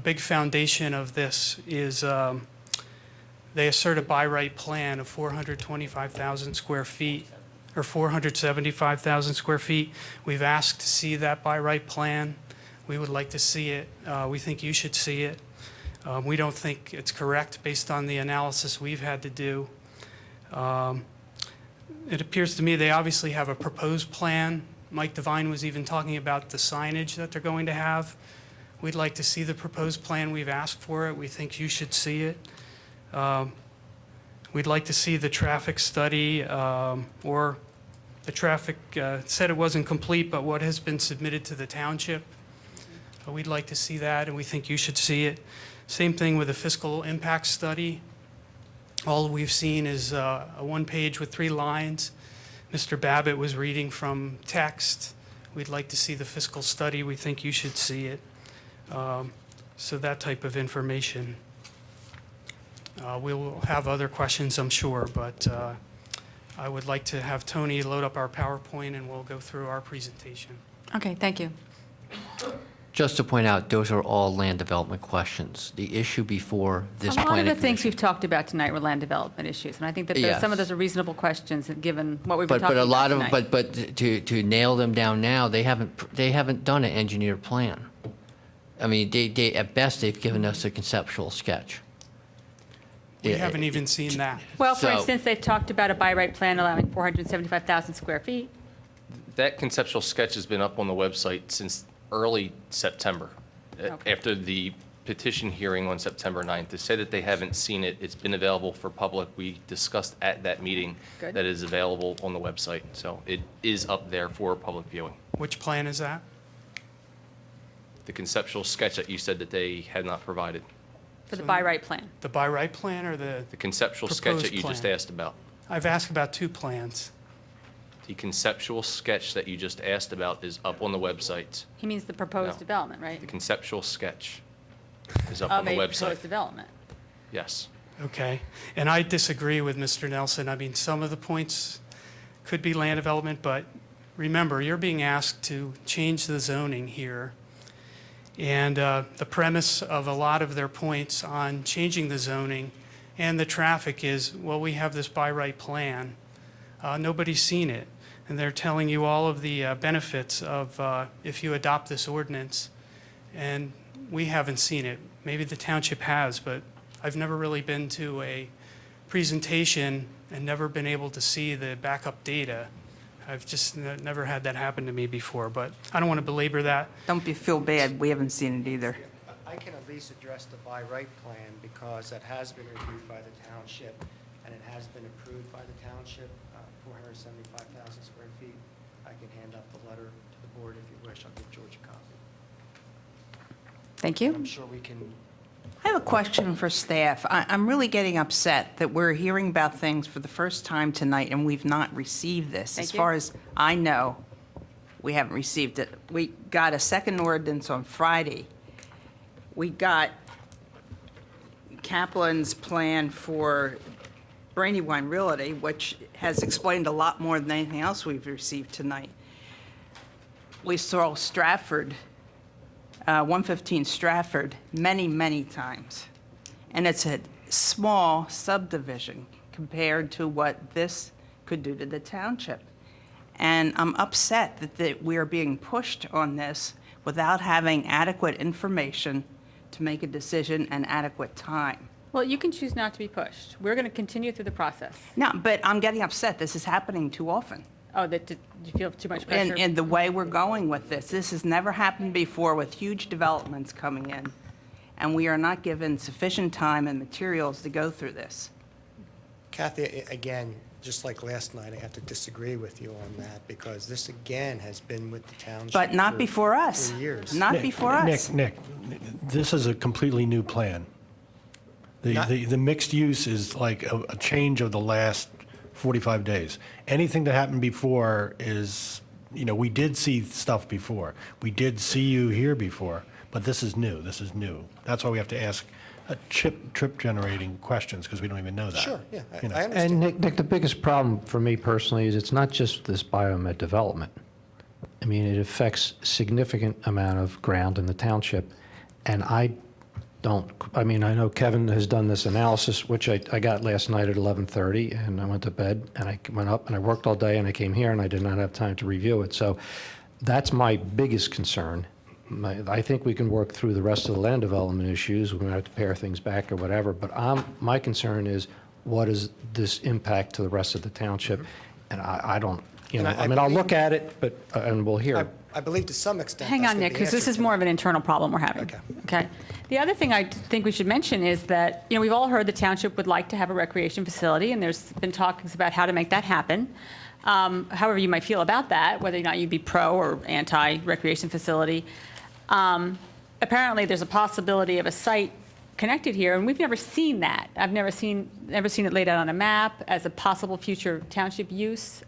big foundation of this is they assert a by right plan of 425,000 square feet or 475,000 square feet. We've asked to see that by right plan. We would like to see it. We think you should see it. We don't think it's correct based on the analysis we've had to do. It appears to me they obviously have a proposed plan. Mike Devine was even talking about the signage that they're going to have. We'd like to see the proposed plan. We've asked for it. We think you should see it. We'd like to see the traffic study, or the traffic said it wasn't complete, but what has been submitted to the township. We'd like to see that, and we think you should see it. Same thing with the fiscal impact study. All we've seen is a one-page with 3 lines. Mr. Babbitt was reading from text. We'd like to see the fiscal study. We think you should see it. So that type of information. We will have other questions, I'm sure, but I would like to have Tony load up our PowerPoint and we'll go through our presentation. Okay, thank you. Just to point out, those are all land development questions. The issue before this A lot of planning the things commission. we've talked about tonight were land development issues, and I think that Yes. some of those are reasonable questions, given what we've been But talking a about lot of, tonight. but to nail them down now, they haven't done an engineered plan. I mean, they at best, they've given us a conceptual sketch. We Yeah, haven't even seen that. Well, for So- instance, they've talked about a by right plan allowing 475,000 square feet. That conceptual sketch has been up on the website since early September, Okay. after the petition hearing on September 9th. To say that they haven't seen it, it's been available for public. We discussed at that meeting Good. that is available on the website. So it is up there for public viewing. Which plan is that? The conceptual sketch that you said that they had not provided. For the by right plan. The by right plan or the? The conceptual sketch that Proposed you just plan. asked about. I've asked about 2 plans. The conceptual sketch that you just asked about is up on the website. He means the proposed No. development, right? The conceptual sketch is up Of on the a website. proposed development. Yes. Okay, and I disagree with Mr. Nelson. I mean, some of the points could be land development, but remember, you're being asked to change the zoning here. And the premise of a lot of their points on changing the zoning and the traffic is, well, we have this by right plan. Nobody's seen it. And they're telling you all of the benefits of if you adopt this ordinance. And we haven't seen it. Maybe the township has, but I've never really been to a presentation and never been able to see the backup data. I've just never had that happen to me before, but I don't want to belabor that. Don't feel bad, we haven't seen it either. I can at least address the by right plan because that has been reviewed by the township and it has been approved by the township, 475,000 square feet. I can hand up the letter to the board if you wish. I'll give George a copy. Thank you. I'm sure we can. I have a question for staff. I'm really getting upset that we're hearing about things for the first time tonight and we've not received this. Thank As you. far as I know, we haven't received it. We got a second ordinance on Friday. We got Kaplan's plan for Brandywine Realty, which has explained a lot more than anything else we've received tonight. We saw Strafford, 115 Strafford, many, many times. And it's a small subdivision compared to what this could do to the township. And I'm upset that we are being pushed on this without having adequate information to make a decision and adequate time. Well, you can choose not to be pushed. We're going to continue through the process. No, but I'm getting upset. This is happening too often. Oh, that you feel too much pressure? And the way we're going with this, this has never happened before with huge developments coming in. And we are not given sufficient time and materials to go through this. Kathy, again, just like last night, I have to disagree with you on that because this again has been with the township. But not for- before us. For years. Not before us. Nick, this is a completely new plan. The mixed use is like a change of the last 45 days. Anything that happened before is, we did see stuff before. We did see you here before, but this is new. This is new. That's why we have to ask trip generating questions because we don't even know that. Sure, yeah, I understand. And Nick, the biggest problem for me personally is it's not just this BioMed development. I mean, it affects significant amount of ground in the township, and I mean, I know Kevin has done this analysis, which I got last night at 11:30, and I went to bed, and I went up, and I worked all day, and I came here, and I did not have time to review it. So that's my biggest concern. I think we can work through the rest of the land development issues. We're going to have to pare things back or whatever, but my concern is, what is this impact to the rest of the township? And I don't, And I mean, I'll look at it, but, and we'll hear. I believe to some extent. Hang that's on, gonna Nick, be because this answered is more of an internal problem we're having. Okay. The other thing I think we should mention is that, we've all heard the township would like to have a recreation facility, and there's been talks about how to make that happen. However you might feel about that, whether or not you'd be pro or anti-recreation facility. Apparently, there's a possibility of a site connected here, and we've never seen that. I've never seen it laid out on a map as a possible future township use.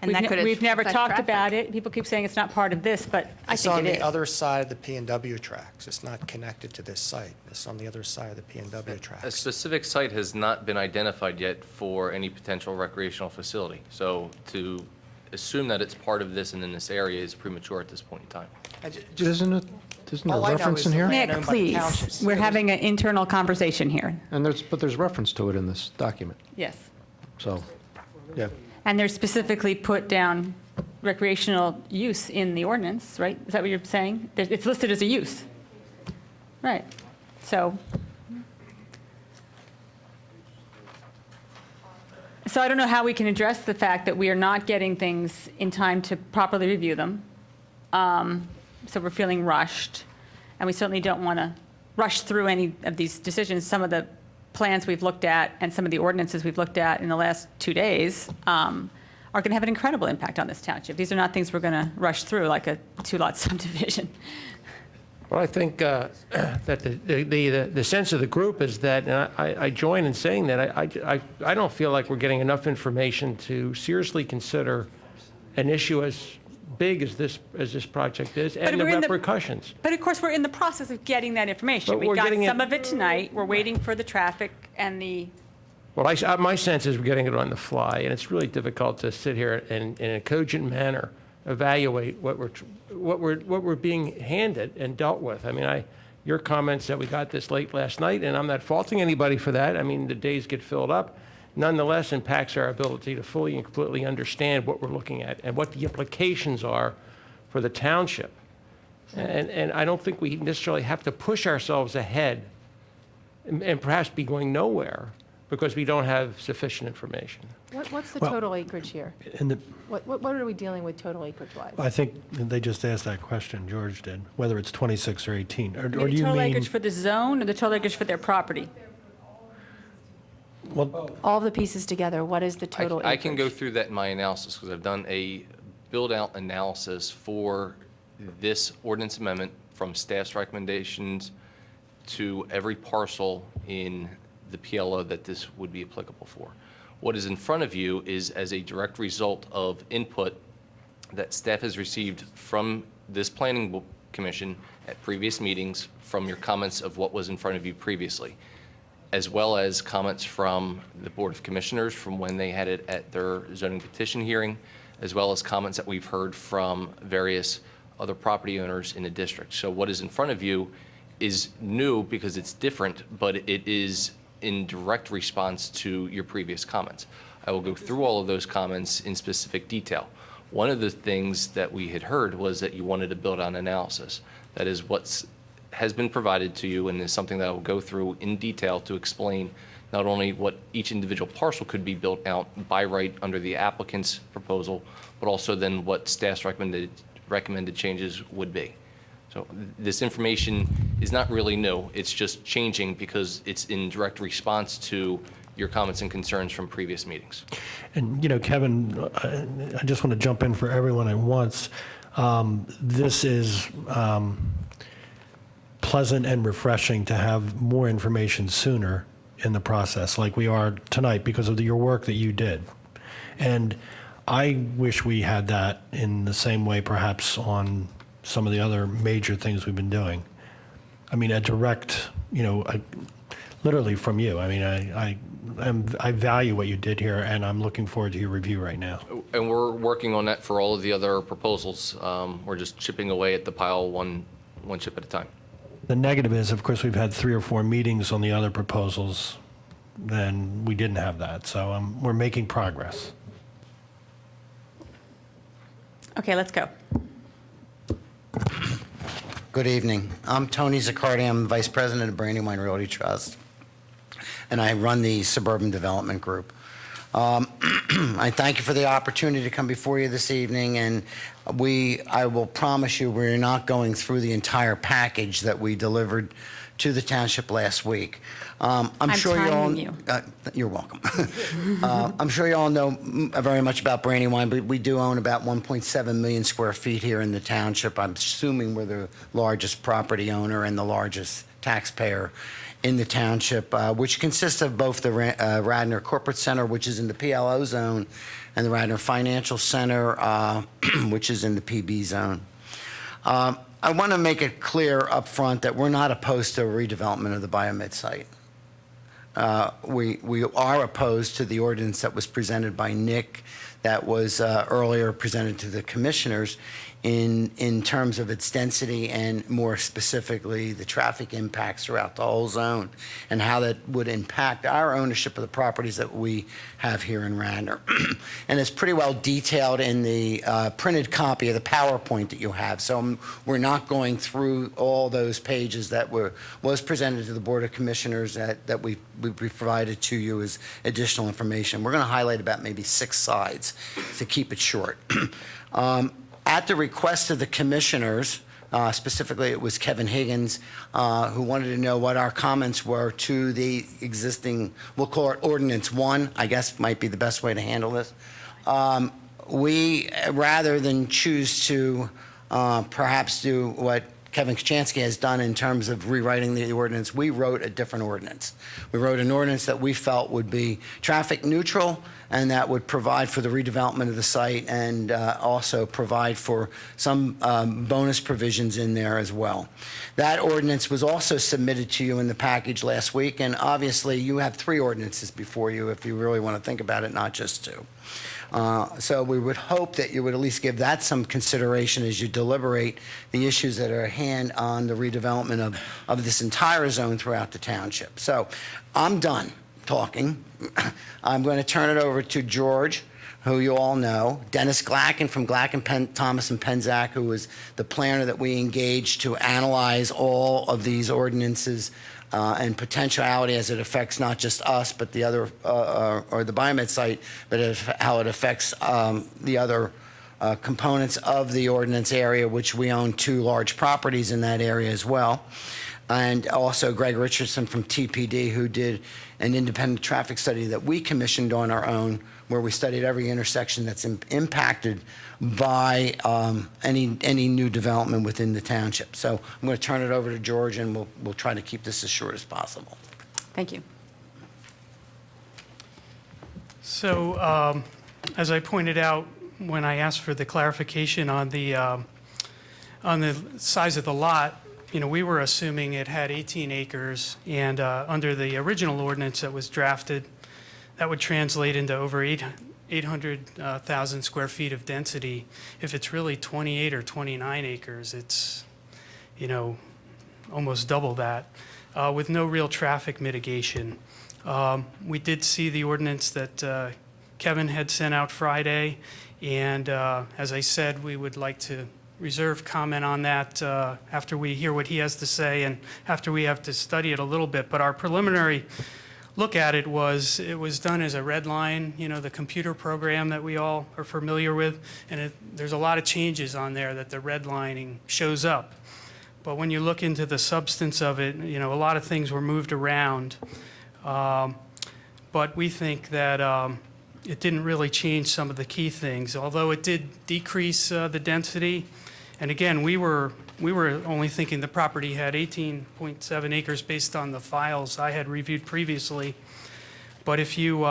And that could We've never affect talked traffic. about it. People keep saying it's not part of this, but I It's think on it the is. other side of the P&W tracks. It's not connected to this site. It's on the other side of the P&W A tracks. specific site has not been identified yet for any potential recreational facility. So to assume that it's part of this and in this area is premature at this point in time. Isn't there All I know reference is in the here? land Nick, owned by the please, townships. we're having an internal conversation here. And there's reference to it in this document, Yes. so, yeah. And they're specifically put down recreational use in the ordinance, right? Is that what you're saying? It's listed as a use. Right. So I don't know how we can address the fact that we are not getting things in time to properly review them. So we're feeling rushed, and we certainly don't want to rush through any of these decisions. Some of the plans we've looked at and some of the ordinances we've looked at in the last 2 days are going to have an incredible impact on this township. These are not things we're going to rush through like a 2-lot subdivision. Well, I think that the sense of the group is that, and I join in saying that, I don't feel like we're getting enough information to seriously consider an issue as big as this project is and the we're in the- repercussions. But of course, we're in the process of getting that information. But We we're got getting it- some of it tonight. We're waiting for the traffic and the, Well, my sense is we're getting it on the fly, and it's really difficult to sit here and in a cogent manner evaluate what we're being handed and dealt with. I mean, your comments that we got this late last night, and I'm not faulting anybody for that. I mean, the days get filled up. Nonetheless, impacts our ability to fully and completely understand what we're looking at and what the implications are for the township. And I don't think we necessarily have to push ourselves ahead and perhaps be going nowhere because we don't have sufficient information. What's the Well- total acreage here? And the, What are we dealing with total acreage-wise? I think they just asked that question, George did, whether it's 26 or 18. Or do the you total mean? acreage for the zone or the total acreage for their property? Well, All the pieces together, what is the total acreage? I can go through that in my analysis because I've done a build-out analysis for this ordinance amendment from staff's recommendations to every parcel in the PLO that this would be applicable for. What is in front of you is as a direct result of input that staff has received from this planning commission at previous meetings from your comments of what was in front of you previously, as well as comments from the Board of Commissioners from when they had it at their zoning petition hearing, as well as comments that we've heard from various other property owners in the district. So what is in front of you is new because it's different, but it is in direct response to your previous comments. I will go through all of those comments in specific detail. One of the things that we had heard was that you wanted to build on analysis. That is what has been provided to you and is something that I will go through in detail to explain not only what each individual parcel could be built out by right under the applicant's proposal, but also then what staff's recommended changes would be. So this information is not really new. It's just changing because it's in direct response to your comments and concerns from previous meetings. and, Kevin, I just want to jump in for everyone at once. This is pleasant and refreshing to have more information sooner in the process, like we are tonight, because of your work that you did. And I wish we had that in the same way, perhaps, on some of the other major things we've been doing. I mean, a direct, literally from you. I mean, I value what you did here, and I'm looking forward to your review right now. And we're working on that for all of the other proposals. We're just chipping away at the pile one chip at a time. The negative is, of course, we've had 3 or 4 meetings on the other proposals, then we didn't have that. So we're making progress. Okay, let's go. Good evening. I'm Tony Zaccardi. I'm Vice President of Brandywine Realty Trust, and I run the Suburban Development Group. I thank you for the opportunity to come before you this evening, and I will promise you we're not going through the entire package that we delivered to the township last week. I'm sure you all. timing you. You're welcome. I'm sure you all know very much about Brandywine, but we do own about 1.7 million square feet here in the township. I'm assuming we're the largest property owner and the largest taxpayer in the township, which consists of both the Radnor Corporate Center, which is in the PLO zone, and the Radnor Financial Center, which is in the PB zone. I want to make it clear up front that we're not opposed to a redevelopment of the BioMed site. We are opposed to the ordinance that was presented by Nick, that was earlier presented to the commissioners in terms of its density and more specifically the traffic impacts throughout the whole zone and how that would impact our ownership of the properties that we have here in Radnor. And it's pretty well detailed in the printed copy of the PowerPoint that you have. So we're not going through all those pages that was presented to the Board of Commissioners that we provided to you as additional information. We're going to highlight about maybe 6 sides to keep it short. At the request of the commissioners, specifically it was Kevin Higgins, who wanted to know what our comments were to the existing, we'll call it Ordinance 1, I guess might be the best way to handle this. We, rather than choose to perhaps do what Kevin Kachansky has done in terms of rewriting the ordinance, we wrote a different ordinance. We wrote an ordinance that we felt would be traffic neutral and that would provide for the redevelopment of the site and also provide for some bonus provisions in there as well. That ordinance was also submitted to you in the package last week, and obviously you have 3 ordinances before you if you really want to think about it, not just 2. So we would hope that you would at least give that some consideration as you deliberate the issues that are at hand on the redevelopment of this entire zone throughout the township. So I'm done talking. I'm going to turn it over to George, who you all know, Dennis Glacken from Glacken, Thomas and Penzac, who was the planner that we engaged to analyze all of these ordinances and potentiality as it affects not just us, but the other, or the BioMed site, but how it affects the other components of the ordinance area, which we own 2 large properties in that area as well. And also Greg Richardson from TPD, who did an independent traffic study that we commissioned on our own, where we studied every intersection that's impacted by any new development within the township. So I'm going to turn it over to George, and we'll try to keep this as short as possible. Thank you. So as I pointed out when I asked for the clarification on the size of the lot, we were assuming it had 18 acres, and under the original ordinance that was drafted, that would translate into over 800,000 square feet of density. If it's really 28 or 29 acres, it's, almost double that, with no real traffic mitigation. We did see the ordinance that Kevin had sent out Friday, and as I said, we would like to reserve comment on that after we hear what he has to say and after we have to study it a little bit. But our preliminary look at it was done as a red line, the computer program that we all are familiar with, and there's a lot of changes on there that the redlining shows up. But when you look into the substance of it, a lot of things were moved around. But we think that it didn't really change some of the key things, although it did decrease the density. And again, we were only thinking the property had 18.7 acres based on the files I had reviewed previously. But if you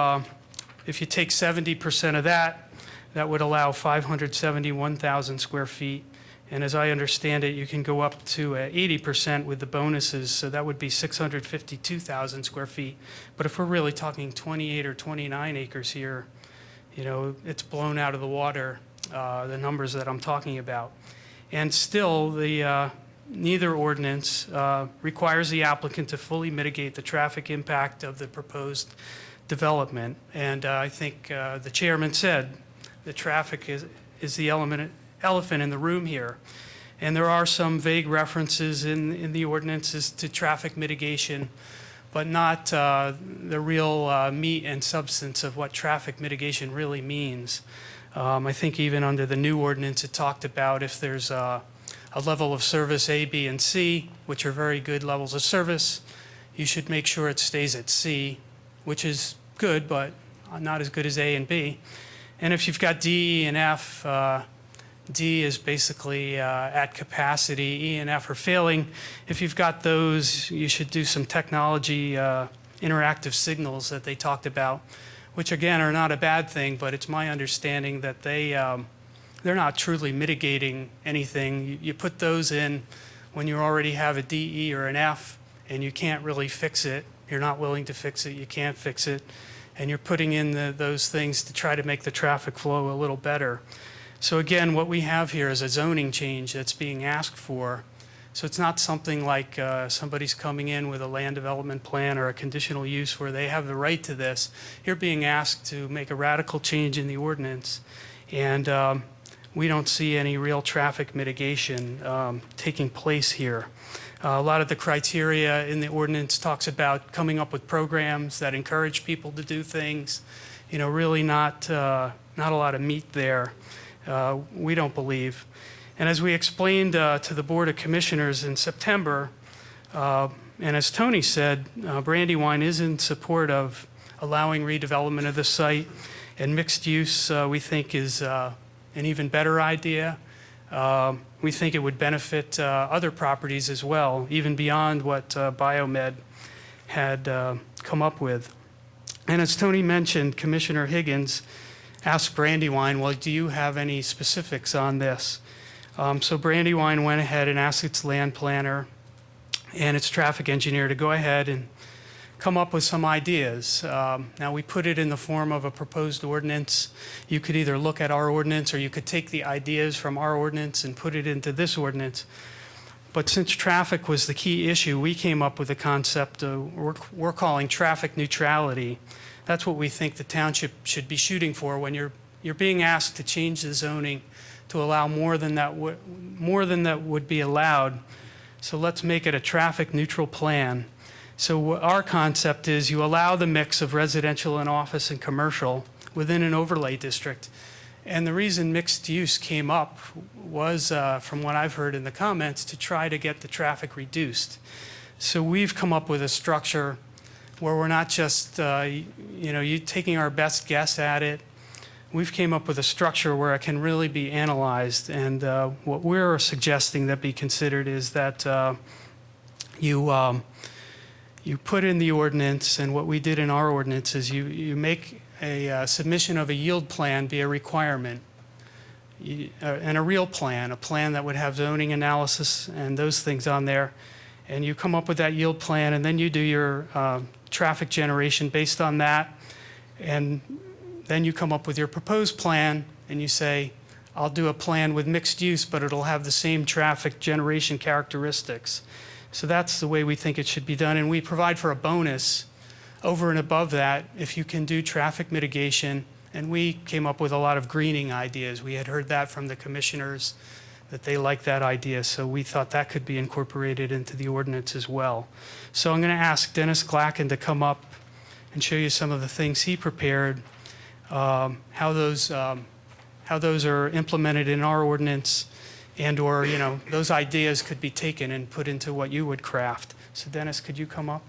take 70% of that, that would allow 571,000 square feet. And as I understand it, you can go up to 80% with the bonuses, so that would be 652,000 square feet. But if we're really talking 28 or 29 acres here, it's blown out of the water, the numbers that I'm talking about. And still, neither ordinance requires the applicant to fully mitigate the traffic impact of the proposed development. And I think the chairman said the traffic is the elephant in the room here. And there are some vague references in the ordinances to traffic mitigation, but not the real meat and substance of what traffic mitigation really means. I think even under the new ordinance, it talked about if there's a level of service A, B, and C, which are very good levels of service, you should make sure it stays at C, which is good, but not as good as A and B. And if you've got D, E, and F, D is basically at capacity, E and F are failing. If you've got those, you should do some technology interactive signals that they talked about, which again are not a bad thing, but it's my understanding that they're not truly mitigating anything. You put those in when you already have a D, E, or an F, and you can't really fix it. You're not willing to fix it, you can't fix it, and you're putting in those things to try to make the traffic flow a little better. So again, what we have here is a zoning change that's being asked for. So it's not something like somebody's coming in with a land development plan or a conditional use where they have the right to this. You're being asked to make a radical change in the ordinance. And we don't see any real traffic mitigation taking place here. A lot of the criteria in the ordinance talks about coming up with programs that encourage people to do things. Really not a lot of meat there. We don't believe. And as we explained to the Board of Commissioners in September, and as Tony said, Brandywine is in support of allowing redevelopment of the site, and mixed use we think is an even better idea. We think it would benefit other properties as well, even beyond what BioMed had come up with. And as Tony mentioned, Commissioner Higgins asked Brandywine, well, do you have any specifics on this? So Brandywine went ahead and asked its land planner and its traffic engineer to go ahead and come up with some ideas. Now, we put it in the form of a proposed ordinance. You could either look at our ordinance or you could take the ideas from our ordinance and put it into this ordinance. But since traffic was the key issue, we came up with a concept we're calling traffic neutrality. That's what we think the township should be shooting for when you're being asked to change the zoning to allow more than that would be allowed. So let's make it a traffic neutral plan. So our concept is you allow the mix of residential and office and commercial within an overlay district. And the reason mixed use came up was, from what I've heard in the comments, to try to get the traffic reduced. So we've come up with a structure where we're not just taking our best guess at it. We've came up with a structure where it can really be analyzed. And what we're suggesting that be considered is that you put in the ordinance, and what we did in our ordinance is you make a submission of a yield plan be a requirement, and a real plan, a plan that would have zoning analysis and those things on there. And you come up with that yield plan, and then you do your traffic generation based on that. And then you come up with your proposed plan, and you say, I'll do a plan with mixed use, but it'll have the same traffic generation characteristics. So that's the way we think it should be done. And we provide for a bonus over and above that if you can do traffic mitigation. And we came up with a lot of greening ideas. We had heard that from the commissioners, that they like that idea. So we thought that could be incorporated into the ordinance as well. So I'm going to ask Dennis Glacken to come up and show you some of the things he prepared, how those are implemented in our ordinance, and or those ideas could be taken and put into what you would craft. So Dennis, could you come up?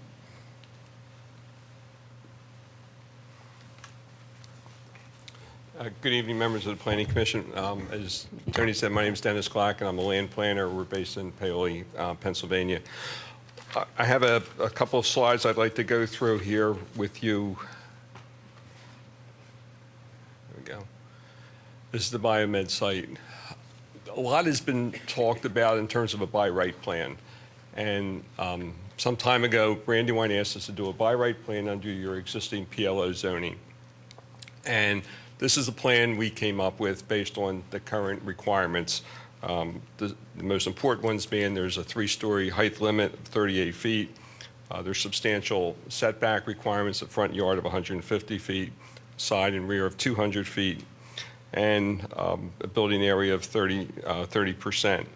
Good evening, members of the Planning Commission. As Tony said, my name is Dennis Glacken. I'm a land planner. We're based in Paoli, Pennsylvania. I have a couple of slides I'd like to go through here with you. There we go. This is the BioMed site. A a lot has been talked about in terms of a by right plan. And some time ago, Brandywine asked us to do a by right plan under your existing PLO zoning. And this is a plan we came up with based on the current requirements. The most important ones being there's a 3-story height limit of 38 feet. There's substantial setback requirements, a front yard of 150 feet, side and rear of 200 feet, and a building area of 30%.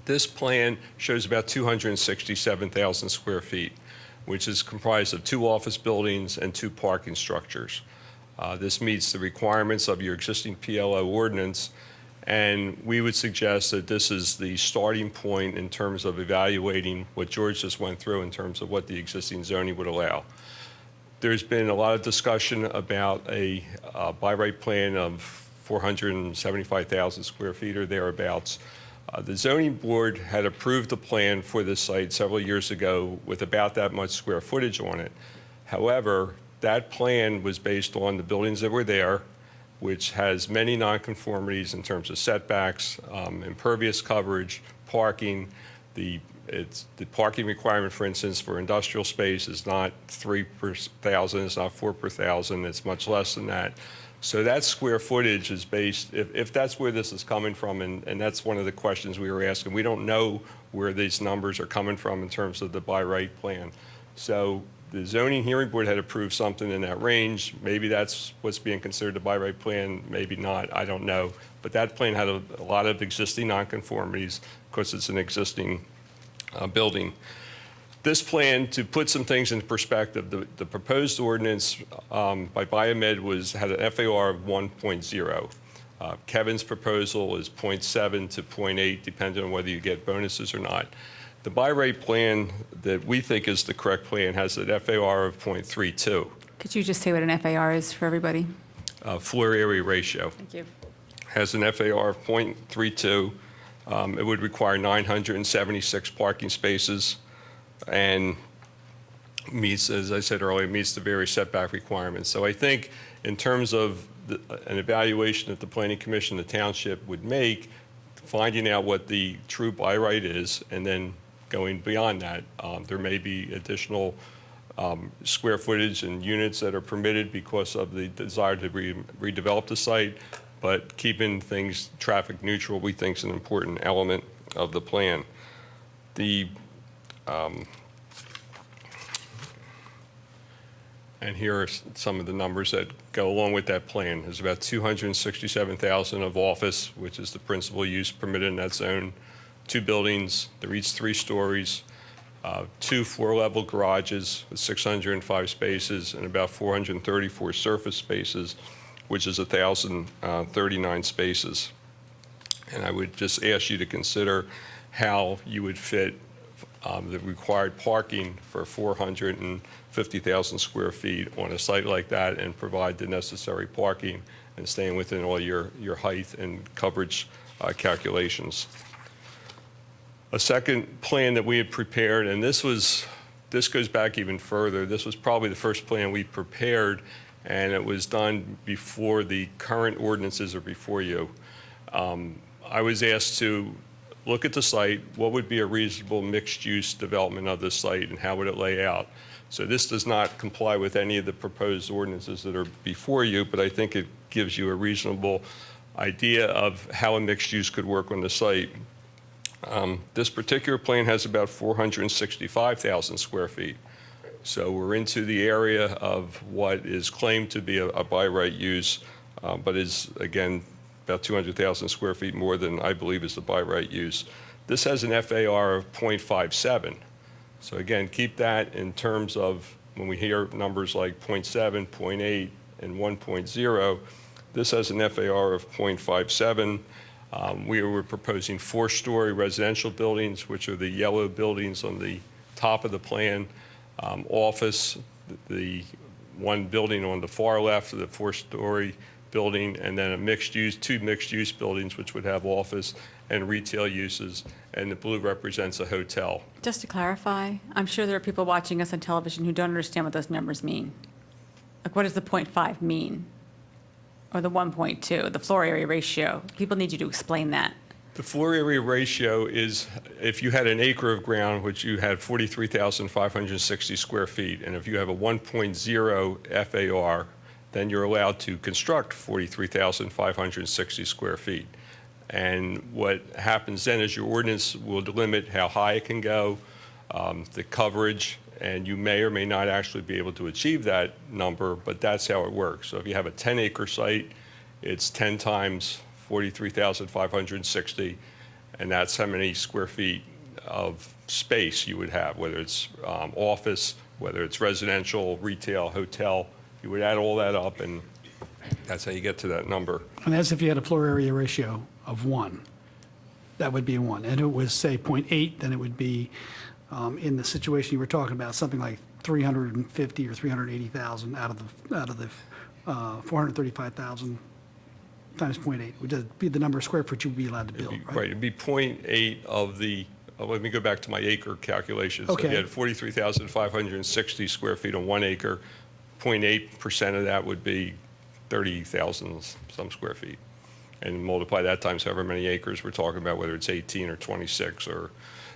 This plan shows about 267,000 square feet, which is comprised of 2 office buildings and 2 parking structures. This meets the requirements of your existing PLO ordinance, and we would suggest that this is the starting point in terms of evaluating what George just went through in terms of what the existing zoning would allow. There's been a lot of discussion about a by right plan of 475,000 square feet or thereabouts. The zoning board had approved the plan for this site several years ago with about that much square footage on it. However, that plan was based on the buildings that were there, which has many nonconformities in terms of setbacks, impervious coverage, parking. The parking requirement, for instance, for industrial space is not 3 per 1,000, it's not 4 per 1,000, it's much less than that. So that square footage is based, if that's where this is coming from, and that's one of the questions we were asking, we don't know where these numbers are coming from in terms of the by right plan. So the zoning hearing board had approved something in that range. Maybe that's what's being considered a by right plan, maybe not, I don't know. But that plan had a lot of existing nonconformities because it's an existing building. This plan, to put some things into perspective, the proposed ordinance by BioMed had an FAR of 1.0. Kevin's proposal is 0.7 to 0.8, depending on whether you get bonuses or not. The by right plan that we think is the correct plan has an FAR of 0.32. Could you just say what an FAR is for everybody? Floor area ratio. Thank you. Has an FAR of 0.32. It would require 976 parking spaces and meets, as I said earlier, meets the various setback requirements. So I think in terms of an evaluation that the Planning Commission, the Township would make, finding out what the true by right is, and then going beyond that, there may be additional square footage and units that are permitted because of the desire to redevelop the site, but keeping things traffic neutral, we think, is an important element of the plan. And here are some of the numbers that go along with that plan. There's about 267,000 of office, which is the principal use permitted in that zone, 2 buildings, they're each 3 stories, 2 4-level garages with 605 spaces and about 434 surface spaces, which is 1,039 spaces. And I would just ask you to consider how you would fit the required parking for 450,000 square feet on a site like that and provide the necessary parking and staying within all your height and coverage calculations. A second plan that we had prepared, and this goes back even further. This was probably the first plan we prepared, and it was done before the current ordinances are before you. I was asked to look at the site, what would be a reasonable mixed-use development of the site, and how would it lay out? So this does not comply with any of the proposed ordinances that are before you, but I think it gives you a reasonable idea of how a mixed use could work on the site. This particular plan has about 465,000 square feet. So we're into the area of what is claimed to be a by right use, but is, again, about 200,000 square feet more than I believe is the by right use. This has an FAR of 0.57. So again, keep that in terms of when we hear numbers like 0.7, 0.8, and 1.0, this has an FAR of 0.57. We were proposing 4-story residential buildings, which are the yellow buildings on the top of the plan. Office, the one building on the far left of the 4-story building, and then two mixed-use buildings, which would have office and retail uses, and the blue represents a hotel. Just to clarify, I'm sure there are people watching us on television who don't understand what those numbers mean. Like, what does the 0.5 mean? Or the 1.2, the floor area ratio? People need you to explain that. The floor area ratio is, if you had an acre of ground, which you had 43,560 square feet, and if you have a 1.0 FAR, then you're allowed to construct 43,560 square feet. And what happens then is your ordinance will limit how high it can go, the coverage, and you may or may not actually be able to achieve that number, but that's how it works. So if you have a 10-acre site, it's 10 times 43,560, and that's how many square feet of space you would have, whether it's office, whether it's residential, retail, hotel. You would add all that up, and that's how you get to that number. And that's if you had a floor area ratio of 1. That would be a 1. And it was, say, 0.8, then it would be, in the situation you were talking about, something like 350 or 380,000 out of the 435,000 times 0.8, would just be the number of square foot you would be allowed to build, right? Right, it'd be 0.8 of the, let me go back to my acre calculations. Okay. If you had 43,560 square feet on 1 acre, 0.8% of that would be 30,000 some square feet. And multiply that times however many acres we're talking about, whether it's 18 or 26 or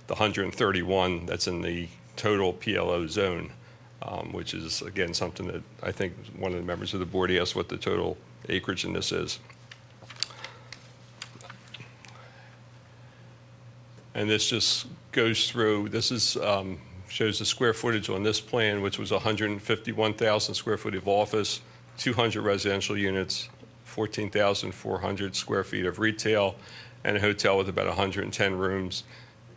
the 131 that's in the total PLO zone, which is, again, something that I think one of the members of the board asked what the total acreage in this is. And this just goes through, this is, shows the square footage on this plan, which was 151,000 square foot of office, 200 residential units, 14,400 square feet of retail, and a hotel with about 110 rooms.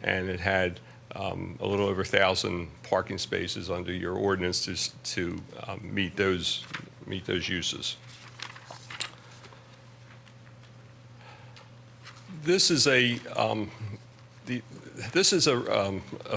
And it had a little over 1,000 parking spaces under your ordinance to meet those uses. This is a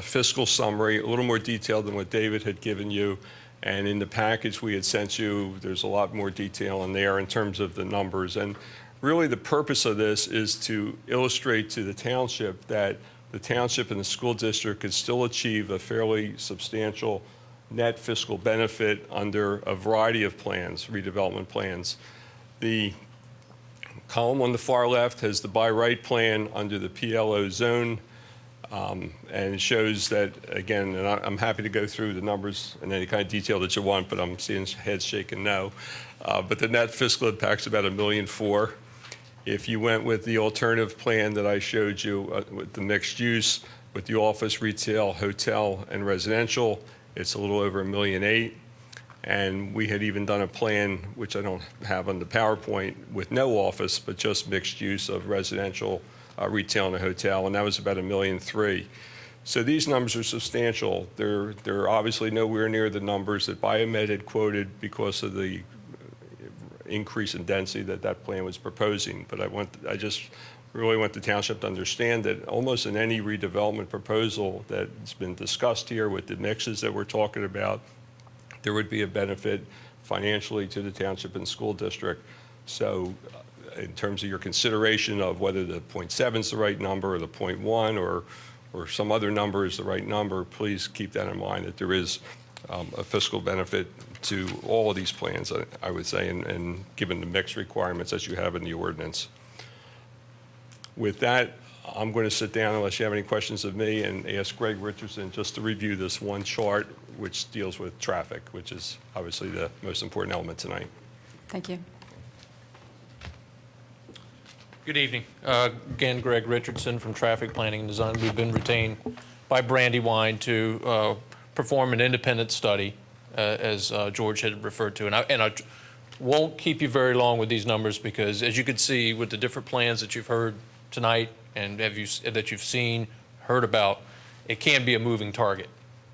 fiscal summary, a little more detailed than what David had given you. And in the package we had sent you, there's a lot more detail in there in terms of the numbers. And really the purpose of this is to illustrate to the township that the township and the school district could still achieve a fairly substantial net fiscal benefit under a variety of plans, redevelopment plans. The column on the far left has the by right plan under the PLO zone, and it shows that, again, and I'm happy to go through the numbers in any kind of detail that you want, but I'm seeing heads shaking no. But the net fiscal impact's about $1.4 million. If you went with the alternative plan that I showed you with the mixed use, with the office, retail, hotel, and residential, it's a little over $1.8 million. And we had even done a plan, which I don't have on the PowerPoint, with no office, but just mixed use of residential, retail, and a hotel, and that was about $1.3 million. So these numbers are substantial. They're obviously nowhere near the numbers that BioMed had quoted because of the increase in density that plan was proposing. But I just really want the township to understand that almost in any redevelopment proposal that's been discussed here with the mixes that we're talking about, there would be a benefit financially to the township and school district. So in terms of your consideration of whether the 0.7 is the right number or the 0.1 or some other number is the right number, please keep that in mind, that there is a fiscal benefit to all of these plans, I would say, and given the mix requirements that you have in the ordinance. With that, I'm going to sit down unless you have any questions of me and ask Greg Richardson just to review this one chart which deals with traffic, which is obviously the most important element tonight. Thank you. Good evening. Again, Greg Richardson from Traffic Planning and Design. We've been retained by Brandywine to perform an independent study, as George had referred to. And I won't keep you very long with these numbers because, as you can see, with the different plans that you've heard tonight and that you've seen, heard about, it can be a moving target.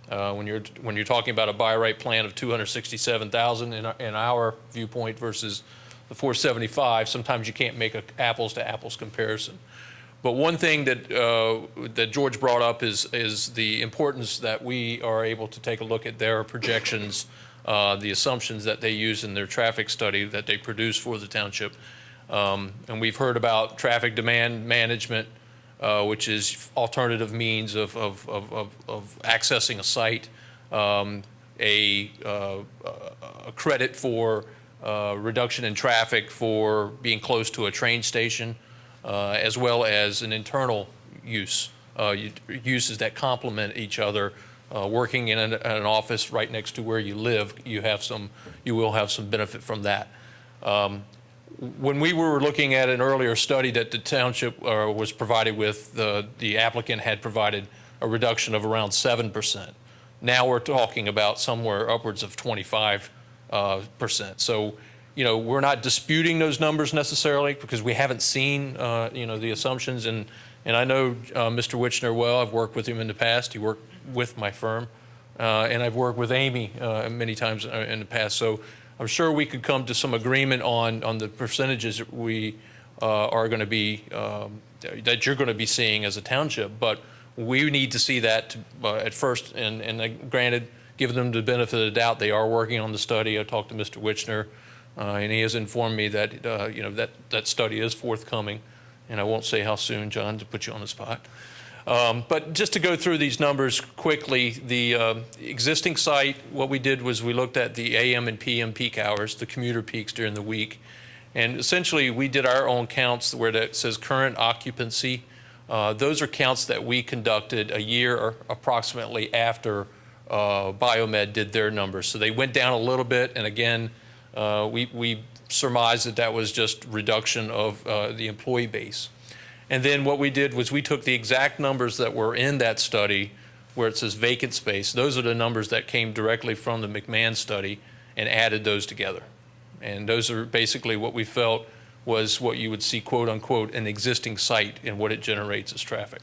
When you're talking about a by right plan of 267,000 in our viewpoint versus the 475, sometimes you can't make an apples to apples comparison. But one thing that that George brought up is the importance that we are able to take a look at their projections, the assumptions that they use in their traffic study that they produce for the township. And we've heard about traffic demand management, which is alternative means of accessing a site, a credit for reduction in traffic for being close to a train station, as well as an internal use, uses that complement each other. Working in an office right next to where you live, you will have some benefit from that. When we were looking at an earlier study that the township was provided with, the applicant had provided a reduction of around 7%. Now we're talking about somewhere upwards of 25%. So, we're not disputing those numbers necessarily because we haven't seen, the assumptions. And I know Mr. Witchner well. I've worked with him in the past. He worked with my firm. And I've worked with Amy many times in the past. So I'm sure we could come to some agreement on the percentages that we are going to be, that you're going to be seeing as a township. But we need to see that at first. And granted, give them the benefit of the doubt. They are working on the study. I talked to Mr. Witchner, and he has informed me that, that study is forthcoming. And I won't say how soon, John, to put you on the spot. But just to go through these numbers quickly, the existing site, what we did was we looked at the AM and PM peak hours, the commuter peaks during the week. And essentially, we did our own counts where that says current occupancy. Those are counts that we conducted a year or approximately after BioMed did their numbers. So they went down a little bit. And again, we surmised that was just reduction of the employee base. And then what we did was we took the exact numbers that were in that study where it says vacant space. Those are the numbers that came directly from the McMahon study and added those together. And those are basically what we felt was what you would see, quote unquote, an existing site and what it generates as traffic.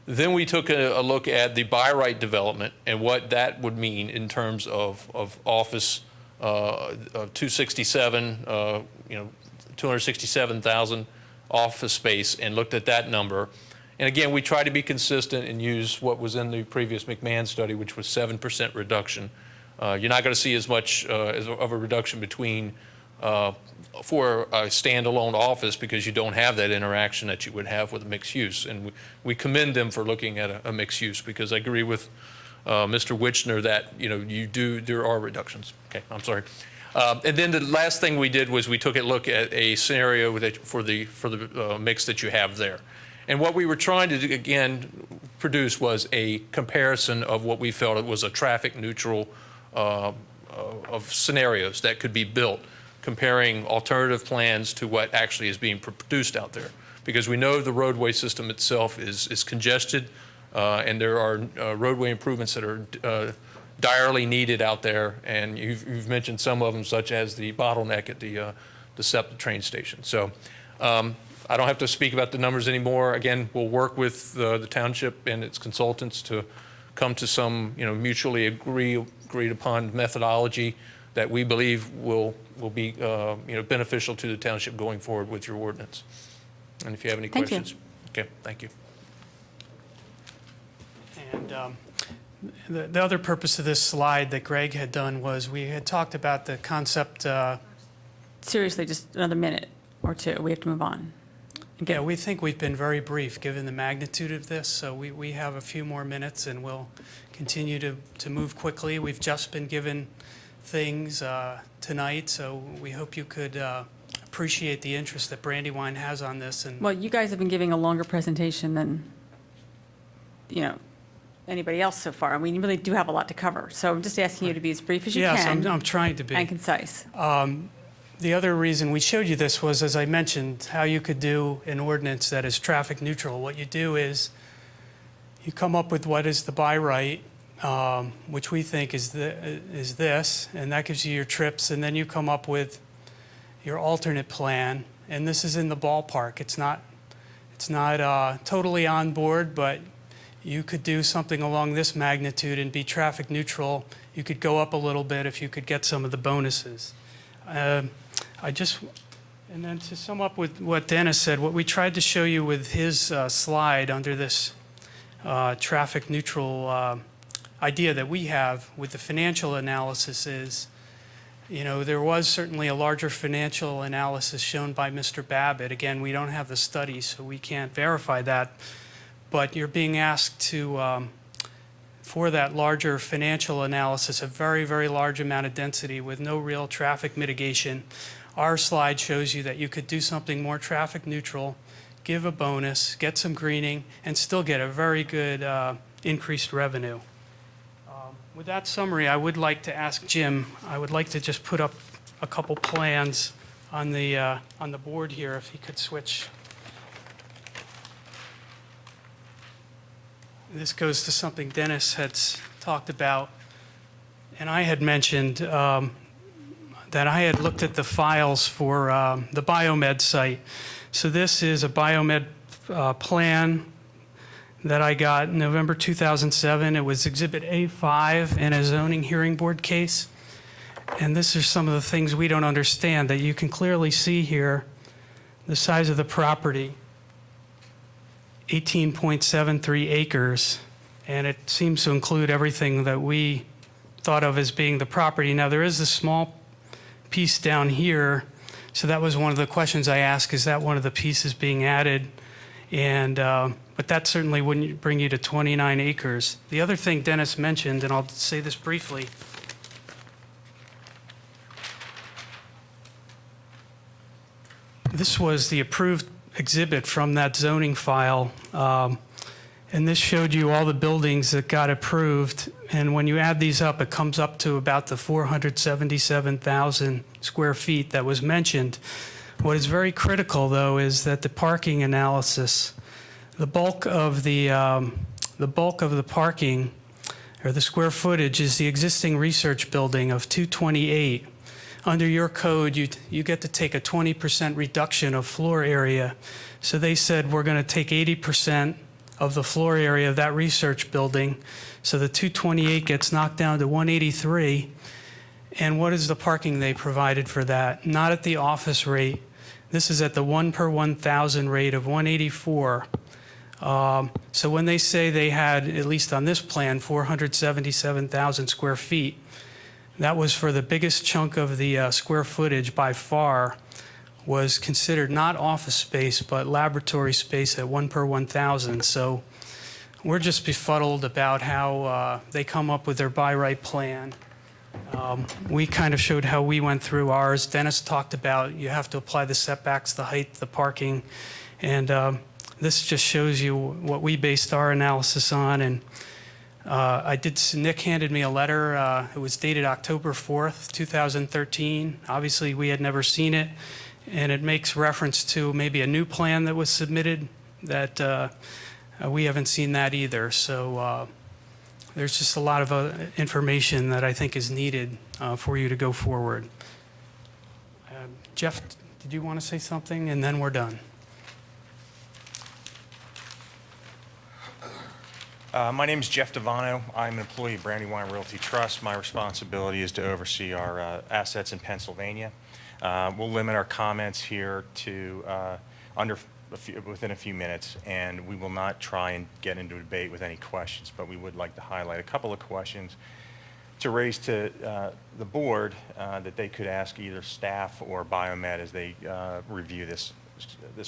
Then we took a look at the by right development and what that would mean in terms of office 267,000 office space, and looked at that number. And again, we try to be consistent and use what was in the previous McMahon study, which was 7% reduction. You're not going to see as much of a reduction between for a standalone office because you don't have that interaction that you would have with a mixed use. And we commend them for looking at a mixed use, because I agree with Mr. Witchner that there are reductions. Okay, I'm sorry. And then the last thing we did was we took a look at a scenario for the mix that you have there. And what we were trying to, again, produce was a comparison of what we felt it was a traffic neutral of scenarios that could be built, comparing alternative plans to what actually is being produced out there. Because we know the roadway system itself is congested, and there are roadway improvements that are direly needed out there, and you've mentioned some of them, such as the bottleneck at the SEPTA train station. So I don't have to speak about the numbers anymore. Again, we'll work with the township and its consultants to come to some mutually agreed upon methodology that we believe will be beneficial to the township going forward with your ordinance. And if you have any questions. Okay, thank you. And the other purpose of this slide that Greg had done was we had talked about the concept. Seriously, just another minute or two. We have to move on. Yeah, we think we've been very brief given the magnitude of this, so we have a few more minutes and we'll continue to move quickly. We've just been given things tonight, so we hope you could appreciate the interest that Brandywine has on this. And Well, you guys have been giving a longer presentation than, anybody else so far. And we really do have a lot to cover. So I'm just asking you to be as brief as you yes, can. I'm trying to be. And concise. The other reason we showed you this was, as I mentioned, how you could do an ordinance that is traffic neutral. What you do is you come up with what is the by right, which we think is this, and that gives you your trips, and then you come up with your alternate plan, and this is in the ballpark. It's not totally on board, but you could do something along this magnitude and be traffic neutral. You could go up a little bit if you could get some of the bonuses. And then to sum up with what Dennis said, what we tried to show you with his slide under this traffic neutral idea that we have with the financial analysis is, there was certainly a larger financial analysis shown by Mr. Babbitt. Again, we don't have the study, so we can't verify that. But you're being asked to, for that larger financial analysis, a very, very large amount of density with no real traffic mitigation. Our slide shows you that you could do something more traffic neutral, give a bonus, get some greening, and still get a very good increased revenue. With that summary, I would like to ask Jim, I would like to just put up a couple plans on the board here, if he could switch. This goes to something Dennis had talked about, and I had mentioned that I had looked at the files for the BioMed site. So this is a BioMed plan that I got in November 2007. It was Exhibit A5 in a zoning hearing board case. And this is some of the things we don't understand, that you can clearly see here the size of the property, 18.73 acres, and it seems to include everything that we thought of as being the property. Now, there is a small piece down here, so that was one of the questions I asked, is that one of the pieces being added? And but that certainly wouldn't bring you to 29 acres. The other thing Dennis mentioned, and I'll say this briefly, this was the approved exhibit from that zoning file, and this showed you all the buildings that got approved, and when you add these up, it comes up to about the 477,000 square feet that was mentioned. What is very critical, though, is that the parking analysis, the bulk of the parking, or the square footage, is the existing research building of 228. Under your code, you get to take a 20% reduction of floor area. So they said, we're going to take 80% of the floor area of that research building. So the 228 gets knocked down to 183. And what is the parking they provided for that? Not at the office rate. This is at the 1 per 1,000 rate of 184. So when they say they had, at least on this plan, 477,000 square feet, that was for the biggest chunk of the square footage by far, was considered not office space, but laboratory space at 1 per 1,000. So we're just befuddled about how they come up with their by right plan. We kind of showed how we went through ours. Dennis talked about you have to apply the setbacks, the height, the parking, and this just shows you what we based our analysis on. And Nick handed me a letter. It was dated October 4th, 2013. Obviously, we had never seen it, and it makes reference to maybe a new plan that was submitted that we haven't seen that either. So there's just a lot of information that I think is needed for you to go forward. Jeff, did you want to say something? And then we're done. My name is Jeff Devano. I'm an employee of Brandywine Realty Trust. My responsibility is to oversee our assets in Pennsylvania. We'll limit our comments here to within a few minutes, and we will not try and get into a debate with any questions, but we would like to highlight a couple of questions to raise to the board that they could ask either staff or BioMed as they review this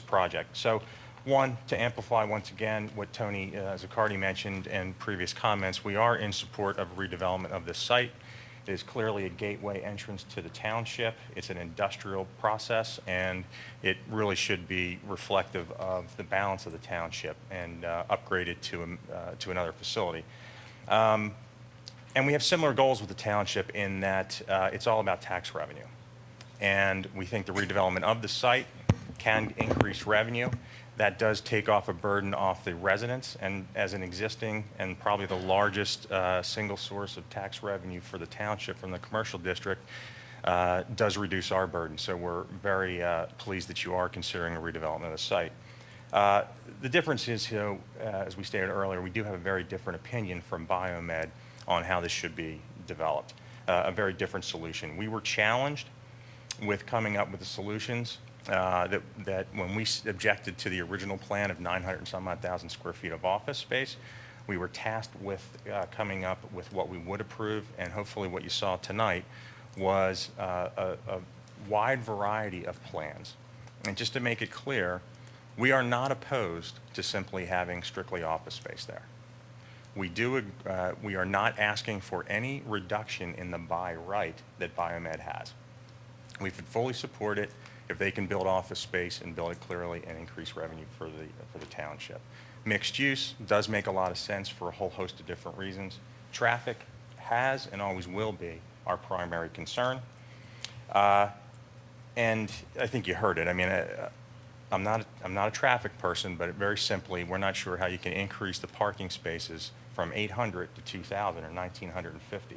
project. So, one, to amplify once again what Tony Zaccardi mentioned in previous comments, we are in support of redevelopment of this site. It is clearly a gateway entrance to the township. It's an industrial process, and it really should be reflective of the balance of the township and upgraded to another facility. And we have similar goals with the township in that it's all about tax revenue. And we think the redevelopment of the site can increase revenue. That does take off a burden off the residents, and as an existing and probably the largest single source of tax revenue for the township from the commercial district, does reduce our burden. So we're very pleased that you are considering a redevelopment of the site. The difference is, as we stated earlier, we do have a very different opinion from BioMed on how this should be developed, a very different solution. We were challenged with coming up with the solutions that when we objected to the original plan of 900 and some odd thousand square feet of office space, we were tasked with coming up with what we would approve, and hopefully what you saw tonight was a wide variety of plans. And just to make it clear, we are not opposed to simply having strictly office space there. We are not asking for any reduction in the by right that BioMed has. We would fully support it if they can build office space and build it clearly and increase revenue for the township. Mixed use does make a lot of sense for a whole host of different reasons. Traffic has and always will be our primary concern. And I think you heard it. I mean, I'm not a traffic person, but very simply, we're not sure how you can increase the parking spaces from 800 to 2,000 or 1,950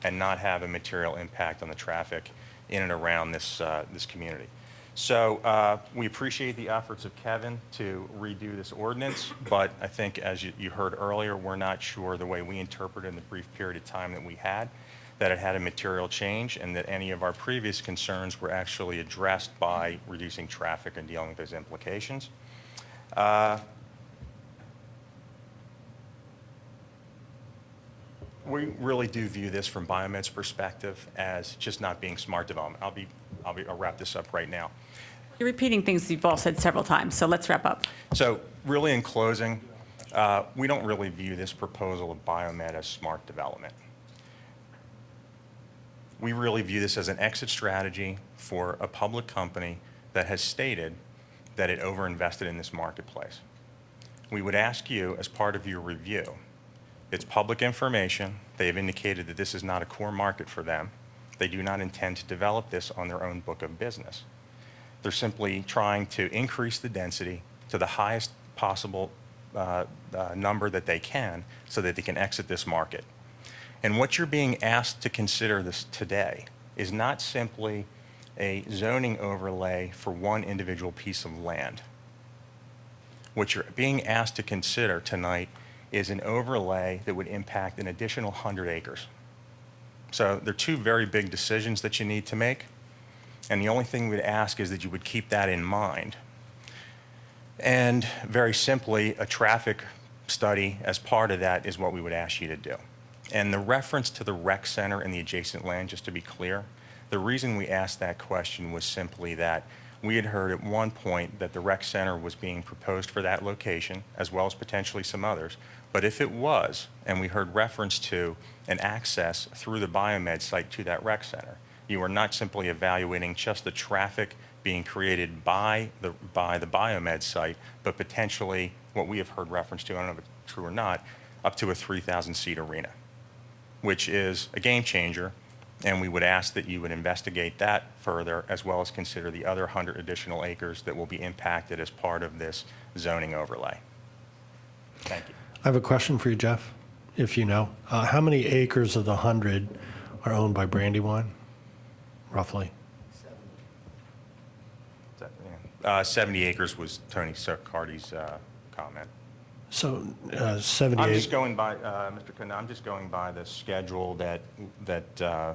and not have a material impact on the traffic in and around this community. So we appreciate the efforts of Kevin to redo this ordinance, but I think as you heard earlier, we're not sure the way we interpreted in the brief period of time that we had, that it had a material change and that any of our previous concerns were actually addressed by reducing traffic and dealing with those implications. We really do view this from BioMed's perspective as just not being smart development. I'll wrap this up right now. You're repeating things you've all said several times, so let's wrap up. So really in closing, we don't really view this proposal of BioMed as smart development. We really view this as an exit strategy for a public company that has stated that it overinvested in this marketplace. We would ask you, as part of your review, it's public information. They have indicated that this is not a core market for them. They do not intend to develop this on their own book of business. They're simply trying to increase the density to the highest possible number that they can so that they can exit this market. And what you're being asked to consider this today is not simply a zoning overlay for one individual piece of land. What you're being asked to consider tonight is an overlay that would impact an additional 100 acres. So there are two very big decisions that you need to make. And the only thing we'd ask is that you would keep that in mind. And very simply, a traffic study as part of that is what we would ask you to do. And the reference to the rec center and the adjacent land, just to be clear, the reason we asked that question was simply that we had heard at one point that the rec center was being proposed for that location, as well as potentially some others. But if it was, and we heard reference to an access through the BioMed site to that rec center, you are not simply evaluating just the traffic being created by the BioMed site, but potentially what we have heard reference to, I don't know if it's true or not, up to a 3,000-seat arena, which is a game changer. And we would ask that you would investigate that further, as well as consider the other 100 additional acres that will be impacted as part of this zoning overlay. Thank you. I have a question for you, Jeff, if you know. How many acres of the 100 are owned by Brandywine, roughly? 70 acres was Tony Cardy's comment. So 78. I'm just going by, Mr. Kanda, I'm just going by the schedule that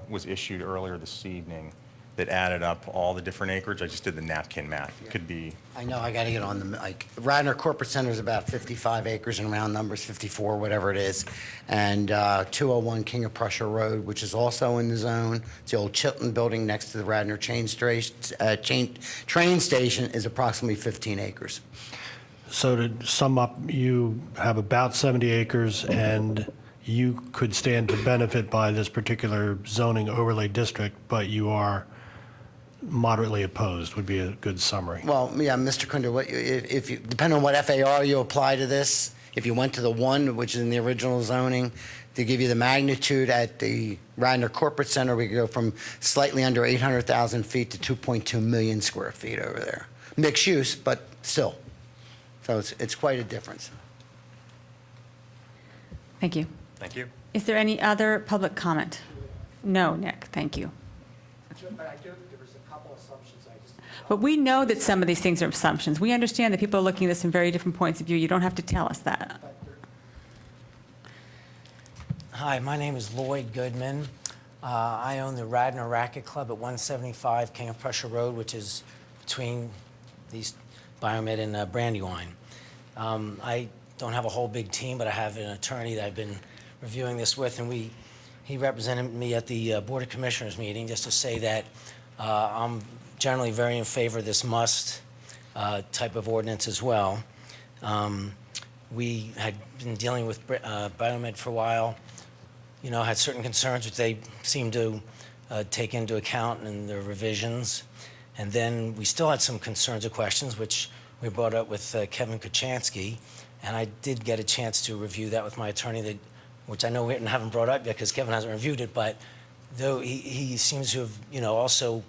was issued earlier this evening that added up all the different acreage. I just did the napkin math. It could be. I know, I got to get on the, Radnor Corporate Center is about 55 acres in round numbers, 54, whatever it is. And 201 King of Prussia Road, which is also in the zone. It's the old Chilton building next to the Radnor train station, is approximately 15 acres. So to sum up, you have about 70 acres, and you could stand to benefit by this particular zoning overlay district, but you are moderately opposed, would be a good summary. Well, yeah, Mr. Kunder, if you, depending on what FAR you apply to this, if you went to the 1, which is in the original zoning, to give you the magnitude at the Radnor Corporate Center, we could go from slightly under 800,000 feet to 2.2 million square feet over there. Mixed use, but still. So it's quite a difference. Thank you. Thank you. Is there any other public comment? No, Nick, thank you. But we know that some of these things are assumptions. We understand that people are looking at this from very different points of view. You don't have to tell us that. Hi, my name is Lloyd Goodman. I own the Radnor Racket Club at 175 King of Prussia Road, which is between these BioMed and Brandywine. I don't have a whole big team, but I have an attorney that I've been reviewing this with, and he represented me at the Board of Commissioners meeting just to say that I'm generally very in favor of this must type of ordinance as well. We had been dealing with BioMed for a while, had certain concerns which they seemed to take into account in their revisions. And then we still had some concerns or questions, which we brought up with Kevin Kuchansky. And I did get a chance to review that with my attorney, which I know we haven't brought up yet because Kevin hasn't reviewed it. But though he seems to have, also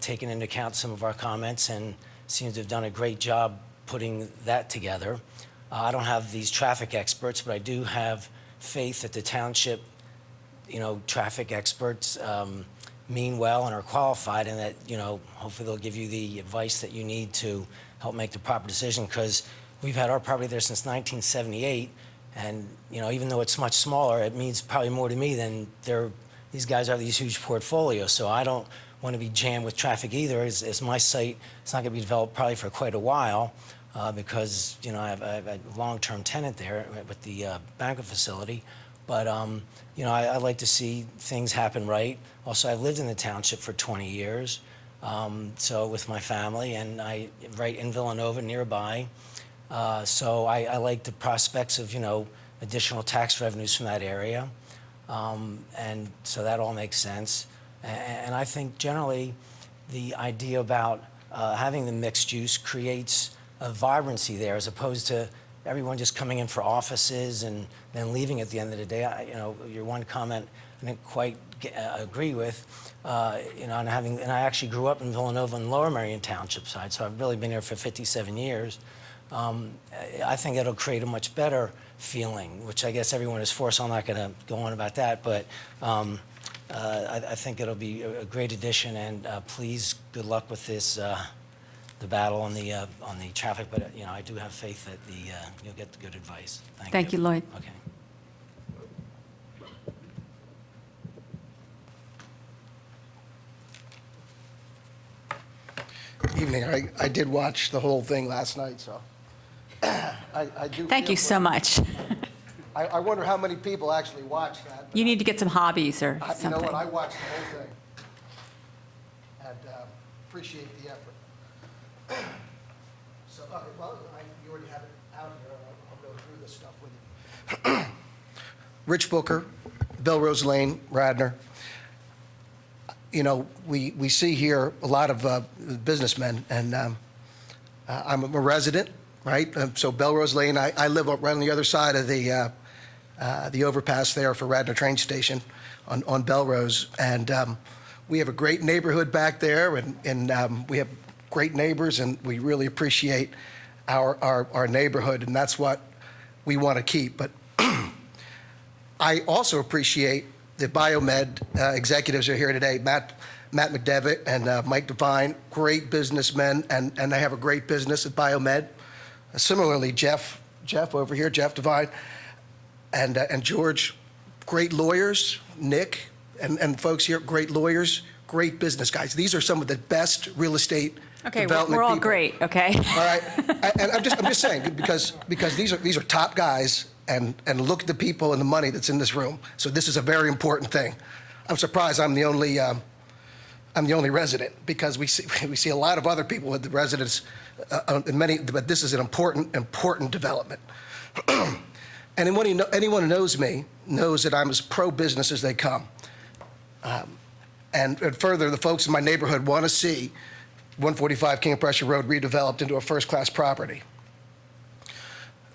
taken into account some of our comments and seems to have done a great job putting that together. I don't have these traffic experts, but I do have faith that the township, traffic experts mean well and are qualified, and that, hopefully they'll give you the advice that you need to help make the proper decision, because we've had our property there since 1978, and, even though it's much smaller, it means probably more to me than these guys have these huge portfolios, so I don't want to be jammed with traffic either, as my site, it's not going to be developed probably for quite a while, because, I have a long-term tenant there with the banquet facility. But, I like to see things happen right. Also, I've lived in the township for 20 years, so with my family, and right in Villanova, nearby. So I like the prospects of, additional tax revenues from that area. And so that all makes sense. And I think generally the idea about having the mixed use creates a vibrancy there, as opposed to everyone just coming in for offices and then leaving at the end of the day. Your one comment I didn't quite agree with, and I actually grew up in Villanova and Lower Merion Township side, so I've really been here for 57 years. I think it'll create a much better feeling, which I guess everyone is for, so I'm not going to go on about that, but I think it'll be a great addition, and please, good luck with this, the battle on the traffic, but I do have faith that you'll get the good advice. Thank you, Lloyd. Okay. Evening. I did watch the whole thing last night, so I do. Thank you so much. I wonder how many people actually watched that. You need to get some hobbies or You know something. what? I watched the whole thing and appreciate the effort. So, well, you already have it out here. I'll go through this stuff with you. Rich Booker, Belrose Lane, Radnor. We see here a lot of businessmen, and I'm a resident, right? So Belrose Lane, I live right on the other side of the overpass there for Radnor train station on Belrose, and we have a great neighborhood back there, and we have great neighbors, and we really appreciate our neighborhood, and that's what we want to keep. But I also appreciate the BioMed executives are here today, Matt McDevitt and Mike Devine, great businessmen, and they have a great business at BioMed. Similarly, Jeff over here, Jeff Devine, and George, great lawyers, Nick, and folks here, great lawyers, great business guys. These are some of the best real estate development we're all people. great, okay? All right, and I'm just saying, because these are top guys, and look at the people and the money that's in this room. So this is a very important thing. I'm surprised I'm the only resident, because we see a lot of other people with the residents, but this is an important development. And anyone who knows me knows that I'm as pro-business as they come. And further, the folks in my neighborhood want to see 145 King of Prussia Road redeveloped into a first-class property.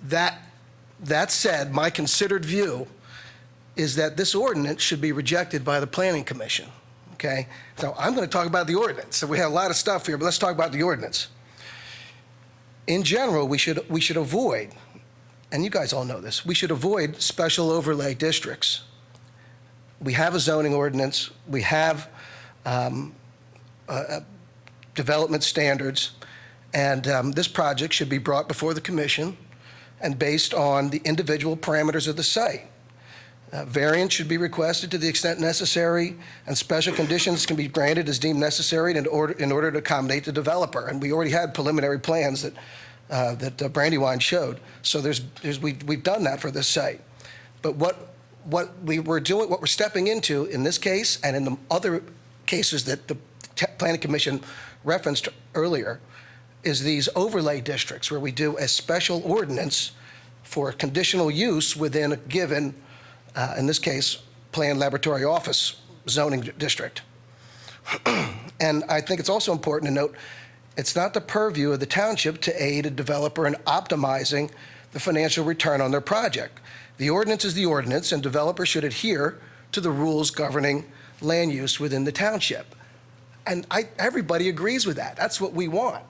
That said, my considered view is that this ordinance should be rejected by the Planning Commission, okay? So I'm going to talk about the ordinance. So we have a lot of stuff here, but let's talk about the ordinance. In general, we should avoid, and you guys all know this, we should avoid special overlay districts. We have a zoning ordinance. We have development standards, and this project should be brought before the commission and based on the individual parameters of the site. Variance should be requested to the extent necessary, and special conditions can be granted as deemed necessary in order to accommodate the developer. And we already had preliminary plans that Brandywine showed. So we've done that for this site. But what we're stepping into in this case and in the other cases that the Planning Commission referenced earlier is these overlay districts where we do a special ordinance for conditional use within a given, in this case, planned laboratory office zoning district. And I think it's also important to note, it's not the purview of the township to aid a developer in optimizing the financial return on their project. The ordinance is the ordinance, and developers should adhere to the rules governing land use within the township. And everybody agrees with that. That's what we want.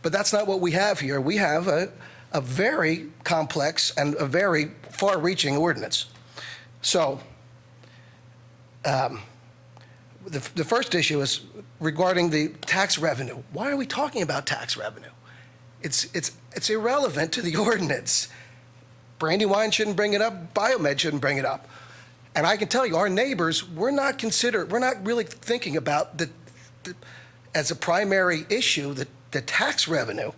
But that's not what we have here. We have a very complex and a very far-reaching ordinance. So the first issue is regarding the tax revenue. Why are we talking about tax revenue? It's irrelevant to the ordinance. Brandywine shouldn't bring it up. BioMed shouldn't bring it up. And I can tell you, our neighbors, we're not really thinking about as a primary issue the tax revenue.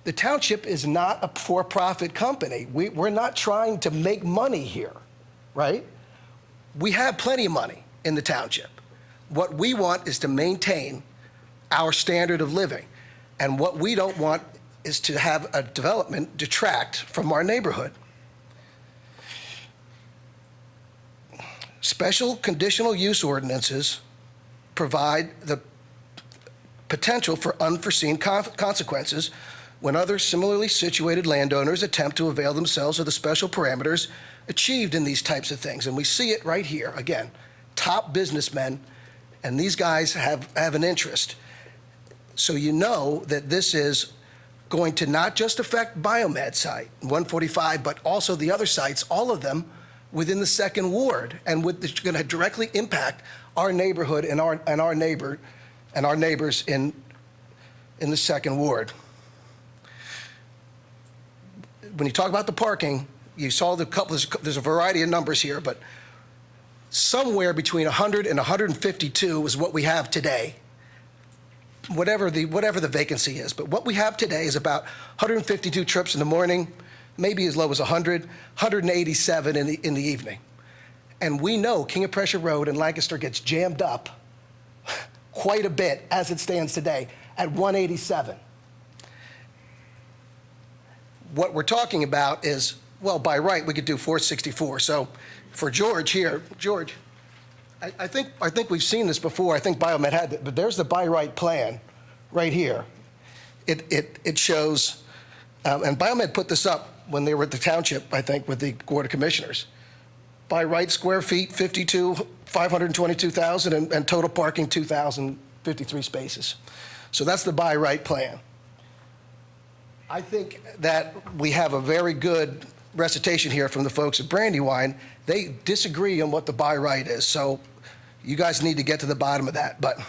The township is not a for-profit company. We're not trying to make money here, right? We have plenty of money in the township. What we want is to maintain our standard of living. And what we don't want is to have a development detract from our neighborhood. Special conditional use ordinances provide the potential for unforeseen consequences when other similarly situated landowners attempt to avail themselves of the special parameters achieved in these types of things. And we see it right here. Again, top businessmen, and these guys have an interest. So you know that this is going to not just affect BioMed site, 145, but also the other sites, all of them within the second ward, and it's going to directly impact our neighborhood and our neighbors in the second ward. When you talk about the parking, you saw there's a variety of numbers here, but somewhere between 100 and 152 is what we have today, whatever the vacancy is. But what we have today is about 152 trips in the morning, maybe as low as 100, 187 in the evening. And we know King of Prussia Road in Lancaster gets jammed up quite a bit as it stands today at 187. What we're talking about is, well, by right, we could do 464. So for George here, George, I think we've seen this before. I think BioMed had it, but there's the by right plan right here. It shows, and BioMed put this up when they were at the township, I think, with the Board of Commissioners. By right square feet, 522,000, and total parking, 2,053 spaces. So that's the by right plan. I think that we have a very good recitation here from the folks at Brandywine. They disagree on what the by right is, so you guys need to get to the bottom of that. But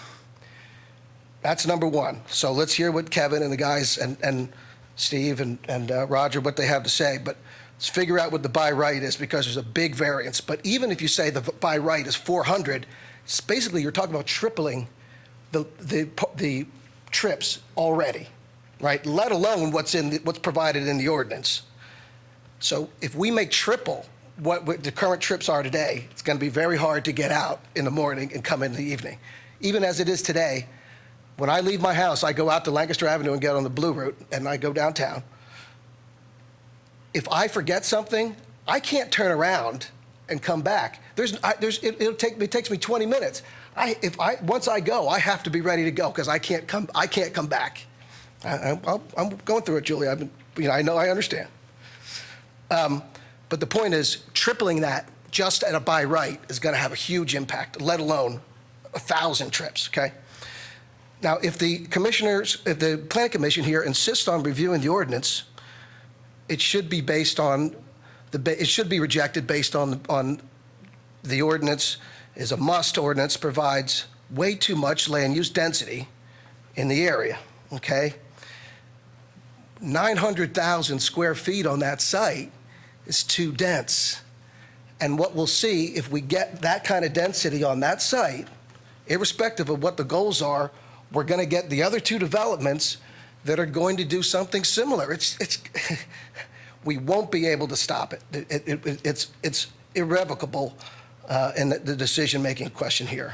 that's number one. So let's hear what Kevin and the guys and Steve and Roger, what they have to say. But let's figure out what the by right is, because there's a big variance. But even if you say the by right is 400, it's basically you're talking about tripling the trips already, right? Let alone what's provided in the ordinance. So if we make triple what the current trips are today, it's going to be very hard to get out in the morning and come in the evening. Even as it is today, when I leave my house, I go out to Lancaster Avenue and get on the Blue Route, and I go downtown. If I forget something, I can't turn around and come back. It takes me 20 minutes. Once I go, I have to be ready to go, because I can't come back. I'm going through it, Julie. I know, I understand. But the point is, tripling that just at a by right is going to have a huge impact, let alone 1,000 trips, okay? Now, if the Planning Commission here insists on reviewing the ordinance, it should be rejected based on the ordinance is a must ordinance, provides way too much land use density in the area, okay? 900,000 square feet on that site is too dense. And what we'll see, if we get that kind of density on that site, irrespective of what the goals are, we're going to get the other two developments that are going to do something similar. We won't be able to stop it. It's irrevocable in the decision-making question here.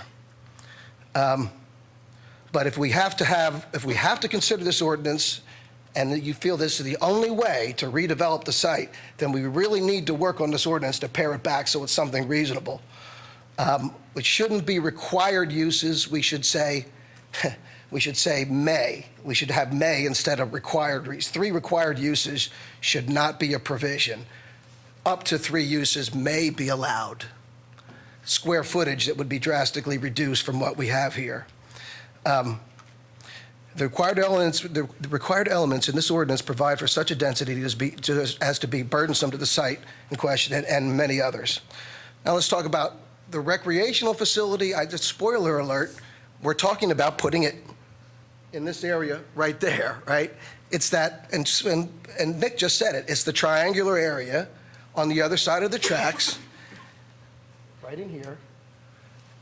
But if we have to consider this ordinance, and you feel this is the only way to redevelop the site, then we really need to work on this ordinance to pare it back so it's something reasonable. It shouldn't be required uses. We should say we should say may. We should have may instead of required. 3 required uses should not be a provision. Up to 3 uses may be allowed. Square footage that would be drastically reduced from what we have here. The required elements in this ordinance provide for such a density as to be burdensome to the site in question and many others. Now let's talk about the recreational facility. Just spoiler alert, we're talking about putting it in this area right there, right? It's that, and Nick just said it, it's the triangular area on the other side of the tracks, right in here.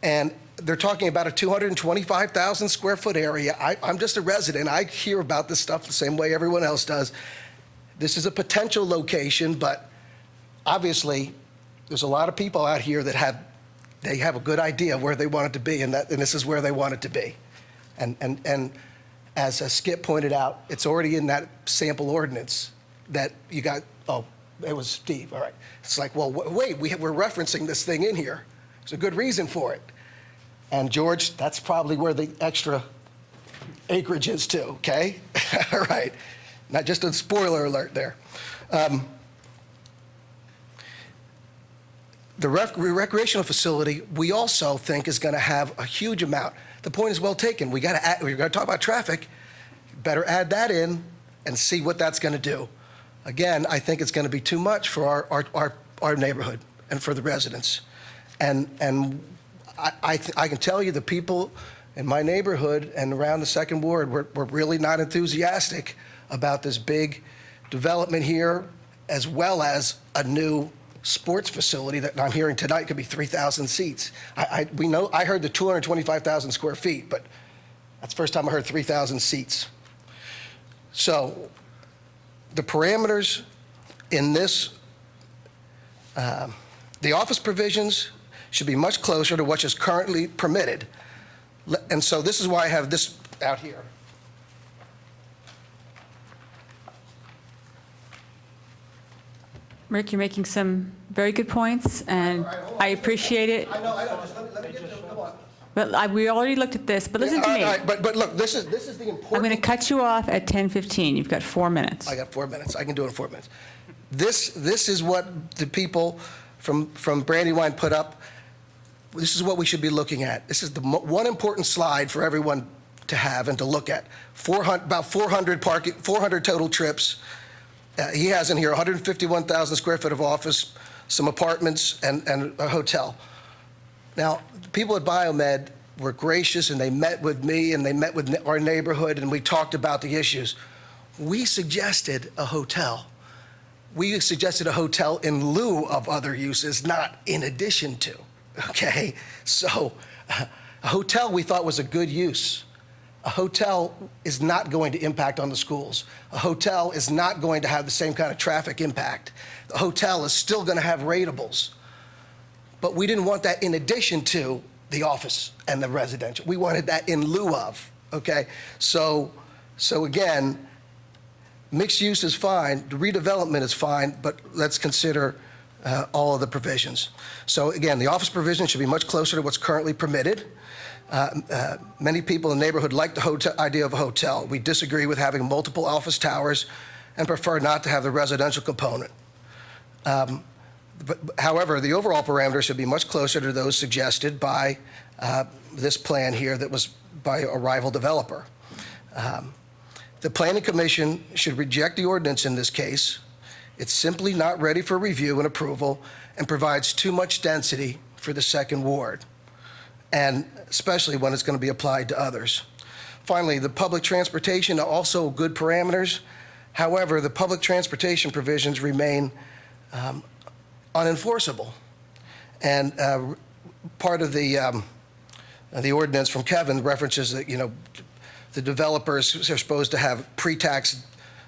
And they're talking about a 225,000 square foot area. I'm just a resident. I hear about this stuff the same way everyone else does. This is a potential location, but obviously there's a lot of people out here that have a good idea where they want it to be, and this is where they want it to be. And as Skip pointed out, it's already in that sample ordinance that you got. Oh, it was Steve. All right. It's like, well, wait, we're referencing this thing in here. There's a good reason for it. And George, that's probably where the extra acreage is too, okay? All right. Not just a spoiler alert there. The recreational facility, we also think is going to have a huge amount. The point is well taken. We're going to talk about traffic. Better add that in and see what that's going to do. Again, I think it's going to be too much for our neighborhood and for the residents. And I can tell you the people in my neighborhood and around the Second Ward were really not enthusiastic about this big development here, as well as a new sports facility that I'm hearing tonight could be 3,000 seats. I heard the 225,000 square feet, but that's the first time I heard 3,000 seats. So the parameters in this, the office provisions should be much closer to what is currently permitted. And so this is why I have this out here. Rick, you're making some very good points, and I appreciate it. I know. Just let me get to it. Come on. But we already looked at this, but listen to me. All right, but look, this is the important. I'm going to cut you off at 10:15. You've got 4 minutes. I got 4 minutes. I can do it in 4 minutes. This is what the people from Brandywine put up. This is what we should be looking at. This is the one important slide for everyone to have and to look at. About 400 total trips. He has in here 151,000 square foot of office, some apartments, and a hotel. Now, the people at BioMed were gracious, and they met with me, and they met with our neighborhood, and we talked about the issues. We suggested a hotel. We suggested a hotel in lieu of other uses, not in addition to, okay? So a hotel we thought was a good use. A hotel is not going to impact on the schools. A hotel is not going to have the same kind of traffic impact. The hotel is still going to have ratables. But we didn't want that in addition to the office and the residential. We wanted that in lieu of, okay? So again, mixed use is fine, the redevelopment is fine, but let's consider all of the provisions. So again, the office provision should be much closer to what's currently permitted. Many people in the neighborhood like the idea of a hotel. We disagree with having multiple office towers and prefer not to have the residential component. However, the overall parameters should be much closer to those suggested by this plan here that was by a rival developer. The Planning Commission should reject the ordinance in this case. It's simply not ready for review and approval and provides too much density for the Second Ward, and especially when it's going to be applied to others. Finally, the public transportation are also good parameters. However, the public transportation provisions remain unenforceable. And part of the ordinance from Kevin references that, the developers are supposed to have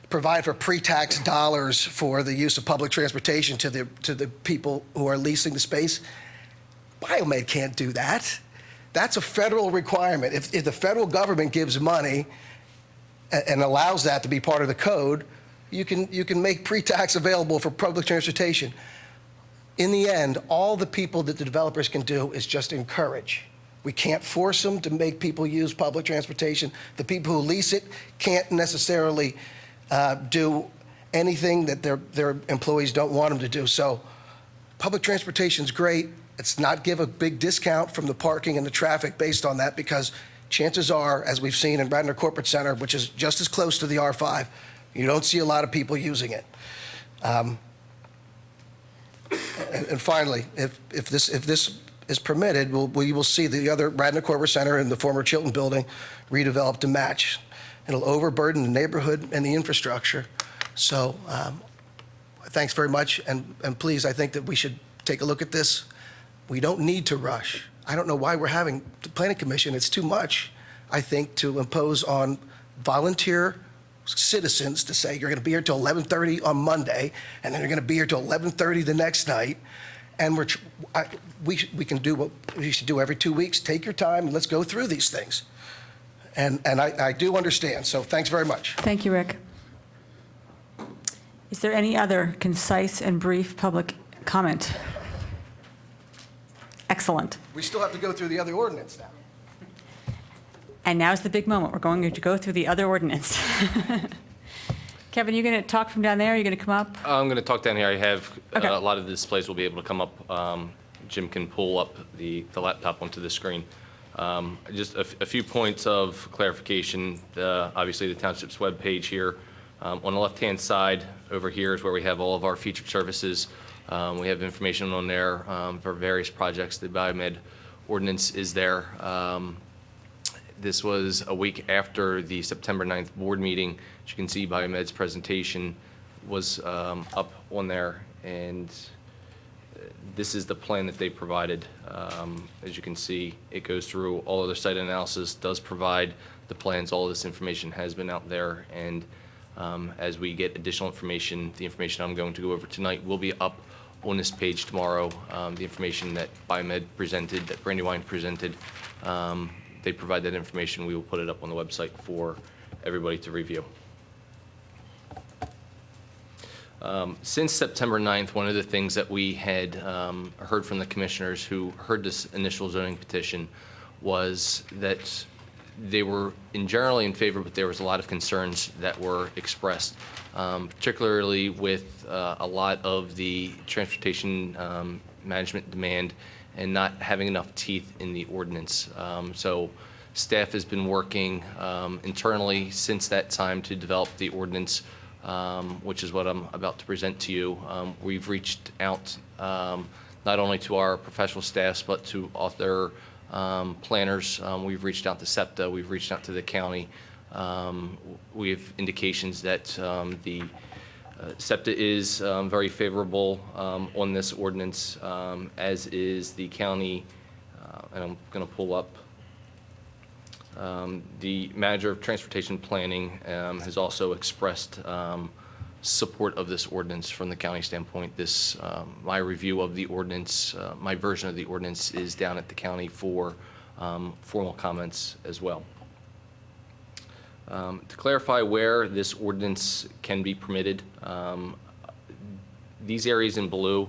provide for pre-tax dollars for the use of public transportation to the people who are leasing the space. BioMed can't do that. That's a federal requirement. If the federal government gives money and allows that to be part of the code, you can make pre-tax available for public transportation. In the end, all the people that the developers can do is just encourage We can't force them to make people use public transportation. The people who lease it can't necessarily do anything that their employees don't want them to do. So public transportation is great. It's not give a big discount from the parking and the traffic based on that, because chances are, as we've seen in Radnor Corporate Center, which is just as close to the R5, you don't see a lot of people using it. And finally, if this is permitted, we will see the other Radnor Corporate Center and the former Chilton building redeveloped to match. It'll overburden the neighborhood and the infrastructure. So thanks very much, and please, I think that we should take a look at this. We don't need to rush. I don't know why we're having the Planning Commission. It's too much, I think, to impose on volunteer citizens to say you're going to be here till 11:30 on Monday, and then you're going to be here till 11:30 the next night. And we can do what we should do every 2 weeks. Take your time and let's go through these things. And I do understand. So thanks very much. Thank you, Rick. Is there any other concise and brief public comment? Excellent. We still have to go through the other ordinance now. And now's the big moment. We're going to go through the other ordinance. Kevin, you going to talk from down there? Are you going to come up? I'm going to talk down here. I have Okay. a lot of the displays will be able to come up. Jim can pull up the laptop onto the screen. Just a few points of clarification. Obviously, the Township's webpage here. On the left-hand side over here is where we have all of our featured services. We have information on there for various projects. The BioMed ordinance is there. This was a week after the September 9th board meeting. As you can see, BioMed's presentation was up on there, and this is the plan that they provided. As you can see, it goes through all of the site analysis, does provide the plans. All of this information has been out there, and as we get additional information, the information I'm going to go over tonight will be up on this page tomorrow. The information that BioMed presented, that Brandywine presented, they provide that information. We will put it up on the website for everybody to review. Since September 9th, one of the things that we had heard from the commissioners who heard this initial zoning petition was that they were generally in favor, but there was a lot of concerns that were expressed, particularly with a lot of the transportation management demand and not having enough teeth in the ordinance. So staff has been working internally since that time to develop the ordinance, which is what I'm about to present to you. We've reached out not only to our professional staffs, but to other planners. We've reached out to SEPTA, we've reached out to the county. We have indications that the SEPTA is very favorable on this ordinance, as is the county, and I'm going to pull up. The manager of transportation planning has also expressed support of this ordinance from the county standpoint. This, my review of the ordinance, my version of the ordinance is down at the county for formal comments as well. To clarify where this ordinance can be permitted, these areas in blue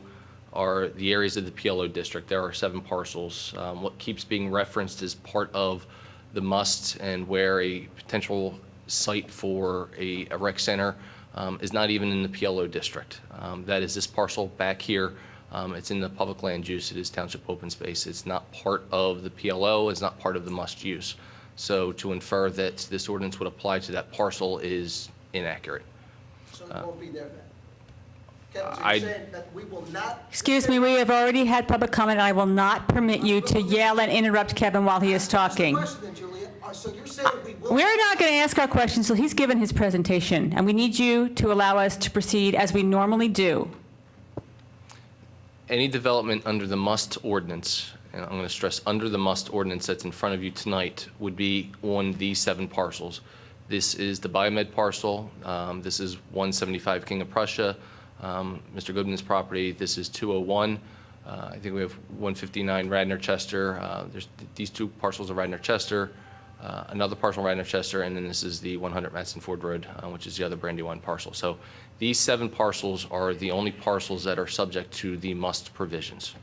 are the areas of the PLO district. There are 7 parcels. What keeps being referenced as part of the must and where a potential site for a rec center is not even in the PLO district. That is this parcel back here. It's in the public land use. It is township open space. It's not part of the PLO. It's not part of the must use. So to infer that this ordinance would apply to that parcel is inaccurate. So it won't be there then? Kevin, so I- you're saying that we will not... Excuse me, we have already had public comment. I will not permit you to yell and interrupt Kevin while he is talking. Question then, Julia. So you're saying we will... We're not going to ask our questions till he's given his presentation, and we need you to allow us to proceed as we normally do. Any development under the must ordinance, and I'm going to stress under the must ordinance that's in front of you tonight, would be on these 7 parcels. This is the BioMed parcel. This is 175 King of Prussia, Mr. Goodman's property. This is 201. I think we have 159 Radnor Chester. There's these 2 parcels of Radnor Chester, another parcel of Radnor Chester, and then this is the 100 Madison Ford Road, which is the other Brandywine parcel. So these 7 parcels are the only parcels that are subject to the must provisions.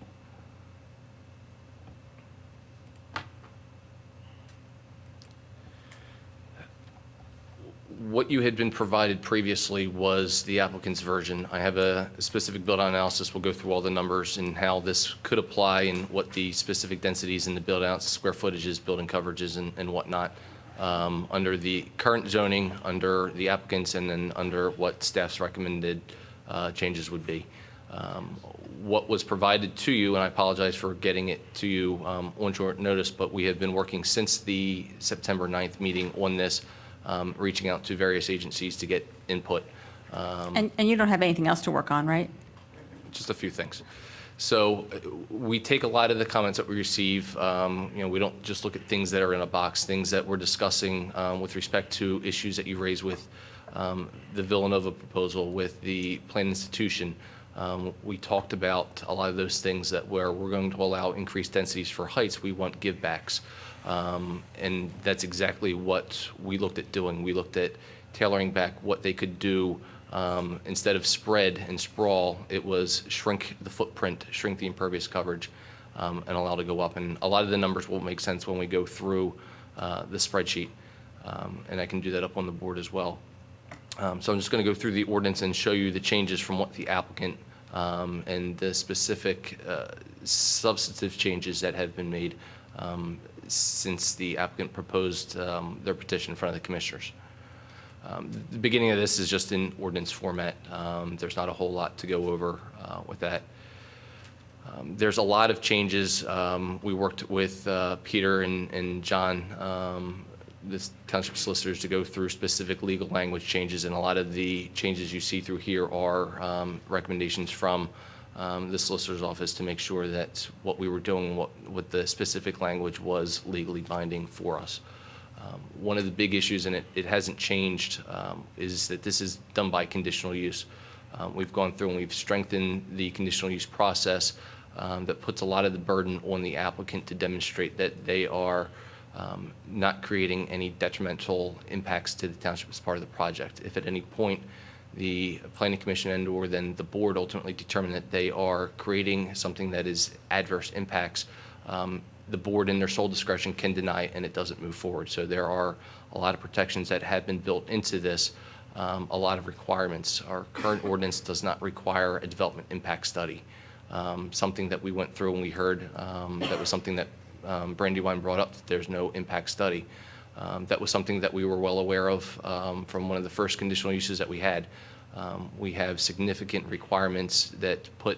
What you had been provided previously was the applicant's version. I have a specific build-out analysis. We'll go through all the numbers and how this could apply and what the specific densities in the build-outs, square footages, building coverages, and whatnot, under the current zoning, under the applicants, and then under what staff's recommended changes would be. What was provided to you, and I apologize for getting it to you on short notice, but we have been working since the September 9th meeting on this, reaching out to various agencies to get input. And you don't have anything else to work on, right? Just a few things. So we take a lot of the comments that we receive. We don't just look at things that are in a box, things that we're discussing with respect to issues that you raise with the Villanova proposal, with the Plan Institution. We talked about a lot of those things that where we're going to allow increased densities for heights, we want givebacks. And that's exactly what we looked at doing. We looked at tailoring back what they could do. Instead of spread and sprawl, it was shrink the footprint, shrink the impervious coverage, and allow to go up. And a lot of the numbers will make sense when we go through the spreadsheet. And I can do that up on the board as well. So I'm just going to go through the ordinance and show you the changes from what the applicant and the specific substantive changes that have been made since the applicant proposed their petition in front of the commissioners. The beginning of this is just in ordinance format. There's not a whole lot to go over with that. There's a lot of changes. We worked with Peter and John, the township solicitors, to go through specific legal language changes, and a lot of the changes you see through here are recommendations from the solicitor's office to make sure that what we were doing, what the specific language was legally binding for us. One of the big issues, and it hasn't changed, is that this is done by conditional use. We've gone through and we've strengthened the conditional use process that puts a lot of the burden on the applicant to demonstrate that they are not creating any detrimental impacts to the township as part of the project. If at any point the planning commission and or then the board ultimately determine that they are creating something that is adverse impacts, the board in their sole discretion can deny it and it doesn't move forward. So there are a lot of protections that have been built into this, a lot of requirements. Our current ordinance does not require a development impact study. Something that we went through and we heard, that was something that Brandywine brought up, that there's no impact study. That was something that we were well aware of from one of the first conditional uses that we had. We have significant requirements that put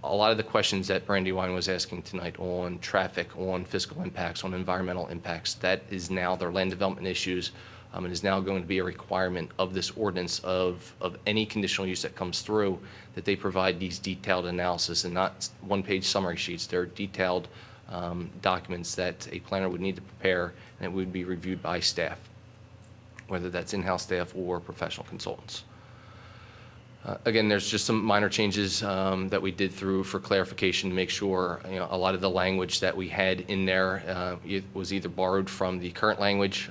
a lot of the questions that Brandywine was asking tonight on traffic, on fiscal impacts, on environmental impacts. That is now their land development issues. It is now going to be a requirement of this ordinance of any conditional use that comes through, that they provide these detailed analysis and not one-page summary sheets. They're detailed documents that a planner would need to prepare, and it would be reviewed by staff, whether that's in-house staff or professional consultants. Again, there's just some minor changes that we did through for clarification to make sure, a lot of the language that we had in there it was either borrowed from the current language,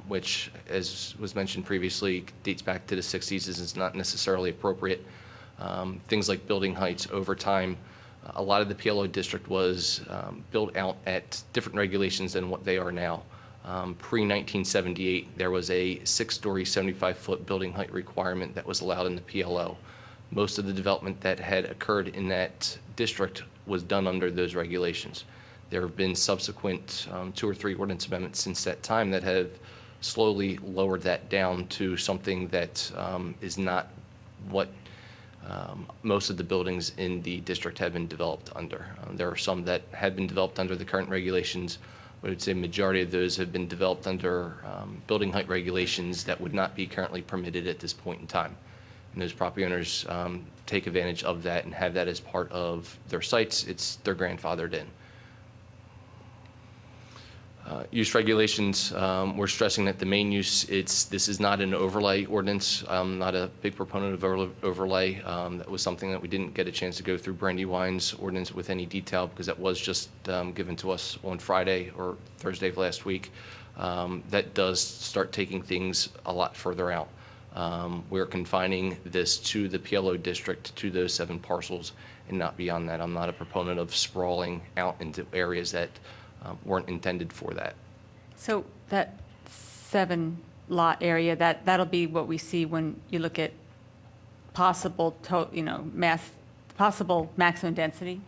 which, as was mentioned previously, dates back to the 60s, is not necessarily appropriate. Things like building heights over time. A lot of the PLO district was built out at different regulations than what they are now. Pre-1978, there was a 6-story, 75-foot building height requirement that was allowed in the PLO. Most of the development that had occurred in that district was done under those regulations. There have been subsequent 2 or 3 ordinance amendments since that time that have slowly lowered that down to something that is not what most of the buildings in the district have been developed under. There are some that have been developed under the current regulations. I would say majority of those have been developed under building height regulations that would not be currently permitted at this point in time. And those property owners take advantage of that and have that as part of their sites. They're grandfathered in. Use regulations, we're stressing that the main use, this is not an overlay ordinance. I'm not a big proponent of overlay. That was something that we didn't get a chance to go through Brandywine's ordinance with any detail because that was just given to us on Friday or Thursday of last week. That does start taking things a lot further out. We're confining this to the PLO district, to those 7 parcels, and not beyond that. I'm not a proponent of sprawling out into areas that weren't intended for that. So that 7 lot area, that'll be what we see when you look at possible, possible maximum density?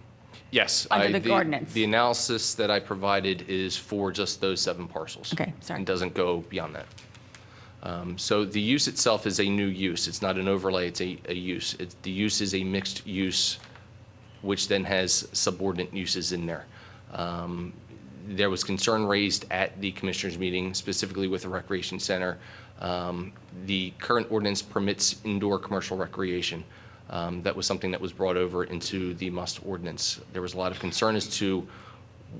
Yes. Under the ordinance. The analysis that I provided is for just those 7 parcels. Okay, sorry. And doesn't go beyond that. So the use itself is a new use. It's not an overlay, it's a use. The use is a mixed use, which then has subordinate uses in there. There was concern raised at the commissioners' meeting, specifically with the recreation center. The current ordinance permits indoor commercial recreation. That was something that was brought over into the must ordinance. There was a lot of concern as to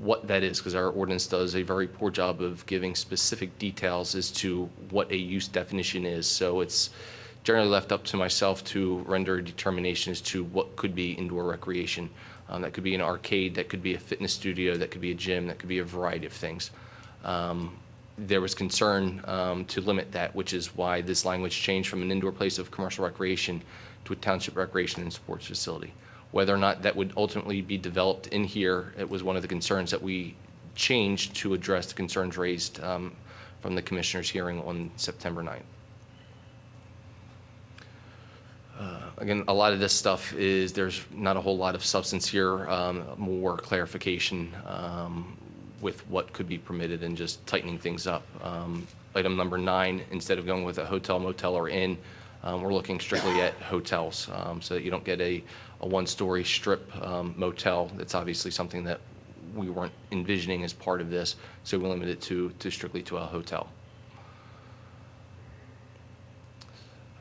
what that is, because our ordinance does a very poor job of giving specific details as to what a use definition is. So it's generally left up to myself to render a determination as to what could be indoor recreation. That could be an arcade, that could be a fitness studio, that could be a gym, that could be a variety of things. There was concern to limit that, which is why this language changed from an indoor place of commercial recreation to a township recreation and sports facility. Whether or not that would ultimately be developed in here, it was one of the concerns that we changed to address the concerns raised from the commissioners' hearing on September 9th. Again, a lot of this stuff is, there's not a whole lot of substance here, more clarification with what could be permitted and just tightening things up. Item number 9, instead of going with a hotel, motel, or inn, we're looking strictly at hotels, so that you don't get a one-story strip motel. That's obviously something that we weren't envisioning as part of this, so we limited it to strictly to a hotel.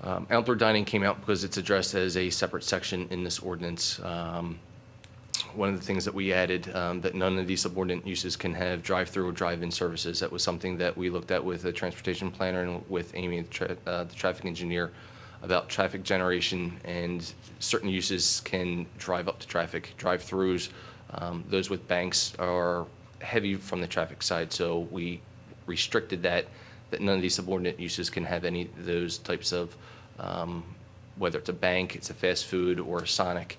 Outdoor dining came out because it's addressed as a separate section in this ordinance. One of the things that we added, that none of these subordinate uses can have drive-through or drive-in services. That was something that we looked at with the transportation planner and with Amy, the traffic engineer, about traffic generation, and certain uses can drive up to traffic. Drive-throughs, those with banks are heavy from the traffic side, so we restricted that none of these subordinate uses can have any of those types of, whether it's a bank, it's a fast food, or a Sonic,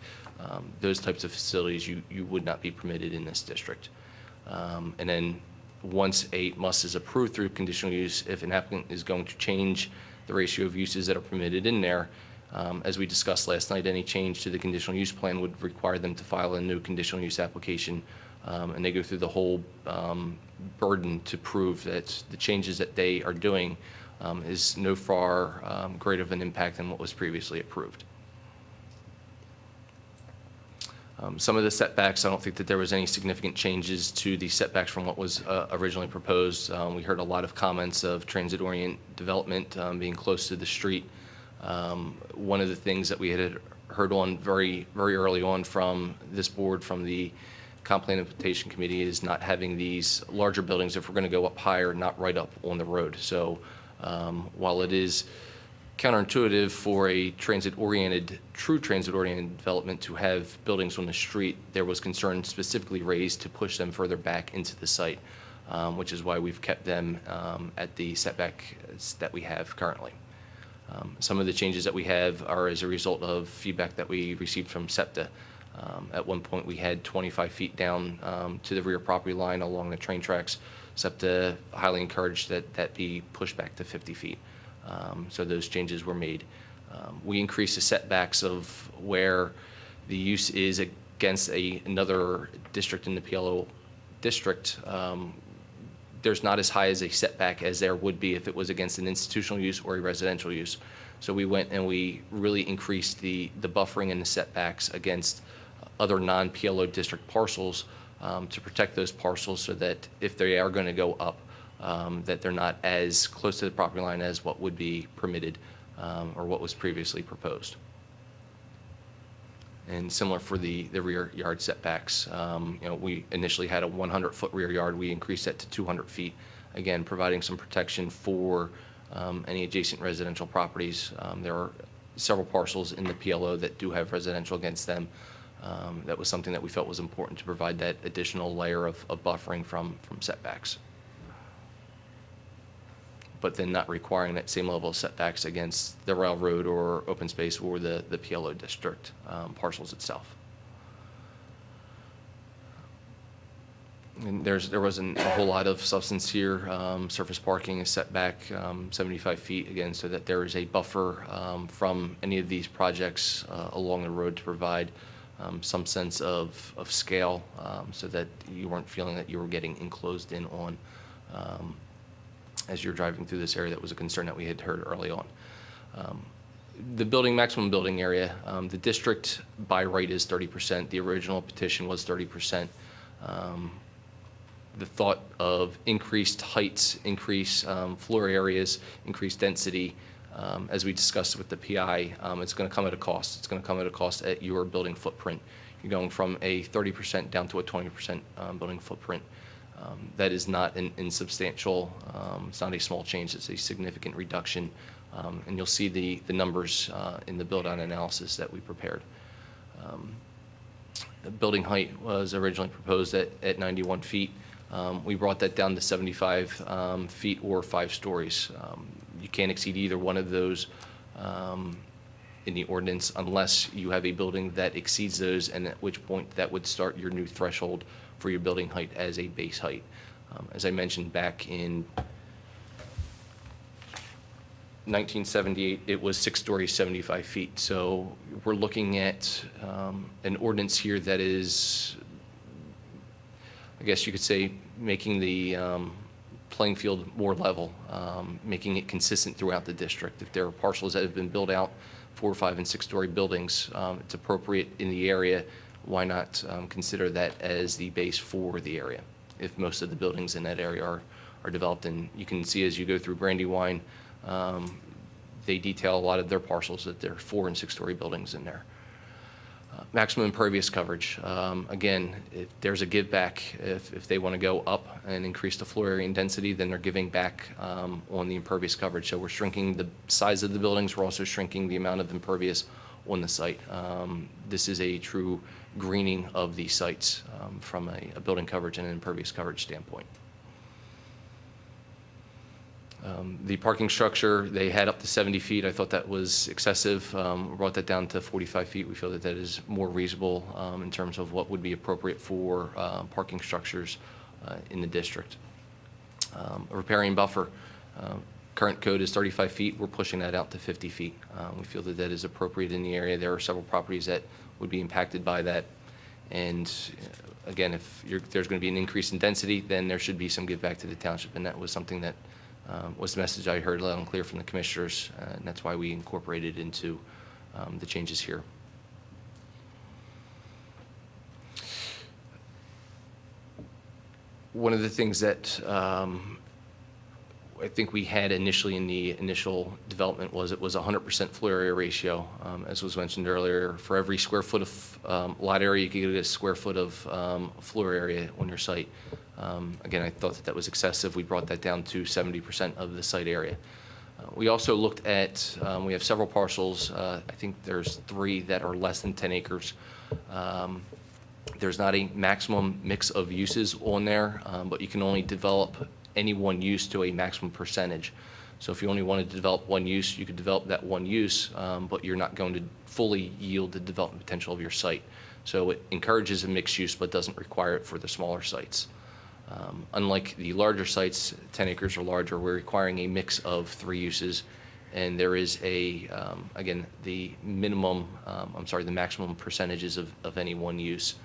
those types of facilities you would not be permitted in this district. And then once a must is approved through conditional use, if an applicant is going to change the ratio of uses that are permitted in there, as we discussed last night, any change to the conditional use plan would require them to file a new conditional use application, and they go through the whole burden to prove that the changes that they are doing is no far greater of an impact than what was previously approved. Some of the setbacks, I don't think that there was any significant changes to the setbacks from what was originally proposed. We heard a lot of comments of transit-oriented development being close to the street. One of the things that we had heard on very, very early on from this board, from the Comp Plan Implementation Committee, is not having these larger buildings, if we're going to go up higher, not right up on the road. So while it is counterintuitive for a true transit-oriented development to have buildings on the street, there was concern specifically raised to push them further back into the site, which is why we've kept them at the setback that we have currently. Some of the changes that we have are as a result of feedback that we received from SEPTA. At one point, we had 25 feet down to the rear property line along the train tracks. SEPTA highly encouraged that be pushed back to 50 feet. So those changes were made. We increased the setbacks of where the use is against another district in the PLO district. There's not as high as a setback as there would be if it was against an institutional use or a residential use. So we went and we really increased the buffering and the setbacks against other non-PLO district parcels to protect those parcels, so that if they are going to go up, that they're not as close to the property line as what would be permitted or what was previously proposed. And similar for the rear yard setbacks, we initially had a 100-foot rear yard. We increased that to 200 feet, again, providing some protection for any adjacent residential properties. There are several parcels in the PLO that do have residential against them. That was something that we felt was important to provide that additional layer of buffering from setbacks, but then not requiring that same level of setbacks against the railroad or open space or the PLO district parcels itself. And there wasn't a whole lot of substance here. Surface parking is set back 75 feet, again, so that there is a buffer from any of these projects along the road to provide some sense of scale, so that you weren't feeling that you were getting enclosed in on as you're driving through this area. That was a concern that we had heard early on. The maximum building area, the district by right is 30%. The original petition was 30%. The thought of increased heights, increased floor areas, increased density, as we discussed with the PI, it's going to come at a cost. It's going to come at a cost at your building footprint. You're going from a 30% down to a 20% building footprint. That is not an insubstantial, it's not a small change, it's a significant reduction. And you'll see the numbers in the build-out analysis that we prepared. The building height was originally proposed at 91 feet. We brought that down to 75 feet or 5 stories. You can't exceed either one of those in the ordinance unless you have a building that exceeds those, and at which point that would start your new threshold for your building height as a base height. As I mentioned back in 1978, it was 6 stories, 75 feet. So we're looking at an ordinance here that is, I guess you could say, making the playing field more level, making it consistent throughout the district. If there are parcels that have been built out 4-, 5-, and 6-story buildings, it's appropriate in the area. Why not consider that as the base for the area if most of the buildings in that area are developed? And you can see as you go through Brandywine, they detail a lot of their parcels that there are 4- and 6-story buildings in there. Maximum impervious coverage. Again, if there's a give back. If they want to go up and increase the floor area and density, then they're giving back on the impervious coverage. So we're shrinking the size of the buildings. We're also shrinking the amount of impervious on the site. This is a true greening of these sites from a building coverage and an impervious coverage standpoint. The parking structure, they had up to 70 feet. I thought that was excessive. We brought that down to 45 feet. We feel that that is more reasonable in terms of what would be appropriate for parking structures in the district. A riparian buffer, current code is 35 feet. We're pushing that out to 50 feet. We feel that that is appropriate in the area. There are several properties that would be impacted by that. And again, if there's going to be an increase in density, then there should be some give back to the township. And that was something that was the message I heard loud and clear from the commissioners, and that's why we incorporated into the changes here. One of the things that I think we had initially in the initial development was it was 100% floor area ratio. As was mentioned earlier, for every square foot of lot area, you could get a square foot of floor area on your site. Again, I thought that was excessive. We brought that down to 70% of the site area. We also looked at, we have several parcels. I think there's 3 that are less than 10 acres. There's not a maximum mix of uses on there, but you can only develop any one use to a maximum percentage. So if you only wanted to develop one use, you could develop that one use, but you're not going to fully yield the development potential of your site. So it encourages a mixed use, but doesn't require it for the smaller sites. Unlike the larger sites, 10 acres or larger, we're requiring a mix of 3 uses, and there is a, again, the minimum, the maximum percentages of any one use.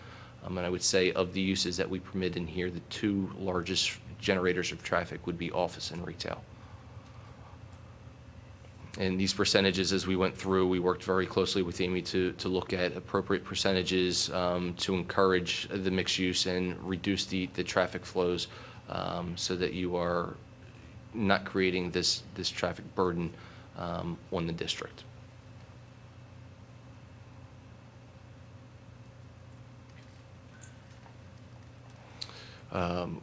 And I would say of the uses that we permit in here, the 2 largest generators of traffic would be office and retail. And these percentages, as we went through, we worked very closely with Amy to look at appropriate percentages to encourage the mixed use and reduce the traffic flows so that you are not creating this traffic burden on the district.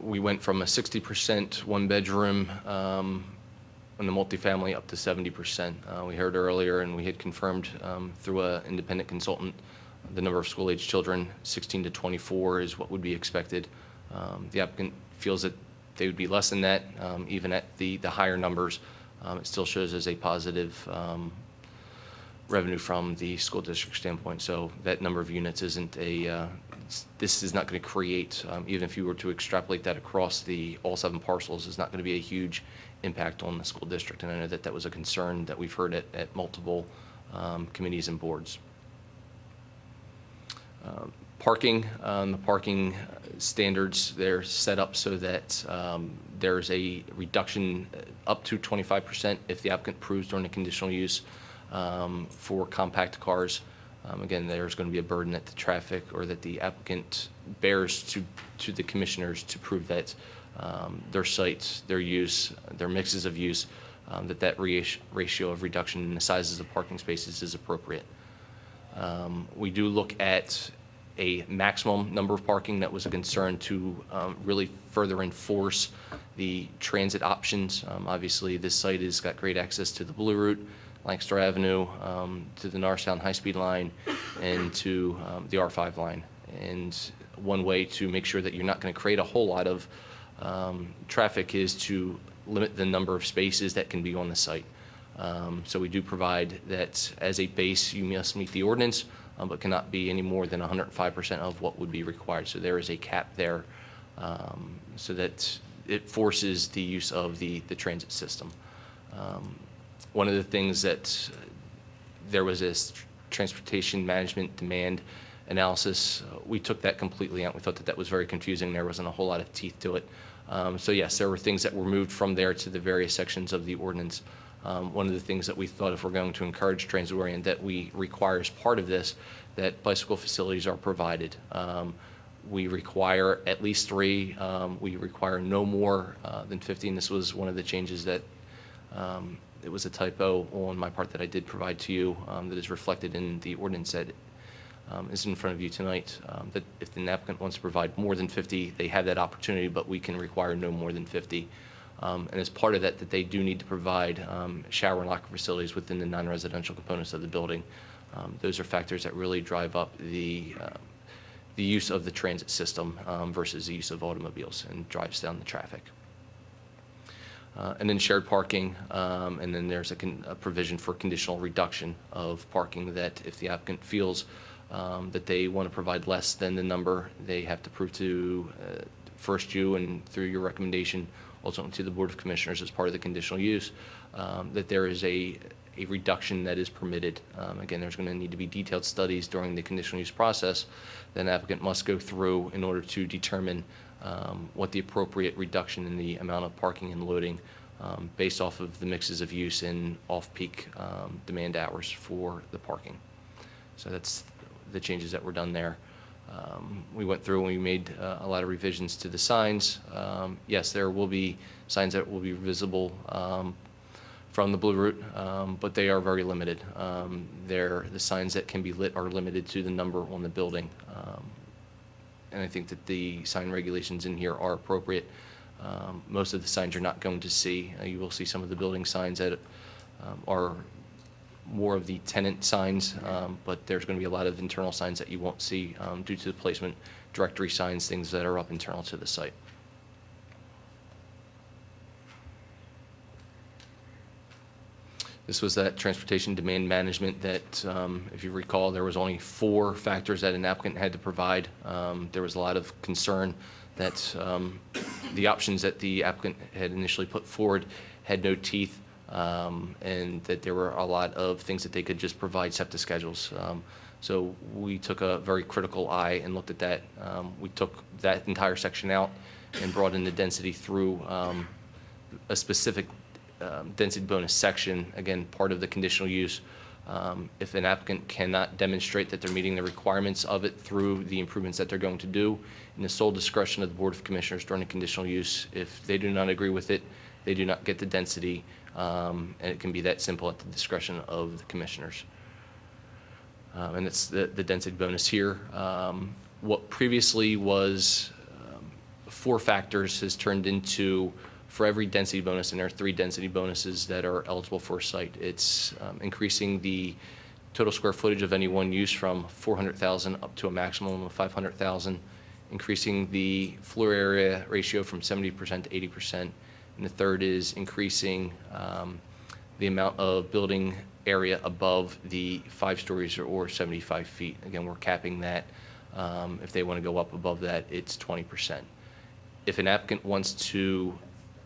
We went from a 60% one-bedroom in the multifamily up to 70%. We heard earlier, and we had confirmed through an independent consultant, the number of school-age children, 16 to 24, is what would be expected. The applicant feels that they would be less than that, even at the higher numbers. It still shows as a positive revenue from the school district standpoint. So that number of units isn't this is not going to create, even if you were to extrapolate that across all 7 parcels, is not going to be a huge impact on the school district. And I know that that was a concern that we've heard at multiple committees and boards. Parking, the parking standards, they're set up so that there's a reduction up to 25% if the applicant approves during the conditional use for compact cars. Again, there's going to be a burden that the traffic or that the applicant bears to the commissioners to prove that their sites, their use, their mixes of use, that ratio of reduction in the sizes of parking spaces is appropriate. We do look at a maximum number of parking. That was a concern to really further enforce the transit options. Obviously, this site has got great access to the Blue Route, Lancaster Avenue, to the Norristown high-speed line, and to the R5 line. And one way to make sure that you're not going to create a whole lot of traffic is to limit the number of spaces that can be on the site. So we do provide that as a base, you must meet the ordinance, but cannot be any more than 105% of what would be required. So there is a cap there, so that it forces the use of the transit system. One of the things that there was this transportation management demand analysis, we took that completely out. We thought that that was very confusing. There wasn't a whole lot of teeth to it. So yes, there were things that were moved from there to the various sections of the ordinance. One of the things that we thought, if we're going to encourage transit-oriented, that we require as part of this, that bicycle facilities are provided. We require at least 3. We require no more than 50. And this was one of the changes that it was a typo on my part that I did provide to you, that is reflected in the ordinance that is in front of you tonight, that if an applicant wants to provide more than 50, they have that opportunity, but we can require no more than 50. And as part of that, that they do need to provide shower and locker facilities within the non-residential components of the building. Those are factors that really drive up the use of the transit system versus the use of automobiles, and drives down the traffic. And then shared parking, and then there's a provision for conditional reduction of parking, that if the applicant feels that they want to provide less than the number, they have to prove to first you and through your recommendation ultimately to the Board of Commissioners as part of the conditional use, that there is a reduction that is permitted. Again, there's going to need to be detailed studies during the conditional use process that an applicant must go through in order to determine what the appropriate reduction in the amount of parking and loading based off of the mixes of use in off-peak demand hours for the parking. So that's the changes that were done there. We went through and we made a lot of revisions to the signs. Yes, there will be signs that will be visible from the Blue Route, but they are very limited. The signs that can be lit are limited to the number on the building. And I think that the sign regulations in here are appropriate. Most of the signs you're not going to see. You will see some of the building signs that are more of the tenant signs, but there's going to be a lot of internal signs that you won't see due to the placement, directory signs, things that are up internal to the site. This was that transportation demand management that, if you recall, there was only 4 factors that an applicant had to provide. There was a lot of concern that the options that the applicant had initially put forward had no teeth, and that there were a lot of things that they could just provide SEPTA schedules. So we took a very critical eye and looked at that. We took that entire section out and brought in the density through a specific density bonus section, again, part of the conditional use. If an applicant cannot demonstrate that they're meeting the requirements of it through the improvements that they're going to do, in the sole discretion of the Board of Commissioners during the conditional use, if they do not agree with it, they do not get the density, and it can be that simple at the discretion of the commissioners. And it's the density bonus here. What previously was 4 factors has turned into, for every density bonus, and there are 3 density bonuses that are eligible for a site. It's increasing the total square footage of any one use from 400,000 up to a maximum of 500,000, increasing the floor area ratio from 70% to 80%, and the third is increasing the amount of building area above the 5 stories or 75 feet. Again, we're capping that. If they want to go up above that, it's 20%. If an applicant wants to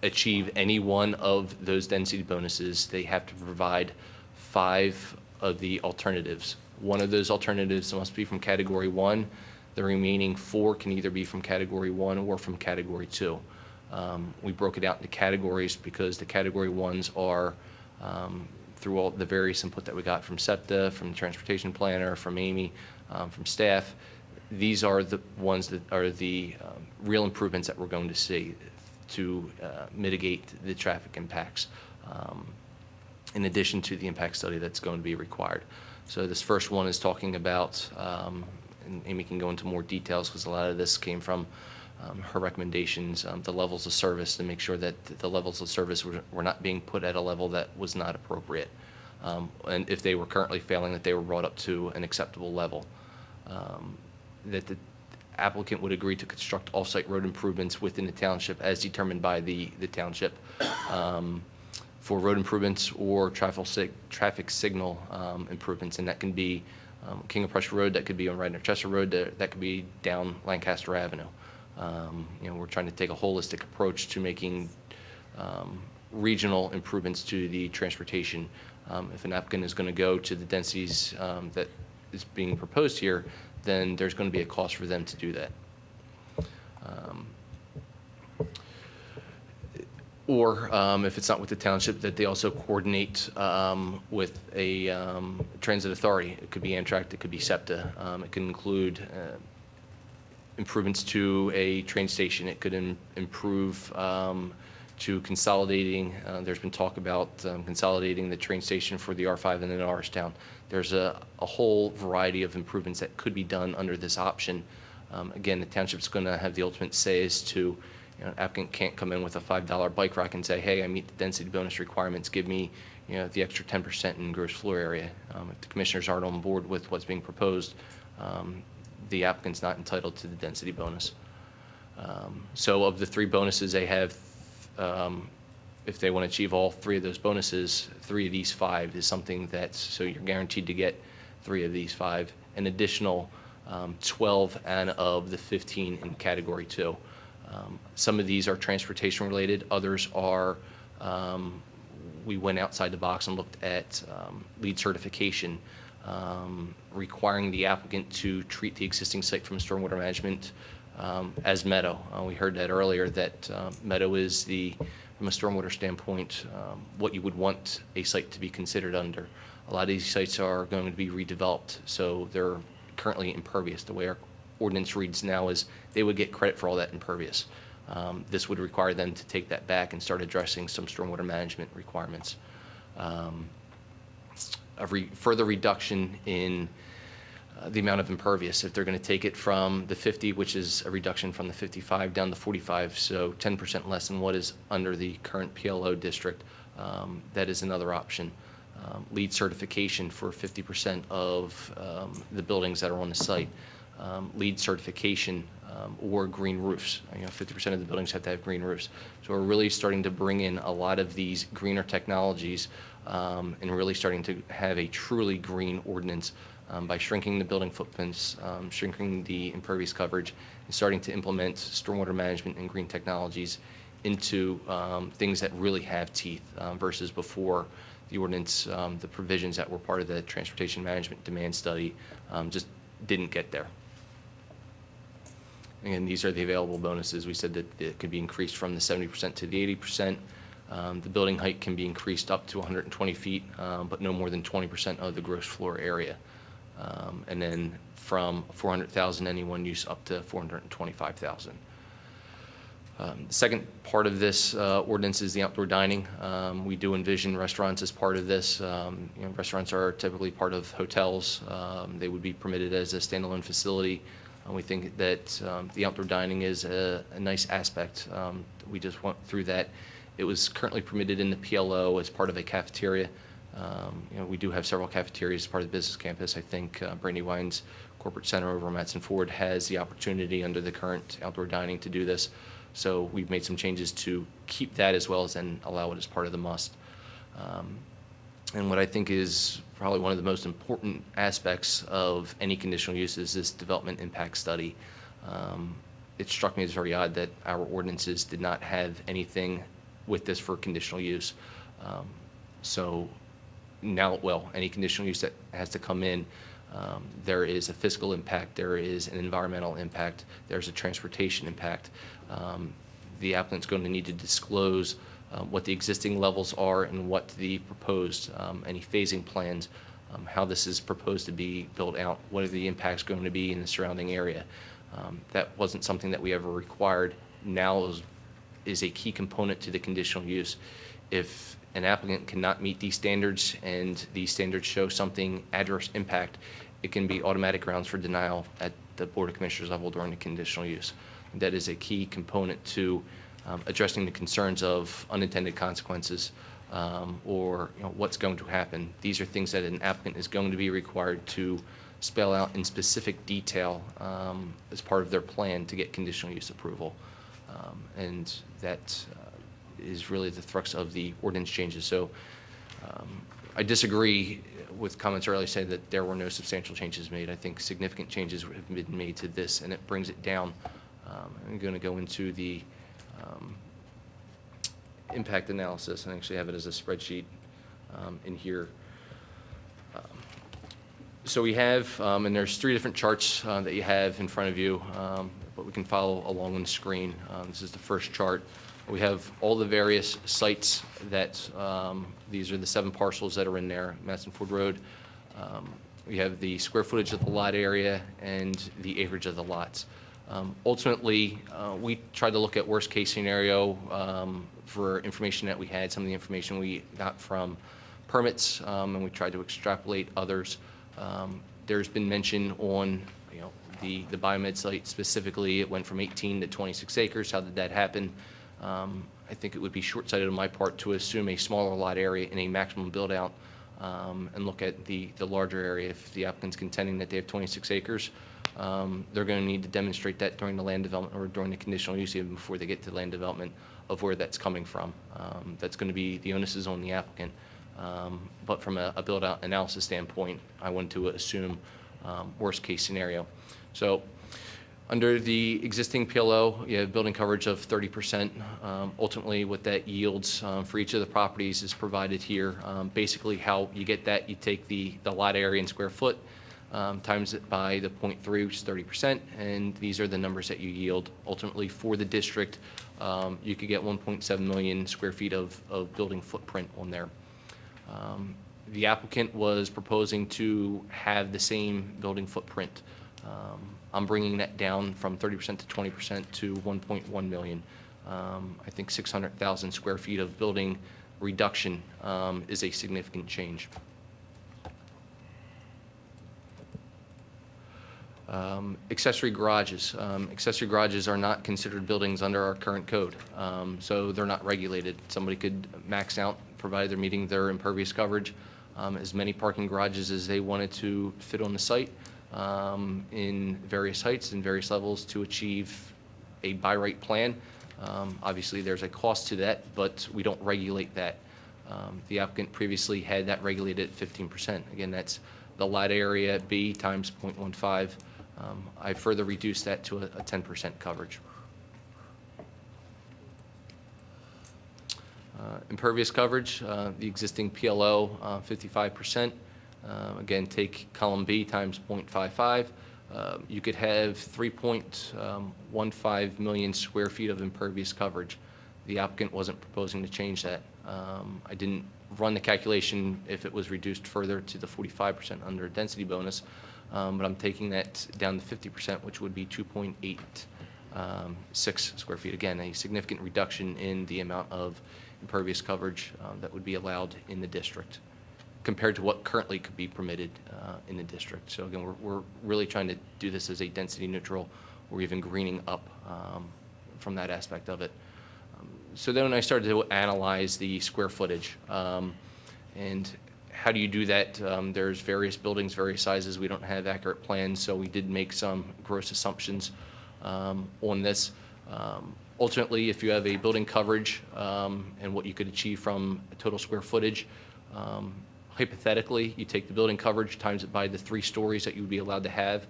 achieve any one of those density bonuses, they have to provide 5 of the alternatives. One of those alternatives must be from Category 1. The remaining 4 can either be from Category 1 or from Category 2. We broke it out into categories because the Category 1s are, through all the various input that we got from SEPTA, from the transportation planner, from Amy, from staff, these are the ones that are the real improvements that we're going to see to mitigate the traffic impacts, in addition to the impact study that's going to be required. So this first one is talking about, and Amy can go into more details because a lot of this came from her recommendations, the levels of service, to make sure that the levels of service were not being put at a level that was not appropriate. And if they were currently failing, that they were brought up to an acceptable level. That the applicant would agree to construct off-site road improvements within the township as determined by the township for road improvements or traffic signal improvements, and that can be King of Prussia Road, that could be on Radnor Chester Road, that could be down Lancaster Avenue. We're trying to take a holistic approach to making regional improvements to the transportation. If an applicant is going to go to the densities that is being proposed here, then there's going to be a cost for them to do that. Or if it's not with the township, that they also coordinate with a transit authority. It could be Amtrak, it could be SEPTA. It can include improvements to a train station. It could improve to consolidating. There's been talk about consolidating the train station for the R5 and then Norristown. There's a whole variety of improvements that could be done under this option. Again, the township's going to have the ultimate say as to, an applicant can't come in with a $5 bike rack and say, hey, I meet the density bonus requirements, give me the extra 10% in gross floor area. If the commissioners aren't on board with what's being proposed, the applicant's not entitled to the density bonus. So of the 3 bonuses they have, if they want to achieve all 3 of those bonuses, 3 of these 5 is something that's, so you're guaranteed to get 3 of these 5, an additional 12 and of the 15 in Category 2. Some of these are transportation related, others are, we went outside the box and looked at LEED certification, requiring the applicant to treat the existing site from stormwater management as meadow. We heard that earlier, that meadow is from a stormwater standpoint, what you would want a site to be considered under. A lot of these sites are going to be redeveloped, so they're currently impervious. The way our ordinance reads now is they would get credit for all that impervious. This would require them to take that back and start addressing some stormwater management requirements. Further reduction in the amount of impervious. If they're going to take it from the 50, which is a reduction from the 55 down to 45, so 10% less than what is under the current PLO district, that is another option. LEED certification for 50% of the buildings that are on the site. LEED certification or green roofs. 50% of the buildings have to have green roofs. So we're really starting to bring in a lot of these greener technologies and really starting to have a truly green ordinance by shrinking the building footprints, shrinking the impervious coverage, and starting to implement stormwater management and green technologies into things that really have teeth versus before the ordinance, the provisions that were part of the transportation management demand study just didn't get there. And these are the available bonuses. We said that it could be increased from the 70% to the 80%. The building height can be increased up to 120 feet, but no more than 20% of the gross floor area. And then from 400,000 any one use up to 425,000. The second part of this ordinance is the outdoor dining. We do envision restaurants as part of this. Restaurants are typically part of hotels. They would be permitted as a standalone facility. We think that the outdoor dining is a nice aspect. We just went through that. It was currently permitted in the PLO as part of a cafeteria. We do have several cafeterias as part of the business campus. I think Brandywine's corporate center over on Matson Ford has the opportunity under the current outdoor dining to do this. So we've made some changes to keep that as well as then allow it as part of the must. And what I think is probably one of the most important aspects of any conditional use is this development impact study. It struck me as very odd that our ordinances did not have anything with this for conditional use. So now, well, any conditional use that has to come in, there is a fiscal impact, there is an environmental impact, there's a transportation impact. The applicant's going to need to disclose what the existing levels are and what the proposed, any phasing plans, how this is proposed to be built out, what are the impacts going to be in the surrounding area. That wasn't something that we ever required. Now is a key component to the conditional use. If an applicant cannot meet these standards and these standards show something adverse impact, it can be automatic grounds for denial at the Board of Commissioners level during the conditional use. That is a key component to addressing the concerns of unintended consequences or what's going to happen. These are things that an applicant is going to be required to spell out in specific detail as part of their plan to get conditional use approval. And that is really the thrust of the ordinance changes. So I disagree with comments earlier saying that there were no substantial changes made. I think significant changes have been made to this, and it brings it down. I'm going to go into the impact analysis, and actually have it as a spreadsheet in here. So we have, and there's 3 different charts that you have in front of you, but we can follow along on the screen. This is the first chart. We have all the various sites that, these are the 7 parcels that are in there, Madison Ford Road. We have the square footage of the lot area and the acreage of the lots. Ultimately, we tried to look at worst case scenario for information that we had, some of the information we got from permits, and we tried to extrapolate others. There's been mention on the BioMed site specifically. It went from 18 to 26 acres. How did that happen? I think it would be short-sighted on my part to assume a smaller lot area in a maximum build-out and look at the larger area. If the applicant's contending that they have 26 acres, they're going to need to demonstrate that during the land development or during the conditional use even before they get to land development of where that's coming from. That's going to be, the onus is on the applicant. But from a build-out analysis standpoint, I want to assume worst-case scenario. So under the existing PLO, you have building coverage of 30%. Ultimately, what that yields for each of the properties is provided here. Basically, how you get that, you take the lot area in square foot, times it by the 0.3, which is 30%, and these are the numbers that you yield. Ultimately, for the district, you could get 1.7 million square feet of building footprint on there. The applicant was proposing to have the same building footprint. I'm bringing that down from 30% to 20% to 1.1 million. I think 600,000 square feet of building reduction is a significant change. Accessory garages. Accessory garages are not considered buildings under our current code, so they're not regulated. Somebody could max out, provided they're meeting their impervious coverage, as many parking garages as they wanted to fit on the site in various heights and various levels to achieve a by right plan. Obviously, there's a cost to that, but we don't regulate that. The applicant previously had that regulated at 15%. Again, that's the lot area B times 0.15. I further reduced that to a 10% coverage. Impervious coverage, the existing PLO, 55%. Again, take column B times 0.55. You could have 3.15 million square feet of impervious coverage. The applicant wasn't proposing to change that. I didn't run the calculation if it was reduced further to the 45% under a density bonus, but I'm taking that down to 50%, which would be 2.86 square feet. Again, a significant reduction in the amount of impervious coverage that would be allowed in the district compared to what currently could be permitted in the district. So again, we're really trying to do this as a density neutral or even greening up from that aspect of it. So then when I started to analyze the square footage, and how do you do that? There's various buildings, various sizes. We don't have accurate plans, so we did make some gross assumptions on this. Ultimately, if you have a building coverage and what you could achieve from a total square footage, Hypothetically, you take the building coverage, times it by the 3 stories that you would be allowed to have.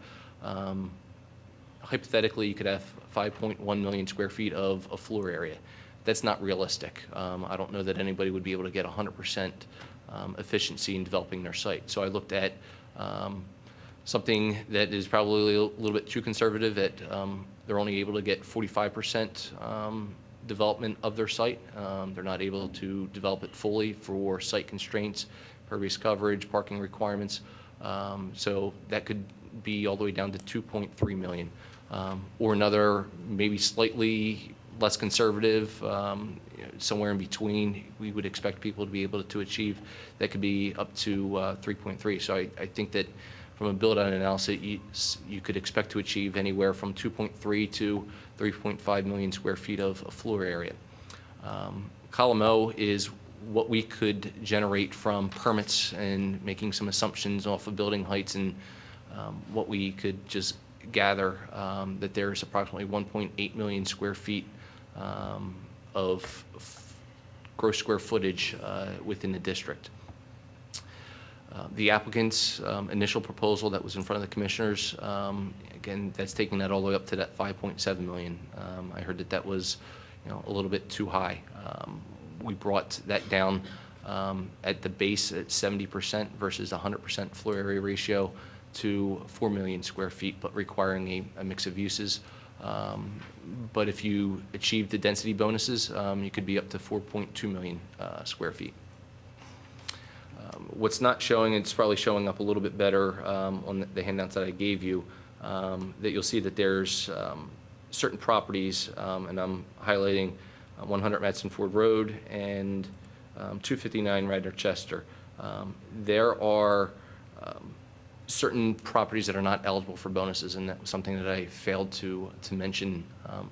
Hypothetically, you could have 5.1 million square feet of floor area. That's not realistic. I don't know that anybody would be able to get 100% efficiency in developing their site. So I looked at something that is probably a little bit too conservative, that they're only able to get 45% development of their site. They're not able to develop it fully for site constraints, pervious coverage, parking requirements. So that could be all the way down to 2.3 million. Or another, maybe slightly less conservative, somewhere in between, we would expect people to be able to achieve, that could be up to 3.3. So I think that from a build-out analysis, you could expect to achieve anywhere from 2.3 to 3.5 million square feet of floor area. Column O is what we could generate from permits and making some assumptions off of building heights, and what we could just gather that there's approximately 1.8 million square feet of gross square footage within the district. The applicant's initial proposal that was in front of the commissioners, again, that's taking that all the way up to that 5.7 million. I heard that was, a little bit too high. We brought that down at the base at 70% versus 100% floor area ratio to 4 million square feet, but requiring a mix of uses. But if you achieve the density bonuses, you could be up to 4.2 million square feet. What's not showing, it's probably showing up a little bit better on the handouts that I gave you, that you'll see that there's certain properties, and I'm highlighting 100 Madison Ford Road and 259 Radnor Chester. There are certain properties that are not eligible for bonuses, and that was something that I failed to mention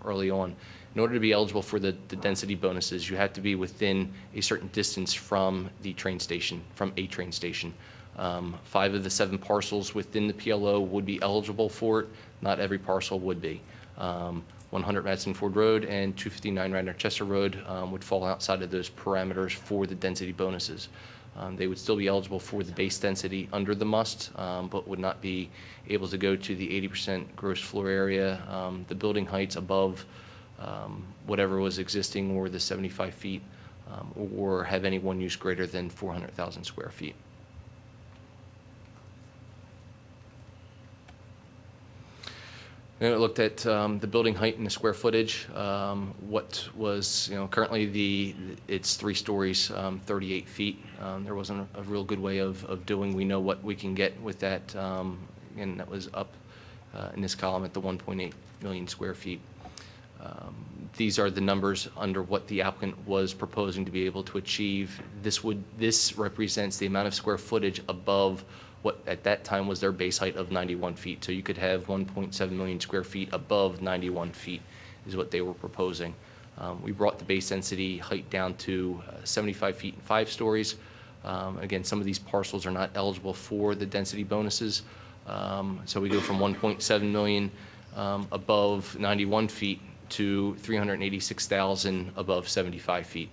early on. In order to be eligible for the density bonuses, you have to be within a certain distance from the train station, from a train station. 5 of the 7 parcels within the PLO would be eligible for it. Not every parcel would be. 100 Madison Ford Road and 259 Radnor Chester Road would fall outside of those parameters for the density bonuses. They would still be eligible for the base density under the must, but would not be able to go to the 80% gross floor area, the building heights above whatever was existing, or the 75 feet, or have any one use greater than 400,000 square feet. Then I looked at the building height and the square footage. What was, currently it's 3 stories, 38 feet. There wasn't a real good way of doing. We know what we can get with that. Again, that was up in this column at the 1.8 million square feet. These are the numbers under what the applicant was proposing to be able to achieve. This represents the amount of square footage above what at that time was their base height of 91 feet. So you could have 1.7 million square feet above 91 feet is what they were proposing. We brought the base density height down to 75 feet and 5 stories. Again, some of these parcels are not eligible for the density bonuses. So we go from 1.7 million above 91 feet to 386,000 above 75 feet.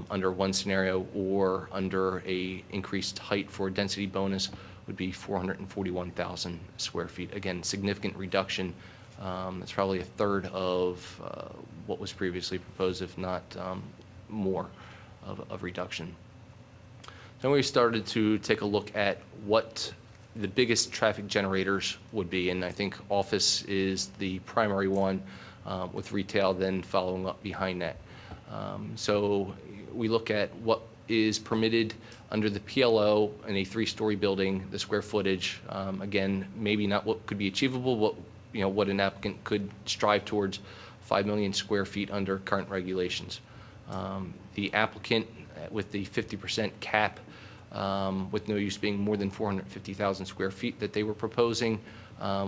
Under one scenario, or under a increased height for a density bonus, would be 441,000 square feet. Again, significant reduction. That's probably 1/3 of what was previously proposed, if not more of reduction. Then we started to take a look at what the biggest traffic generators would be, and I think office is the primary one, with retail then following up behind that. So we look at what is permitted under the PLO in a 3-story building, the square footage. Again, maybe not what could be achievable, what an applicant could strive towards, 5 million square feet under current regulations. The applicant with the 50% cap, with no use being more than 450,000 square feet that they were proposing,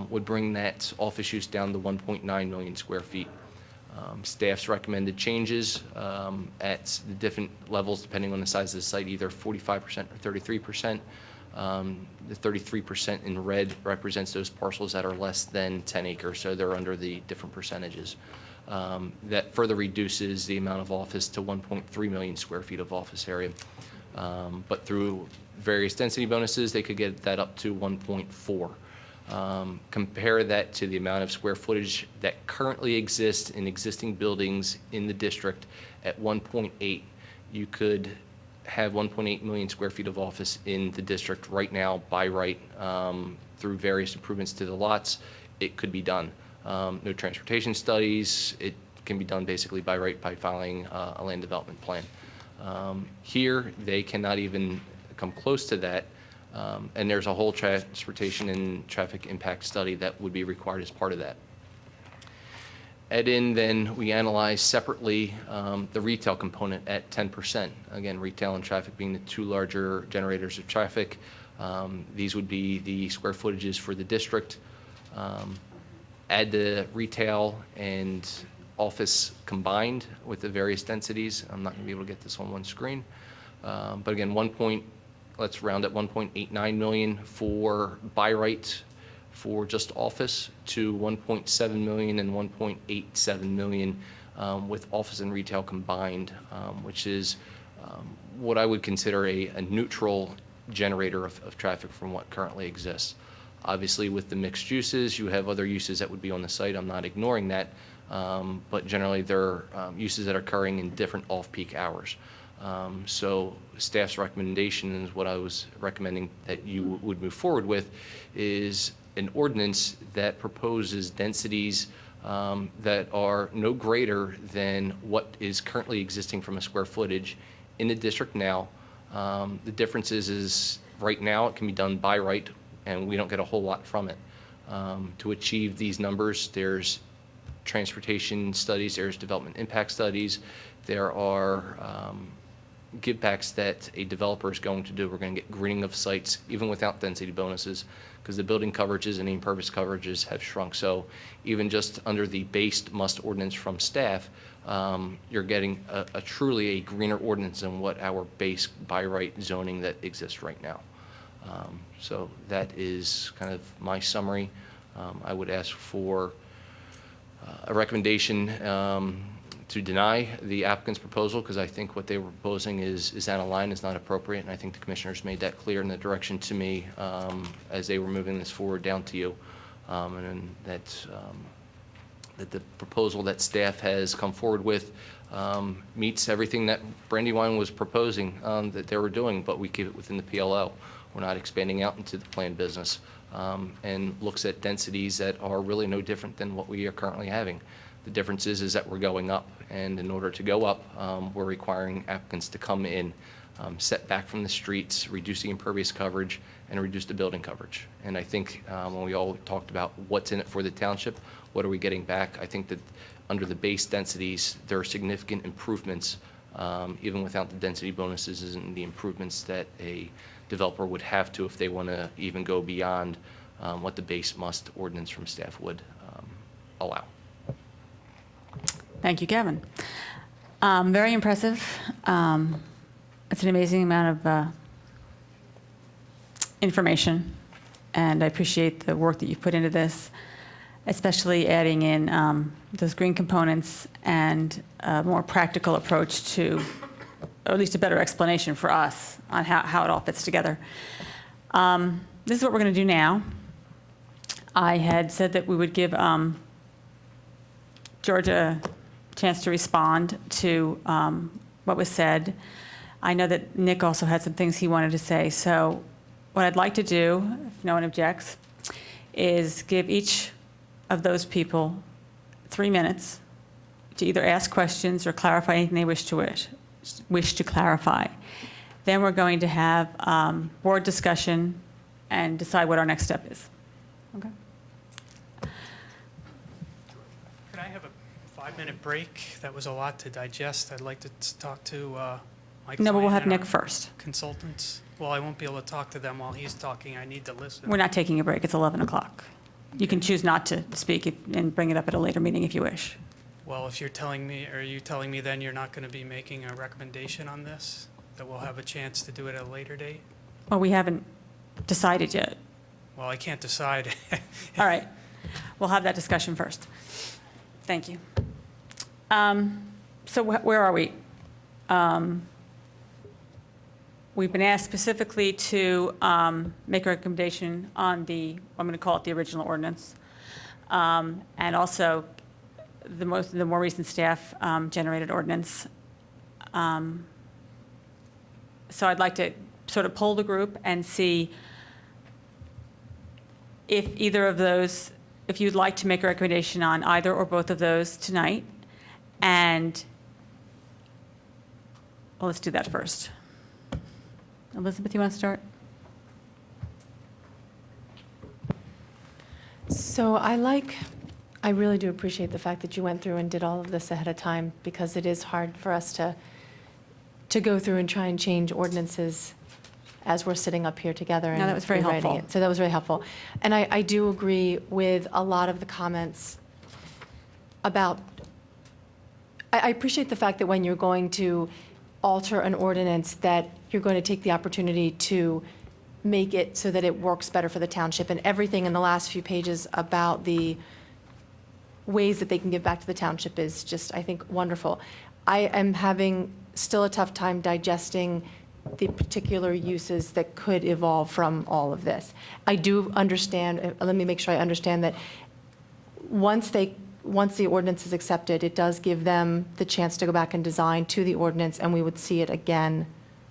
would bring that office use down to 1.9 million square feet. Staff's recommended changes at the different levels depending on the size of the site, either 45% or 33%. The 33% in red represents those parcels that are less than 10 acres, so they're under the different percentages. That further reduces the amount of office to 1.3 million square feet of office area. But through various density bonuses, they could get that up to 1.4. Compare that to the amount of square footage that currently exists in existing buildings in the district at 1.8. You could have 1.8 million square feet of office in the district right now by right through various improvements to the lots. It could be done. No transportation studies. It can be done basically by right by filing a land development plan. Here, they cannot even come close to that. And there's a whole transportation and traffic impact study that would be required as part of that. Add in, then, we analyze separately the retail component at 10%. Again, retail and traffic being the two larger generators of traffic. These would be the square footages for the district. Add the retail and office combined with the various densities. I'm not going to be able to get this on one screen. But again, let's round at 1.89 million for by right for just office to 1.7 million and 1.87 million with office and retail combined, which is what I would consider a neutral generator of traffic from what currently exists. Obviously, with the mixed uses, you have other uses that would be on the site. I'm not ignoring that, but generally they're uses that are occurring in different off-peak hours. So staff's recommendation is what I was recommending that you would move forward with is an ordinance that proposes densities that are no greater than what is currently existing from a square footage in the district now. The difference is right now it can be done by right, and we don't get a whole lot from it. To achieve these numbers, there's transportation studies, there's development impact studies, there are givebacks that a developer is going to do. We're going to get greening of sites, even without density bonuses, because the building coverages and impervious coverages have shrunk. So even just under the based must ordinance from staff, you're getting a truly a greener ordinance than what our base by right zoning that exists right now. So that is kind of my summary. I would ask for a recommendation to deny the applicant's proposal, because I think what they were proposing is out of line, is not appropriate, and I think the commissioners made that clear in the direction to me as they were moving this forward down to you, and that the proposal that staff has come forward with meets everything that Brandywine was proposing that they were doing, but we keep it within the PLO. We're not expanding out into the planned business, and looks at densities that are really no different than what we are currently having. The difference is that we're going up, and in order to go up, we're requiring applicants to come in, set back from the streets, reduce the impervious coverage, and reduce the building coverage. And I think when we all talked about what's in it for the township, what are we getting back, I think that under the base densities, there are significant improvements, even without the density bonuses and the improvements that a developer would have to if they want to even go beyond what the base must ordinance from staff would allow. Thank you, Kevin. Very impressive. It's an amazing amount of information, and I appreciate the work that you've put into this, especially adding in those green components and a more practical approach to, or at least a better explanation for us on how it all fits together. This is what we're going to do now. I had said that we would give George a chance to respond to what was said. I know that Nick also had some things he wanted to say. So what I'd like to do, if no one objects, is give each of those people 3 minutes to either ask questions or clarify anything they wish to clarify. Then we're going to have board discussion and decide what our next step is. Okay. Could I have a 5-minute break? That was a lot to digest. I'd like to talk to my No, but we'll client have and Nick our first. consultants. Well, I won't be able to talk to them while he's talking. I need to listen. We're not taking a break. It's 11 o'clock. You can choose not to speak and bring it up at a later meeting if you wish. Well, if you're telling me, are you telling me then you're not going to be making a recommendation on this? That we'll have a chance to do it at a later date? Well, we haven't decided yet. Well, I can't decide. All right. We'll have that discussion first. Thank you. So where are we? we've been asked specifically to make a recommendation on I'm going to call it the original ordinance, and also the more recent staff generated ordinance. So I'd like to sort of poll the group and see if either of those, if you'd like to make a recommendation on either or both of those tonight. And, well, let's do that first. Elizabeth, you want to start? So I really do appreciate the fact that you went through and did all of this ahead of time, because it is hard for us to go through and try and change ordinances as we're sitting up here together and No, that was very rewriting helpful. it. So that was very helpful. And I do agree with a lot of the comments about, I appreciate the fact that when you're going to alter an ordinance, that you're going to take the opportunity to make it so that it works better for the township, and everything in the last few pages about the ways that they can give back to the township is just, I think, wonderful. I am having still a tough time digesting the particular uses that could evolve from all of this. I do understand, let me make sure I understand that once the ordinance is accepted, it does give them the chance to go back and design to the ordinance, and we would see it again.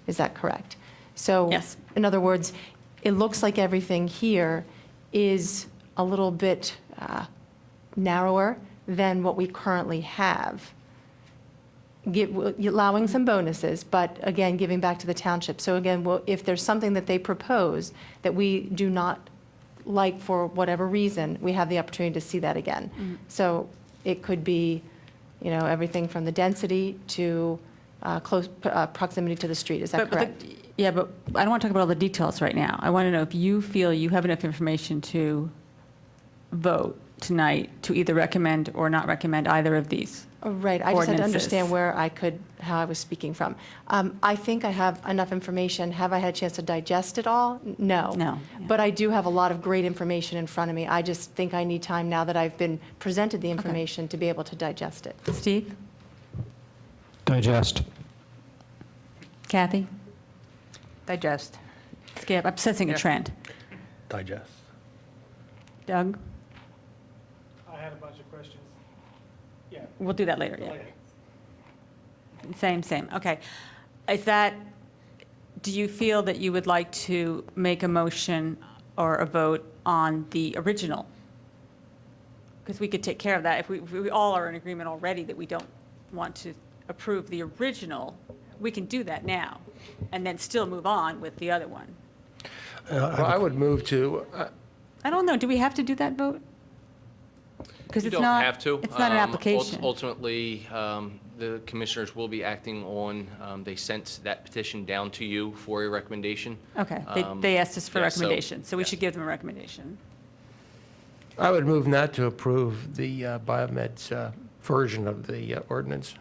Is that correct? So, Yes. in other words, it looks like everything here is a little bit narrower than what we currently have. Allowing some bonuses, but again, giving back to the township. So again, if there's something that they propose that we do not like for whatever reason, we have the opportunity to see that again. So it could be, everything from the density to close proximity to the street. Is that correct? Yeah, but I don't want to talk about all the details right now. I want to know if you feel you have enough information to vote tonight to either recommend or not recommend either of these. Right, I just had to ordinances. understand how I was speaking from. I think I have enough information. Have I had a chance to digest it all? No. No. But I do have a lot of great information in front of me. I just think I need time now that I've been presented the information to be able to digest it. Steve? Digest. Kathy? Digest. Skip? I'm sensing a trend. Digest. Doug? I had a bunch of questions. Yeah. We'll do that later, yeah. Same. Okay. Do you feel that you would like to make a motion or a vote on the original? Because we could take care of that. If we all are in agreement already that we don't want to approve the original, we can do that now and then still move on with the other one. Well, I would move to, I don't know, do we have to do that vote? Because You it's don't not. have to. It's not an application. Ultimately, the commissioners will be acting on, they sent that petition down to you for a recommendation. Okay, they asked us for a yeah, so- recommendation, so we yeah. should give them a recommendation. I would move not to approve the BioMed's version of the ordinance.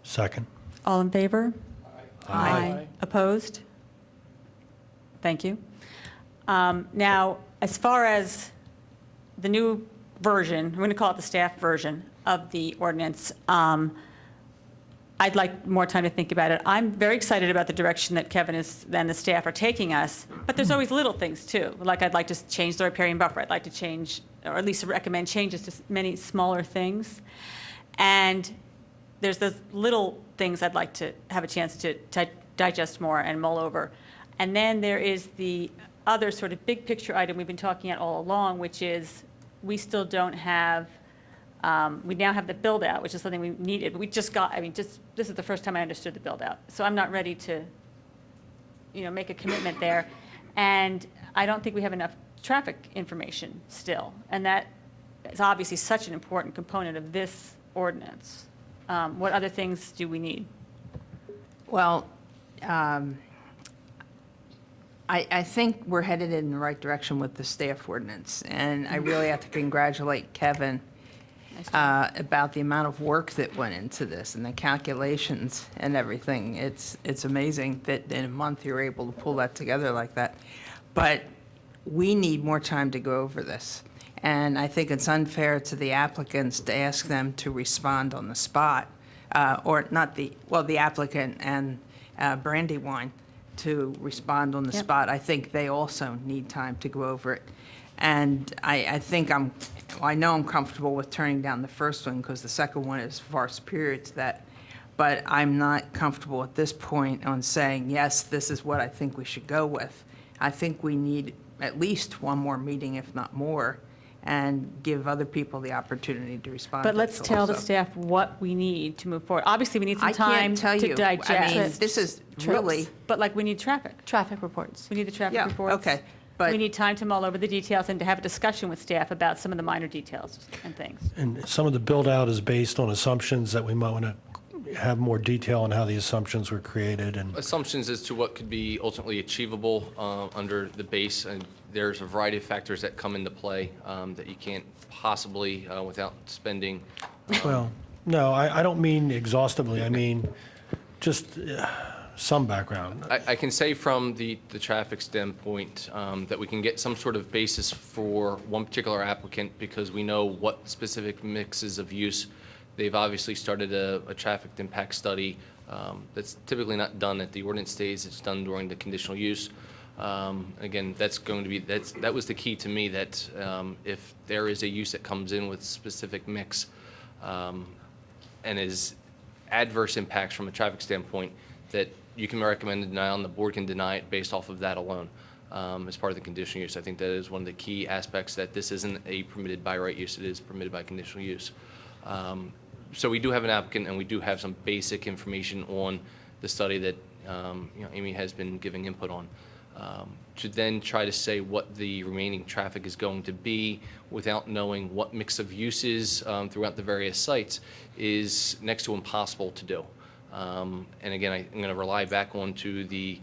Second. All in favor? Aye. Opposed? Thank you. Now, as far as the new version, I'm going to call it the staff version of the ordinance, I'd like more time to think about it. I'm very excited about the direction that Kevin and the staff are taking us, but there's always little things too. Like I'd like to change the riparian buffer. I'd like to change, or at least recommend changes to many smaller things. And there's those little things I'd like to have a chance to digest more and mull over. And then there is the other sort of big picture item we've been talking about all along, which is we still don't have, we now have the build out, which is something we needed, but we just got, this is the first time I understood the build out. So I'm not ready to, make a commitment there. And I don't think we have enough traffic information still. And that is obviously such an important component of this ordinance. What other things do we need? Well, I think we're headed in the right direction with the staff ordinance, and I really have to congratulate Kevin about the amount of work that went into this and the calculations and everything. It's amazing that in a month you're able to pull that together like that. But we need more time to go over this, and I think it's unfair to the applicants to ask them to respond on the spot, or not the applicant and Brandywine to respond on the Yep. spot. I think they also need time to go over it. And I think I know I'm comfortable with turning down the first one because the second one is far superior to that. But I'm not comfortable at this point on saying, yes, this is what I think we should go with. I think we need at least one more meeting, if not more, and give other people the opportunity to respond. But to let's this tell the also. staff what we need to move forward. Obviously, we need some I time can't tell to you. digest. I mean, this is really. But like, we need traffic. Traffic reports. We need the traffic Yeah, reports. okay, but- We need time to mull over the details and to have a discussion with staff about some of the minor details and things. And some of the build-out is based on assumptions that we might want to have more detail on how the assumptions were created and. Assumptions as to what could be ultimately achievable under the base, and there's a variety of factors that come into play that you can't possibly, without spending. Well, no, I don't mean exhaustively. I mean, just some background. I can say from the traffic standpoint that we can get some sort of basis for one particular applicant because we know what specific mixes of use. They've obviously started a traffic impact study that's typically not done at the ordinance stage. It's done during the conditional use. Again, that's going to be, that was the key to me, that if there is a use that comes in with specific mix and is adverse impacts from a traffic standpoint, that you can recommend a denial and the board can deny it based off of that alone as part of the conditional use. I think that is one of the key aspects, that this isn't a permitted by right use, it is permitted by conditional use. So we do have an applicant and we do have some basic information on the study that Amy has been giving input on. To then try to say what the remaining traffic is going to be without knowing what mix of uses throughout the various sites is next to impossible to do. And again, I'm going to rely back onto the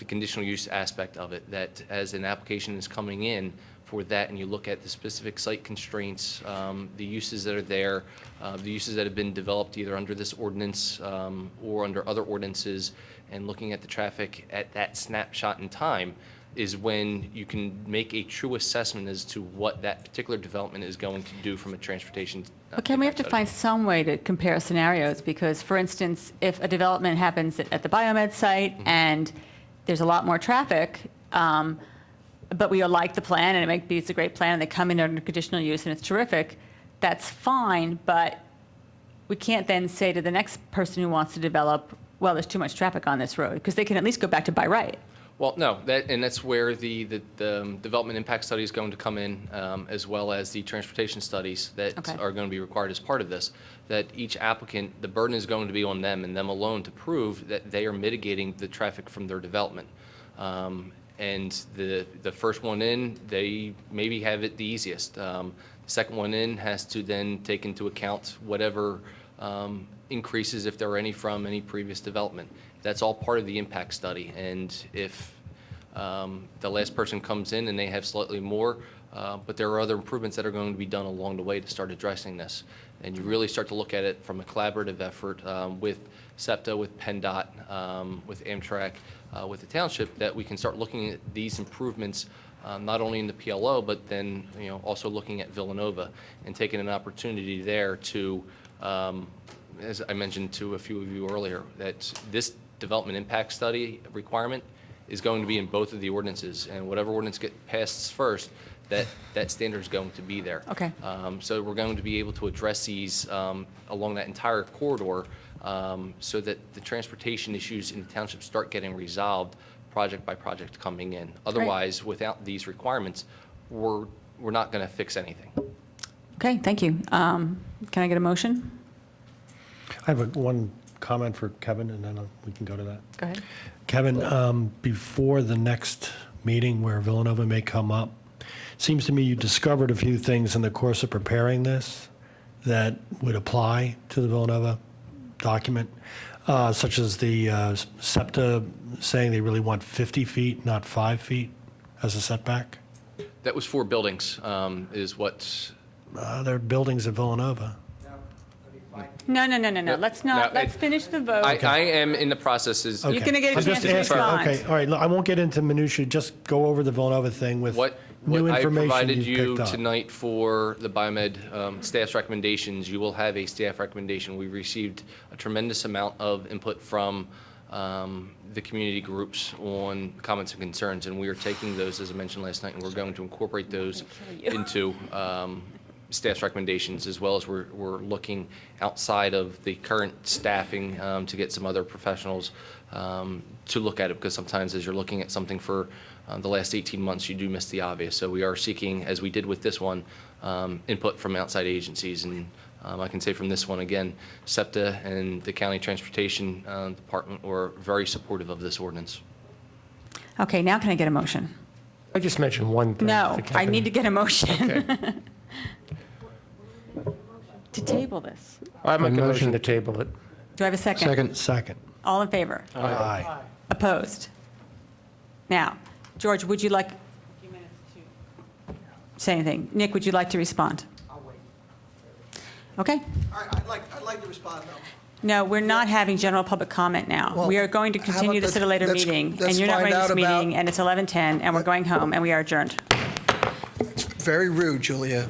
conditional use aspect of it, that as an application is coming in for that and you look at the specific site constraints, the uses that are there, the uses that have been developed either under this ordinance or under other ordinances, and looking at the traffic at that snapshot in time is when you can make a true assessment as to what that particular development is going to do from a transportation. Okay, we have to find some way to compare scenarios because, for instance, if a development happens at the BioMed site and there's a lot more traffic, but we like the plan and it's a great plan and they come in under conditional use and it's terrific, that's fine, but we can't then say to the next person who wants to develop, well, there's too much traffic on this road, because they can at least go back to by right. Well, no, that's where the development impact study is going to come in, as well as the transportation studies that are going to be required as part of this. That each applicant, the burden is going to be on them and them alone to prove that they are mitigating the traffic from their development. And the first one in, they maybe have it the easiest. The second one in has to then take into account whatever increases, if there are any, from any previous development. That's all part of the impact study. And if the last person comes in and they have slightly more, but there are other improvements that are going to be done along the way to start addressing this. And you really start to look at it from a collaborative effort with SEPTA, with PennDOT, with Amtrak, with the township, that we can start looking at these improvements not only in the PLO, but then also looking at Villanova and taking an opportunity there to, as I mentioned to a few of you earlier, that this development impact study requirement is going to be in both of the ordinances, and whatever ordinance gets passed first, that standard is going to be there. Okay. So we're going to be able to address these along that entire corridor so that the transportation issues in the township start getting resolved project by project coming in. Otherwise, without these requirements, we're not going to fix anything. Okay, thank you. Can I get a motion? I have one comment for Kevin, and then we can go to that. Go ahead. Kevin, before the next meeting where Villanova may come up, seems to me you discovered a few things in the course of preparing this that would apply to the Villanova document, such as the SEPTA saying they really want 50 feet, not 5 feet as a setback. That was for buildings, is what. There are buildings at Villanova. No. Let's not, let's finish the vote. I am in the process. You're going to get a chance to respond. Okay, all right, look, I won't get into minutia, just go over the Villanova thing with new What I information provided you've you picked up. tonight for the BioMed staff's recommendations, you will have a staff recommendation. We received a tremendous amount of input from the community groups on comments and concerns, and we are taking those, as I mentioned last night, and we're going to incorporate those into staff's recommendations, as well as we're looking outside of the current staffing to get some other professionals to look at it, because sometimes as you're looking at something for the last 18 months, you do miss the obvious. So we are seeking, as we did with this one, input from outside agencies. And I can say from this one, again, SEPTA and the County Transportation Department were very supportive of this ordinance. Okay, now can I get a motion? I just mentioned one thing. No, if it I can- need to get a motion. Okay. To table this. I make a Motion. motion to table it. Do I have a second? Second. Second. All in favor? Aye. Opposed? Now, George, would you like say anything? Nick, would you like to respond? I'll wait. Okay. All right, I'd like to respond, though. No, we're not having general public comment now. Well, We are going to how continue about this at a later let's- meeting, let's and you're not find running this out about- meeting, and it's 11:10, and we're going home, and we are adjourned. It's very rude, Julia.